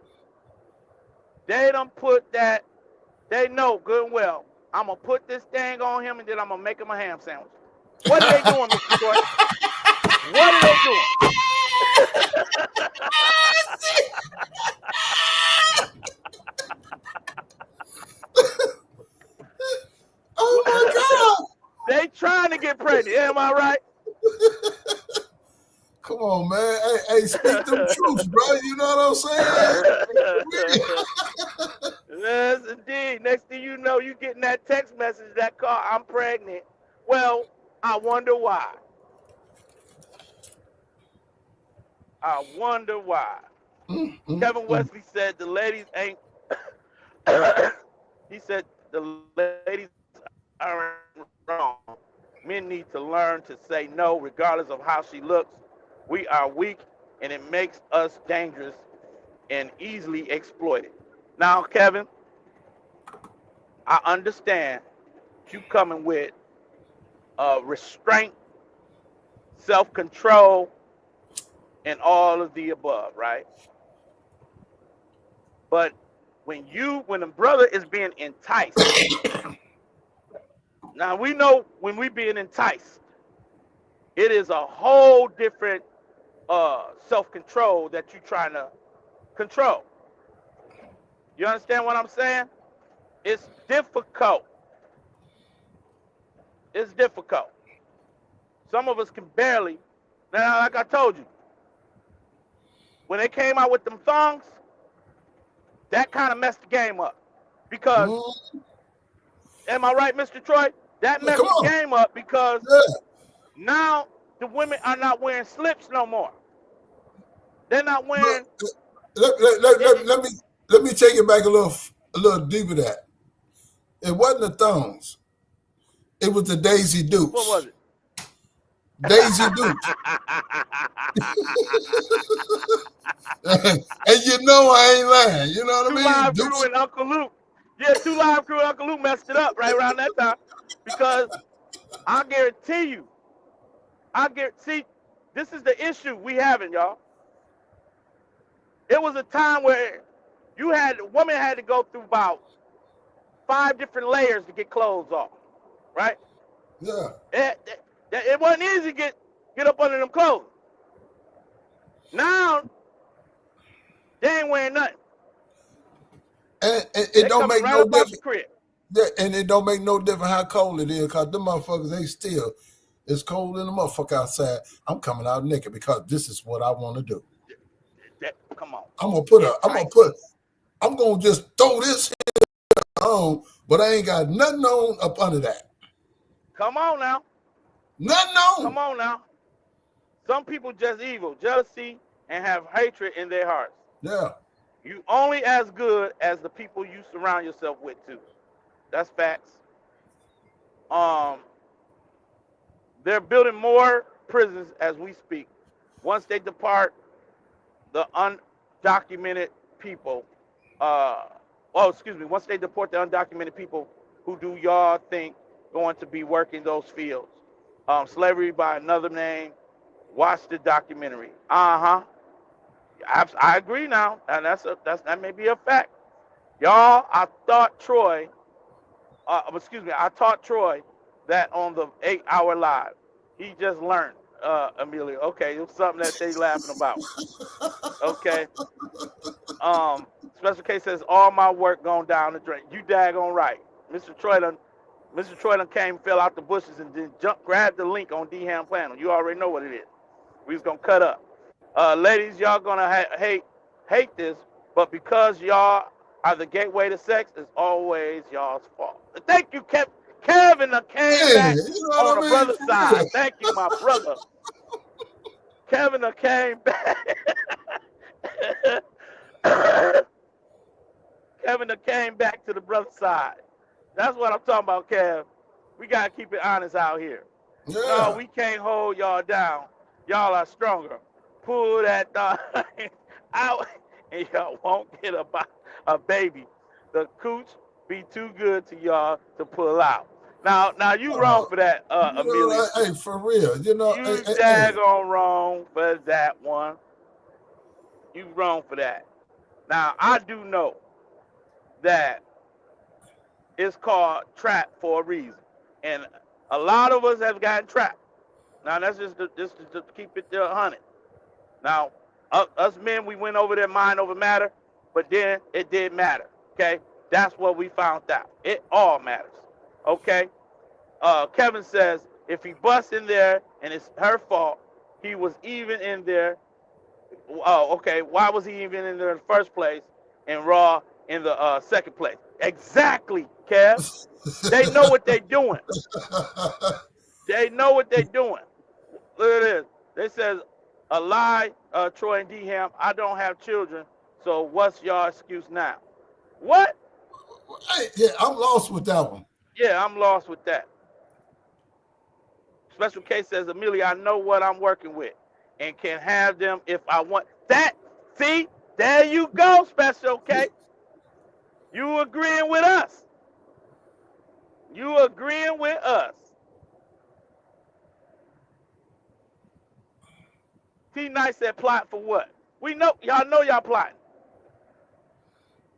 they done put that. They know good and well. I'm gonna put this thing on him, and then I'm gonna make him a ham sandwich. What are they doing, Mr. Troy? What are they doing? Oh my God. They trying to get pregnant. Am I right? Come on, man. Hey, speak them truths, bro. You know what I'm saying? Yes, indeed. Next thing you know, you getting that text message, that call, I'm pregnant. Well, I wonder why. I wonder why. Mm, mm, Kevin mm. Wesley said the ladies ain't. He said the ladies aren't wrong. Men need to learn to say no, regardless of how she looks. We are weak, and it makes us dangerous and easily exploited. Now, Kevin, I understand you coming with restraint, self control, and all of the above, right? But when a brother is being enticed, now we know when we being enticed, it is a whole different self control that you're trying to control. You understand what I'm saying? It's difficult. It's difficult. Some of us can barely. Now, like I told you, when they came out with them thongs, that kind of messed the game up. Because, Mm. am I right, Mr. Troy? That Yeah, come messed the on. game up because Yeah. now the women are not wearing slips no more. They're not Look, wearing. It, let me take it back a little deeper. That it wasn't the thongs. It was the Daisy what was Dukes. it? Daisy Dukes. And you know I ain't lying. You know what I Two mean? Live Crew Dukes. and Uncle Luke. Yeah, Two Live Crew and Uncle Luke messed it up right around that time because I guarantee you, see, this is the issue we having, y'all. It was a time where women had to go through about 5 different layers to get clothes off, right? Yeah. It wasn't easy to get up under them clothes. Now they ain't wearing nothing. And it They don't coming make right no up out the difference. crib. Yeah, and it don't make no difference how cold it is, because them motherfuckers, they still, it's cold in the motherfucker outside. I'm coming out naked because this is what I want to do. Come on, I'm gonna put a, I'm gonna entice put, me. I'm gonna just throw this on, but I ain't got nothing on up under that. Come on now. Nothing Come on. on now. Some people just evil, jealousy, and have hatred in their hearts. Yeah. You only as good as the people you surround yourself with too. That's facts. Um, they're building more prisons as we speak. Once they depart the undocumented people, uh, excuse me, once they deport the undocumented people, who do y'all think going to be working those fields? Slavery by another name. Watch the documentary. I agree now, and that may be a fact. Y'all, I taught Troy that on the 8 hour live. He just learned, Amelia. Okay, it was something that they laughing about. Okay. Um, Special Case says all my work gone down the drain. You daggone right. Mr. Troy done came, fell out the bushes, and then grabbed the link on D Ham Panel. You already know what it is. We was gonna cut up. Ladies, y'all gonna hate this, but because y'all are the gateway to sex, it's always y'all's fault. Thank you, Kevin that came Yeah, back you know on what the I mean? brother For side. real. Thank you, my brother. Kevin that came back. Kevin that came back to the brother side. That's what I'm talking about, Kev. We gotta keep it honest out here. No, Yeah. we can't hold y'all down. Y'all are stronger. Pull that thing out, and y'all won't get a baby. The cooch be too good to y'all to pull out. Now you wrong Uh, for that, you know, Amelia. hey, for real. You know, You daggone wrong for that one. You wrong for that. Now I do know that it's called trap for a reason, and a lot of us have gotten trapped. Now that's just to keep it 100. Now, us men, we went over there mind over matter, but then it did matter. Okay, that's what we found out. It all matters. Okay. Kevin says if he busts in there and it's her fault, he was even in there. Oh, okay. Why was he even in there in the first place and Raw in the second place? Exactly, Kev. They know what they're doing. They know what they're doing. Look at this. They says a lie, Troy and D Ham. I don't have children, so what's your excuse now? What? hey, yeah, I'm lost with that one. Yeah, I'm lost with that. Special Case says, Amelia, I know what I'm working with and can have them if I want. That, see, there you go, Special K. You agreeing with us. You agreeing with us. T Nice said plot for what? We know y'all plotting.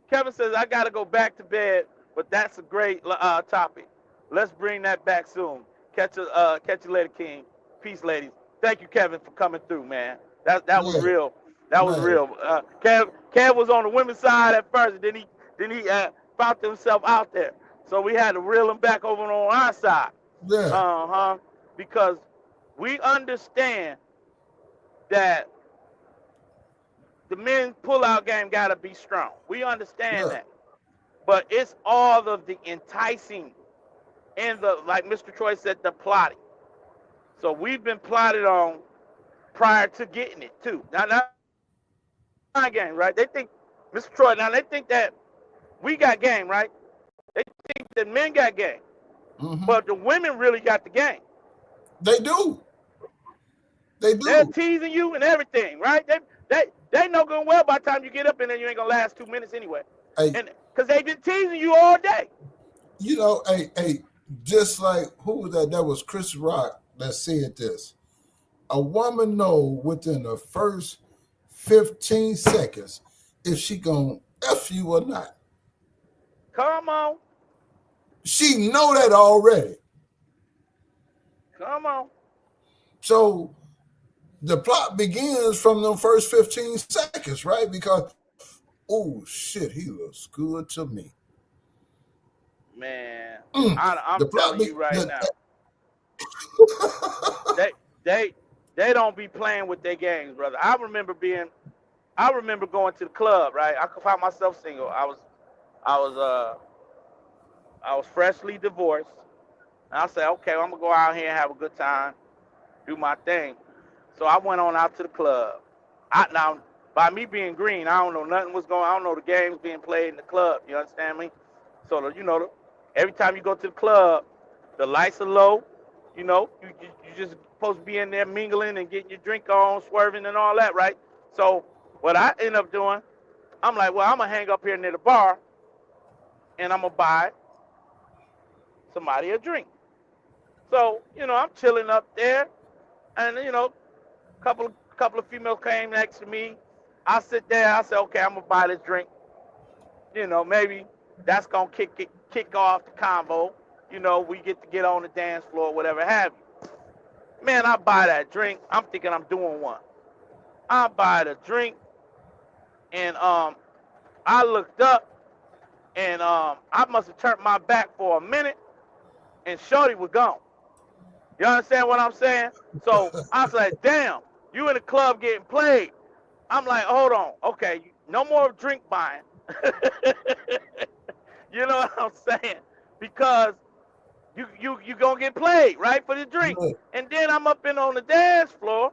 Kevin says, I got to go back to bed, but that's a great topic. Let's bring that back soon. Catch you later, King. Peace, ladies. Thank you, Kevin, for coming through, man. That was Yeah, real. That was man. real. Kev was on the women's side at first, and then he found himself out there. So we had to reel him back over on our side. Yeah. Because We understand that the men pull-out game got to be strong. We understand Yeah. that. But it's all of the enticing and the, like Mr. Troy said, the plotting. So we've been plotted on prior to getting it too. Now, not game, right? They think, Mr. Troy, now they think that we got game, right? They think that men got game, Mm-hmm. but the women really got the game. They do. They They're do. teasing you and everything, right? They know good and well by the time you get up in there, you ain't gonna last 2 minutes anyway, Hey, and because they've been teasing you all day. hey, just like who was that? That was Chris Rock that said this. A woman know within the first 15 seconds if she gonna F you or not. Come on, She know that already. come on. So the plot begins from the first 15 seconds, right? Because, oh shit, he looks good to me. Man, Mm. I'm The plot telling be you right the, now, they they they don't be playing with their games, brother. I remember going to the club, right? I could find myself single. I was I was freshly divorced. And I said, okay, well, I'm gonna go out here and have a good time, do my thing. So I went on out to the club. Now, by me being green, I don't know nothing was going. I don't know the games being played in the club. You understand me? So every time you go to the club, the lights are low. You just supposed to be in there mingling and getting your drink on, swerving and all that, right? So what I end up doing, I'm like, well, I'm gonna hang up here near the bar and I'm gonna buy somebody a drink. So I'm chilling up there, and couple of females came next to me. I sit there. I said, okay, I'm gonna buy this drink. Maybe that's gonna kick off the combo. We get on the dance floor, whatever have you. Man, I buy that drink. I'm thinking I'm doing one. I buy the drink, and I looked up, and I must have turned my back for a minute, and Shorty was gone. You understand what I'm saying? So I was like, damn, you in the club getting played. I'm like, hold on, okay, no more drink buying. You know what I'm saying? Because you gonna get played, right, for the drink. look, And then I'm up in on the dance floor.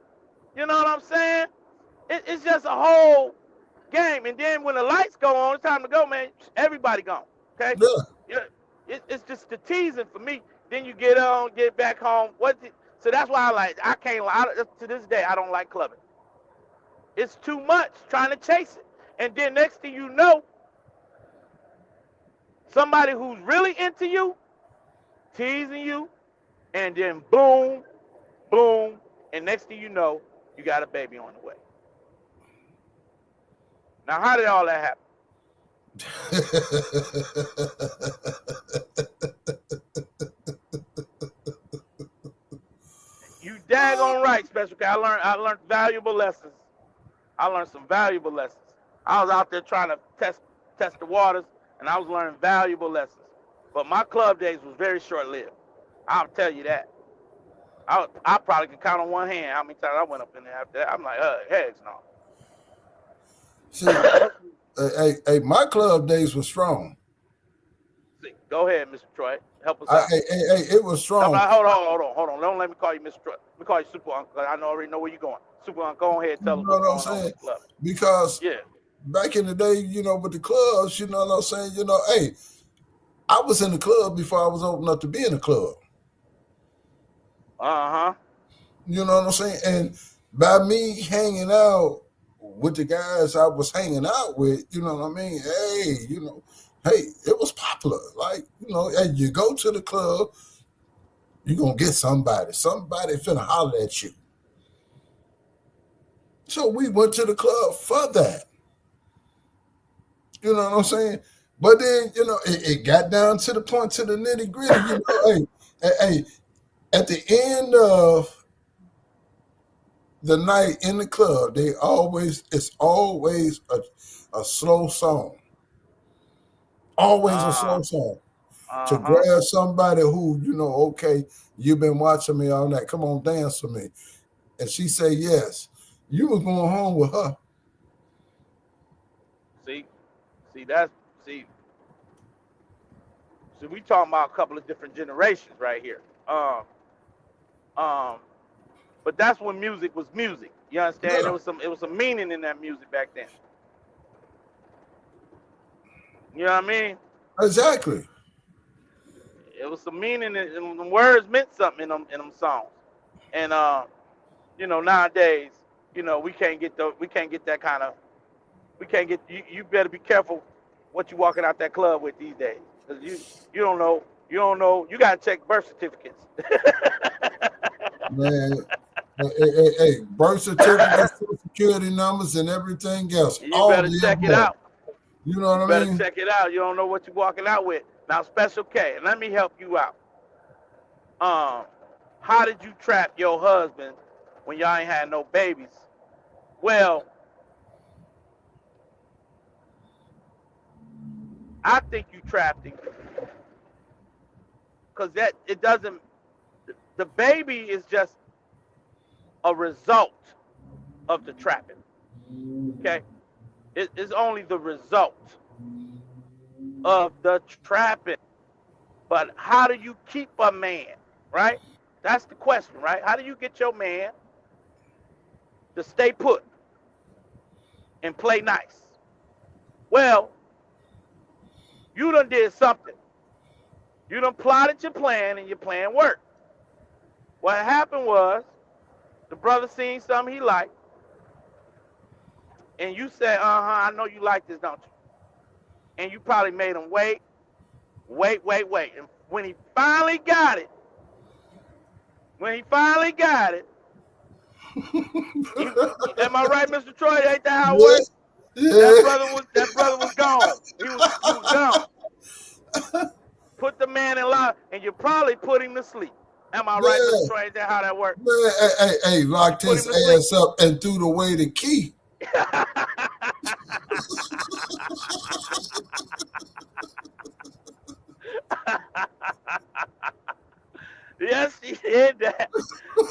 You know what I'm saying? It's just a whole game. And then when the lights go on, it's time to go, man. Everybody gone. Okay? look, Yeah, it's just the teasing for me. Then you get on, get back home. So that's why I can't lie. To this day, I don't like clubbing. It's too much trying to chase it. And then next thing you know, somebody who's really into you, teasing you, and then boom, boom, and next thing you know, you got a baby on the way. Now, how did all that happen? You daggone right, Special K. I learned valuable lessons. I learned some valuable lessons. I was out there trying to test the waters, and I was learning valuable lessons. But my club days was very short lived. I'll tell you that. I probably can count on one hand how many times I went up in there after that. I'm like, heads no. See, my club days were strong. See, go ahead, Mr. Troy. Help us out. It was No, strong. hold on. Don't let me call you Mr. Troy. Let me call you Super Uncle. I already know where you're going. Super Uncle, go ahead and You tell us know what's what I'm going on with saying? the club. Because Yeah. back in the day, with the clubs, you know what I'm saying? Hey, I was in the club before I was old enough to be in the club. Uh-huh. You know what I'm saying? And by me hanging out with the guys I was hanging out with, you know what I mean? Hey, it was popular. Like, hey, you go to the club, you're going to get somebody. Somebody finna holler at you. So we went to the club for that. You know what I'm saying? But then, it got down to the point, to the nitty gritty. Hey, at the end of the night in the club, it's always a slow song. Always a Uh-huh. slow song. to Uh-huh. grab somebody who, okay, you've been watching me all night. Come on, dance with me. And she say yes. You was going home with her. See, see that's see. See, we talking about a couple of different generations right here. Um, but that's when music was music. You understand? Yeah, It was some meaning in that music back then. You know what I mean? exactly. It was some meaning, and the words meant something in them songs. And nowadays, we can't get that kind of we can't get you better be careful what you walking out that club with these days, because you don't know, you gotta check birth certificates. Man, hey, birth certificates, social security numbers, and everything else. You All better the check it above. out. You know You what I better mean? check it out. You don't know what you're walking out with. Now, Special K, let me help you out. Um, how did you trap your husband when y'all ain't had no babies? Well, I think you trapped him because that it doesn't. The baby is just a result of the trapping. Okay, it is only the result of the trapping. But how do you keep a man? Right? That's the question, right? How do you get your man to stay put and play nice? Well, you done did something. You done plotted your plan and your plan worked. What happened was the brother seen something he liked, and you said, I know you like this, don't you? And you probably made him wait, wait, wait, wait. And when he finally got it, when he finally got it, you am I right, Mr. Troy? Ain't that how it Yeah, worked? yeah, That brother was gone. He was gone. Put the man in line, and you probably put him to sleep. Am I right, Mr. man, Troy? Ain't that how that worked? man. Hey, You locked put his him to sleep. ass up and threw away the key. Yes, he did that.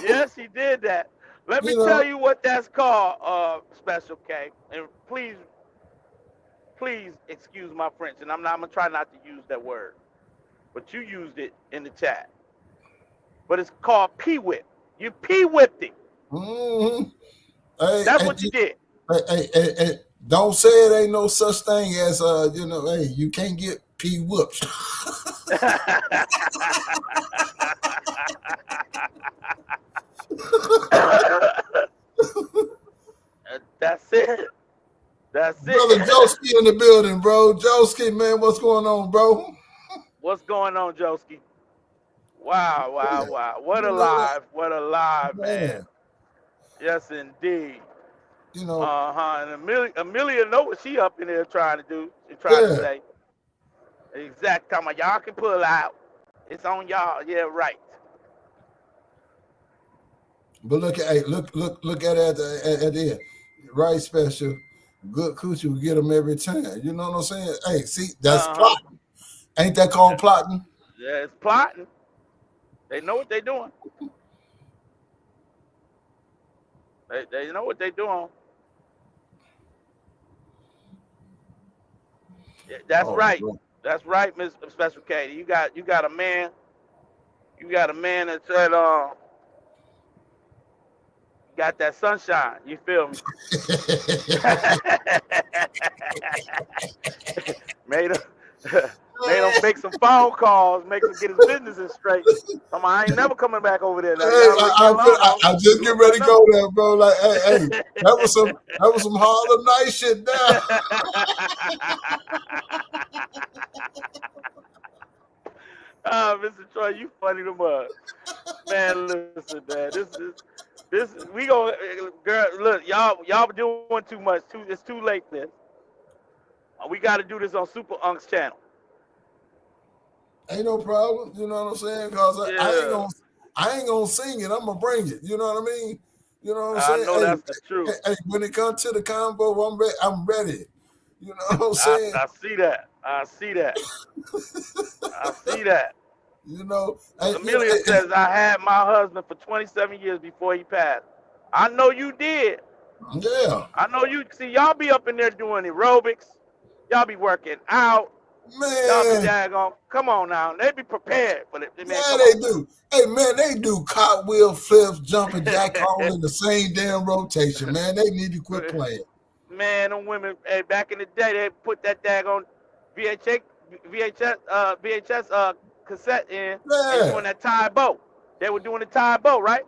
Yes, he did that. Let me You tell know, you what that's called, Special K. And please excuse my French, and I'm gonna try not to use that word, but you used it in the chat. But it's called P whip. You P whipped him. mm-hmm. Hey, That's hey, what you did. don't say it ain't no such thing as hey, you can't get P whoops. That's it. That's Brother it. Joski in the building, bro. Joski, man, what's going on, bro? What's going on, Joski? Wow, wow, wow. What You a know that, live. What a live, man. man. Yes, indeed. You know, Uh-huh. And Amelia know what she up in there trying to do. She trying to yeah. say. Exact time y'all can pull out. It's on y'all. Yeah, right. But look at it at the end. Right special. Good coochie will get them every time. You know what I'm saying? Hey, see, that's Uh-huh. plotting. Ain't that called plotting? Yeah, it's plotting. They know what they doing. They know what they doing. Yeah, that's Oh, right. bro. That's right, Miss Special Katie. You got a man. You got a man that said got that sunshine. You feel me? made him made him make some phone calls, make him get his businesses straight. I ain't never coming back over there. Hey, Now y'all leave me alone. I just Do get it for ready to another go one. there, bro. Like, hey, that was some Harlem night shit there. Mr. Troy, you funny the mug. Man, listen, man. This we go, girl. Look, y'all doing too much. It's too late for this. We got to do this on Super Unc's channel. Ain't no problem. You know what I'm saying? Cause Yeah, I ain't gonna sing it. I'm gonna bring it. You know what I mean? You know what I'm I saying? know that's the truth. When it comes to the combo, I'm ready. You know what I'm saying? I see that. I see that. I see that. You know, and you know, Amelia says I had my husband for 27 years before he passed. I know you did. yeah, I know you. See, y'all be up in there doing aerobics. Y'all be working out. Y'all be man. daggone. Come on now. They be prepared for it. Man, Yeah, come they on do. Hey man, they do cartwheel flips, jumping jack all in the same damn rotation, man. They need to quit now. playing. Man, them women, hey, back in the day, they put that daggone VHS, VHS cassette in and Yeah. doing that tie bow. They were doing the tie bow, right?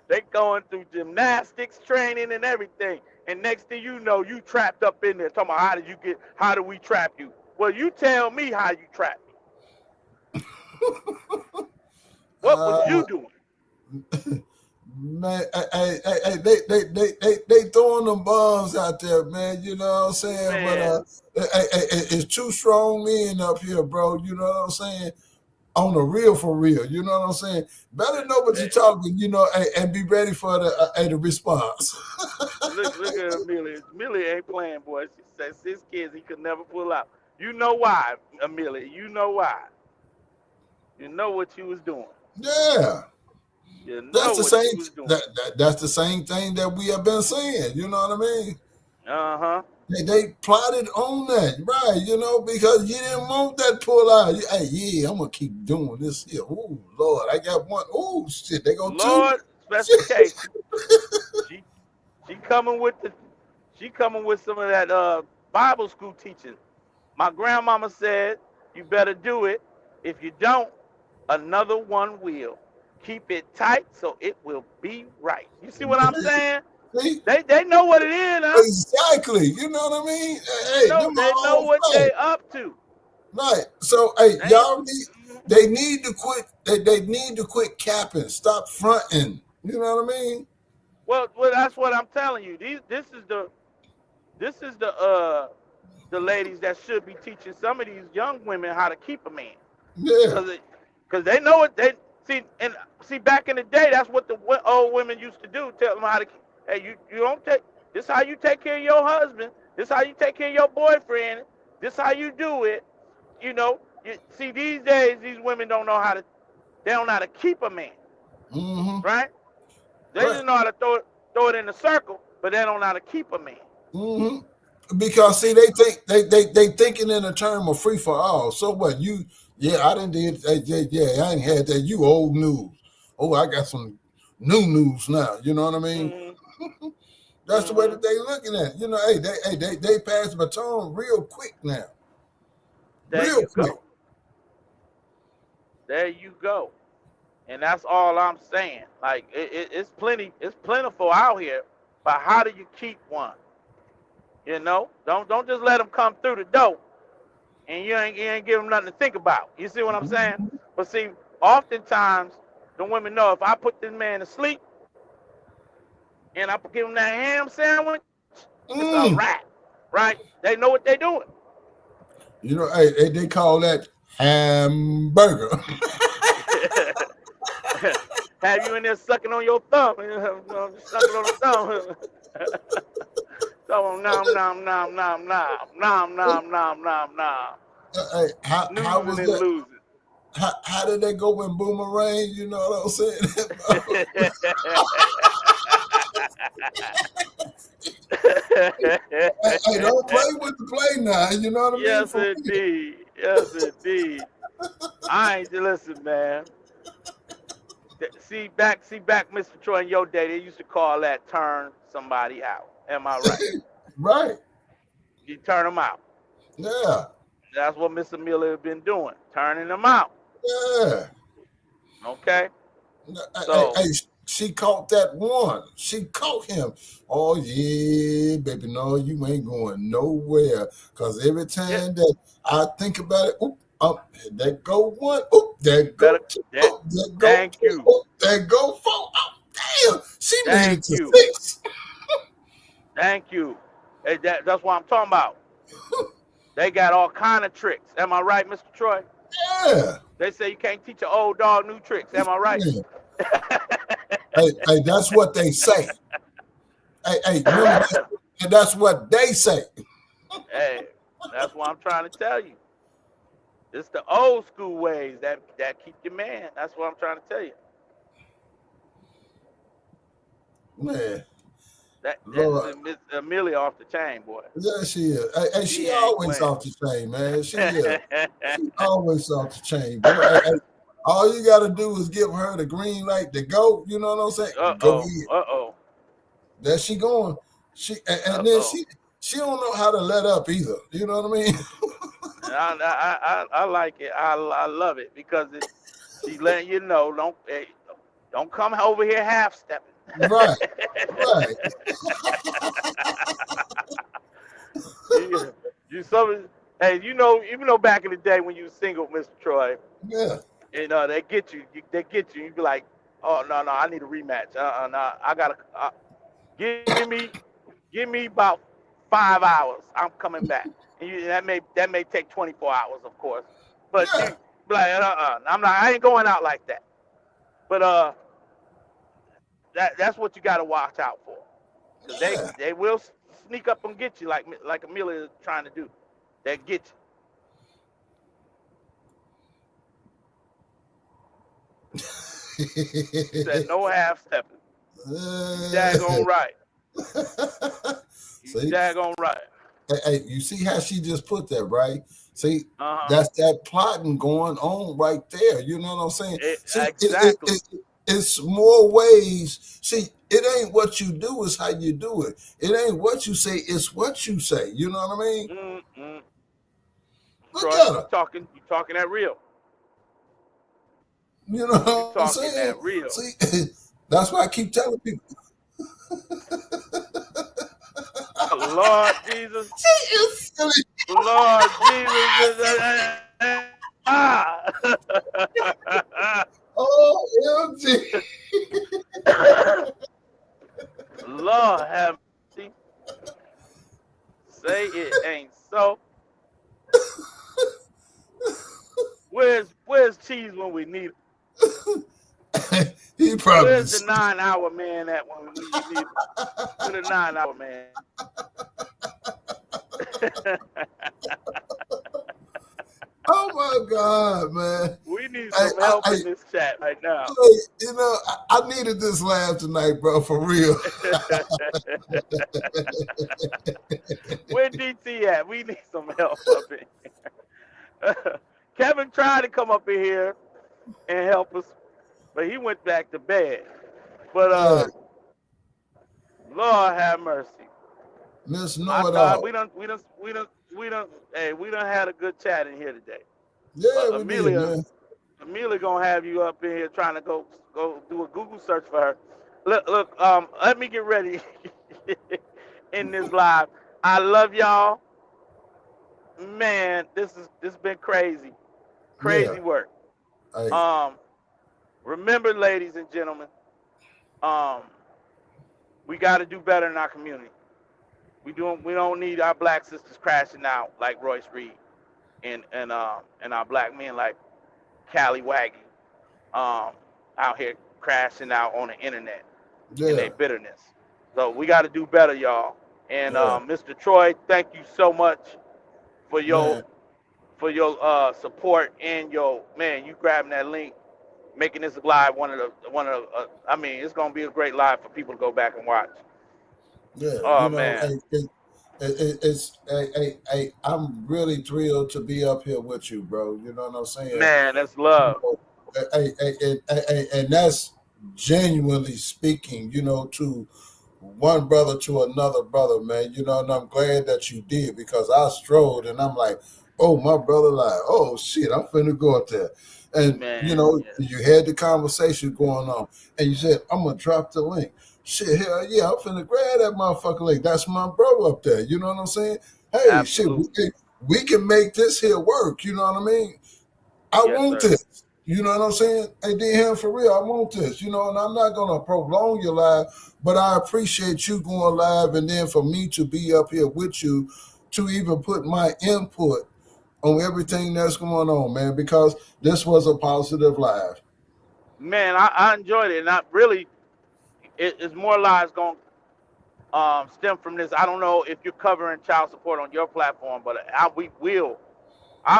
They going through gymnastics training and everything. And next thing you know, you trapped up in there talking about how do we trap you? Well, you tell me how you trap me. What was Uh, you doing? man, they throwing them bombs out there, man. You know what I'm saying? But Man, it's two strong men up here, bro. You know what I'm saying? On the real for real. You know what I'm saying? Better know what you're eh, talking, you know, and be ready for the response. look at Amelia. Amelia ain't playing, boy. She said 6 kids he could never pull out. You know why, Amelia? You know why? You know what you was doing. Yeah. You That's know the what same you was doing. that's the same thing that we have been saying. You know what I mean? Uh huh. They plotted on that, right? You know, because you didn't want that pull out. Hey, yeah, I'm gonna keep doing this here. Oh Lord, I got one. Oh shit, they go two. Lord Shit. specification. She she coming with the she coming with some of that Bible school teaching. My grandmama said you better do it. If you don't, another one will. Keep it tight so it will be right. You see what I'm saying? See? They know what it is, huh? Exactly. You know what I mean? They Hey, them know my they know own what flag. they up to. Right. So hey, They ain't, y'all need they need to quit they need to quit capping. Stop fronting. You know what I mean? well, that's what I'm telling you. This is the ladies that should be teaching some of these young women how to keep a man, Yeah. cause they know what they see back in the day. That's what the old women used to do. Tell them how to. Hey, you don't take. This how you take care of your husband. This how you take care of your boyfriend. This how you do it. You know. See, these days these women don't know how to. They don't know how to keep a man, Mm-hmm. right? They Right. just know how to throw it in a circle, but they don't know how to keep a man. Mm-hmm. Because see, they think they thinking in a term of free for all. So what? You yeah, I didn't did yeah, I ain't had that. You old news. Oh, I got some new news now. You know what I mean? Hmm. That's the way Hmm. that they looking at. You know, they pass the baton real quick now, There real you quick. go. There you go. And that's all I'm saying. Like it's plentiful out here, but how do you keep one? Don't just let them come through the door and you ain't give them nothing to think about. You see what I'm saying? But see, oftentimes the women know if I put this man to sleep and I give him that ham sandwich, it's a Mm. wrap, right? They know what they're doing. You know, they call that hamburger. Have you in there sucking on your thumb, sucking on the thumb. So nom nom nom nom nom nom nom nom nom nom. Hey, how Snoozing was and that? losing. How did they go when boomerang? You know what I'm saying? Hey, don't play with the play now. You know what I mean? Yes, For real. indeed. Yes, indeed. I ain't listen, man. See back, Mr. Troy. In your day, they used to call that turn somebody out. Am I right? Right. You turn them out. Yeah. That's what Mr. Miller has been doing, turning them out. Yeah. Okay. Hey, So hey, she caught that one. She caught him. Oh yeah, baby. No, you ain't going nowhere. Cause every yeah, time that I think about it, oop, up, that go one, oop, that go better. two, That. oop, that go Thank three, you. oop, that go four. Oh, damn, she made it Thank to you. six. Thank you. Hey, that's what I'm talking about. They got all kind of tricks. Am I right, Mr. Troy? Yeah. They say you can't teach an old dog new tricks. Am I right? Yeah. Hey, that's what they say. Hey, remember this? And that's what they say. Hey, that's what I'm trying to tell you. It's the old school ways that keep your man. That's what I'm trying to tell you. Man, That Lord. Miss Amelia off the chain, boy. Yeah, she is. Hey, She she ain't always playing. off the chain, man. She always off the chain, bro. All you got to do is give her the green light to go. You know what I'm saying? Uh Go oh. ahead. Uh oh. There she going. And Uh then oh. she don't know how to let up either. You know what I mean? I like it. I love it because she letting you know don't come over here half stepping. Right, right. you you some hey even though back in the day when you was single, Mr. Troy, Yeah. they get they get you. You be like, oh no, I need a rematch. No, I gotta give me about 5 hours. I'm coming back. And that may take 24 hours, of course. But Yeah. you be like, I'm not. I ain't going out like that. But that's what you got to watch out for, because Yeah. they will sneak up and get you like Amelia is trying to do. They get you. She said no half stepping. You daggone right. You See, daggone right. hey, you see how she just put that, right? See, Uh huh. that's that plotting going on right there. You know what I'm saying? See, Exactly. it's more ways. See, it ain't what you do, it's how you do it. It ain't what you say, it's what you say. You know what I mean? Mm-mm. Look Troy, at her. you talking that real. You know You what I'm talking saying? that real. See, that's why I keep telling people. Lord Jesus, She is silly. Lord Jesus, ah. OMG. Lord have mercy. Say it ain't so. Where's cheese when we need it? He probably Where's the sleep. 9 hour man at when we need him? Where the 9 hour man? Oh my God, man. We need I, some I, help I, in this chat right now. you know, I needed this laugh tonight, bro, for real. Where DT at? We need some help up in here. Kevin tried to come up in here and help us, but he went back to bed. But Yeah, Lord have mercy. Miss I Know It thought All. we done had a good chat in here today. Yeah, we did, Amelia, man. Gonna have you up in here trying to go do a Google search for her. Look. Let me get ready in this live. I love y'all, man. This been crazy, Yeah. crazy work. Hey, Um, remember, ladies and gentlemen, um, we got to do better in our community. We don't need our black sisters crashing out like Royce Reed and our black men like Cali Waggy out here crashing out on the internet in yeah, their bitterness. So we got to do better, y'all. And yeah, Mr. Troy, thank you so much for man. your support and your man. You grabbing that link, making this live one of the. I mean, it's gonna be a great live for people to go back and watch. Yeah, Oh man, I'm really thrilled to be up here with you, bro. You know what I'm saying? man, that's You love. know, and that's genuinely speaking, to one brother to another brother, man. And I'm glad that you did because I strolled and I'm like, oh, my brother, like, oh shit, I'm finna go up there. And Man, yes, you had the conversation going on, and you said, I'm gonna drop the link. Shit, hell yeah, I'm finna grab that motherfucking link. That's my bro up there. You know what I'm saying? Hey, shit, absolutely. we can make this here work. You know what I mean? I Yes, want sir. this. You know what I'm saying? Hey, D him for real, I want this. And I'm not gonna prolong your live, but I appreciate you going live and then for me to be up here with you to even put my input on everything that's going on, man, because this was a positive live. Man, I enjoyed it, and I really it's more lives going to stem from this. I don't know if you're covering child support on your platform, but I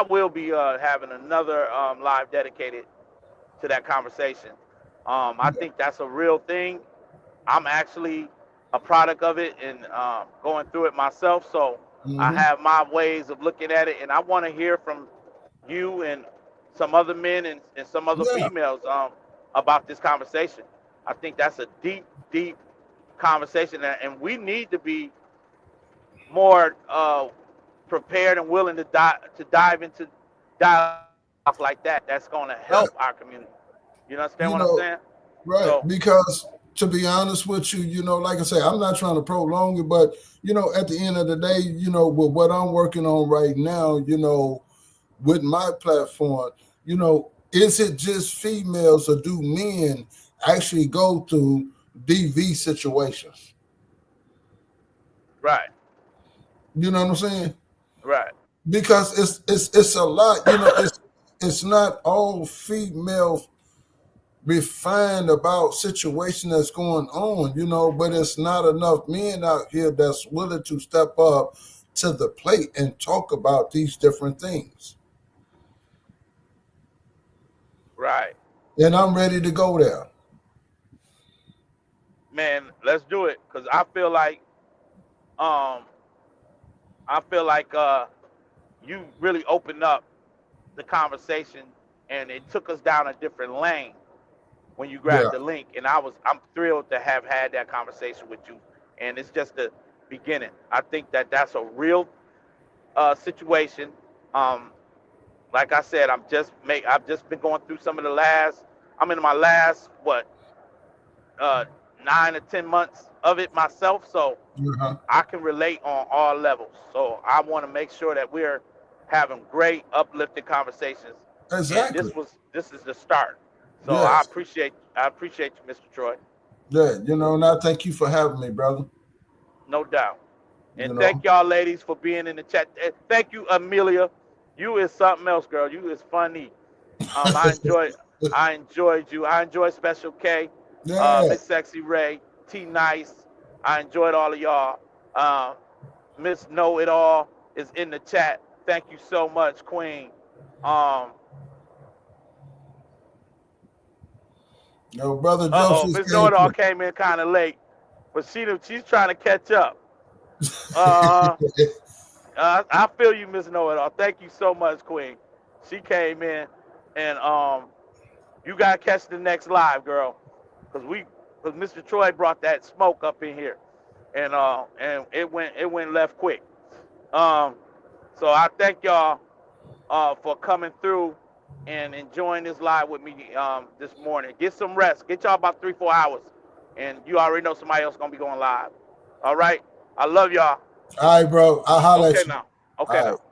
will be having another live dedicated to that conversation. I think that's a real thing. I'm actually a product of it and going through it myself. So I Mm-hmm. have my ways of looking at it, and I want to hear from you and some other men and some other Yeah, females about this conversation. I think that's a deep, deep conversation, and we need to be more prepared and willing to dive into dialogues like that. That's going to help our right. community. You understand what I'm You saying? know, So right. Because to be honest with you, like I say, I'm not trying to prolong it, but at the end of the day, with what I'm working on right now, with my platform, is it just females or do men actually go through DV situations? right, You know what I'm saying? right, Because it's a lot. It's not all female refined about situation that's going on. But it's not enough men out here that's willing to step up to the plate and talk about these different things. right. And I'm ready to go there. Man, let's do it because um I feel like you really opened up the conversation and it took us down a different lane when you Yeah, grabbed the link, and I'm thrilled to have had that conversation with you, and it's just the beginning. I think that that's a real situation. Um, like I said, I've just been going through some of the last. I'm in my last uh, 9 or 10 months of it myself, so uh-huh. I can relate on all levels. So I want to make sure that we're having great, uplifting conversations, and Exactly. this is the start. So Yes. I appreciate you, Mr. Troy, Yeah. And I thank you for having me, brother. no doubt. And You thank know. y'all ladies for being in the chat. Thank you, Amelia. You is something else, girl. You is funny. Um, I enjoy I enjoyed you. I enjoyed Special K, Yeah. Miss Sexy Ray, T Nice. I enjoyed all of y'all. Uh, Miss Know It All is in the chat. Thank you so much, Queen. Um, Brother Joseph Miss Know came It All through. came in kind of late, but she's trying to catch up. Uh, I feel you, Miss Know It All. Thank you so much, Queen. She came in, and you gotta catch the next live, girl, because Mr. Troy brought that smoke up in here, and it went left quick. Um, so I thank y'all for coming through and enjoying this live with me this morning. Get some rest. Get y'all about 3 4 hours, and you already know somebody else gonna be going live. All right. I love y'all. All right, bro. I'll holler Okay at you. now. Okay All now. right.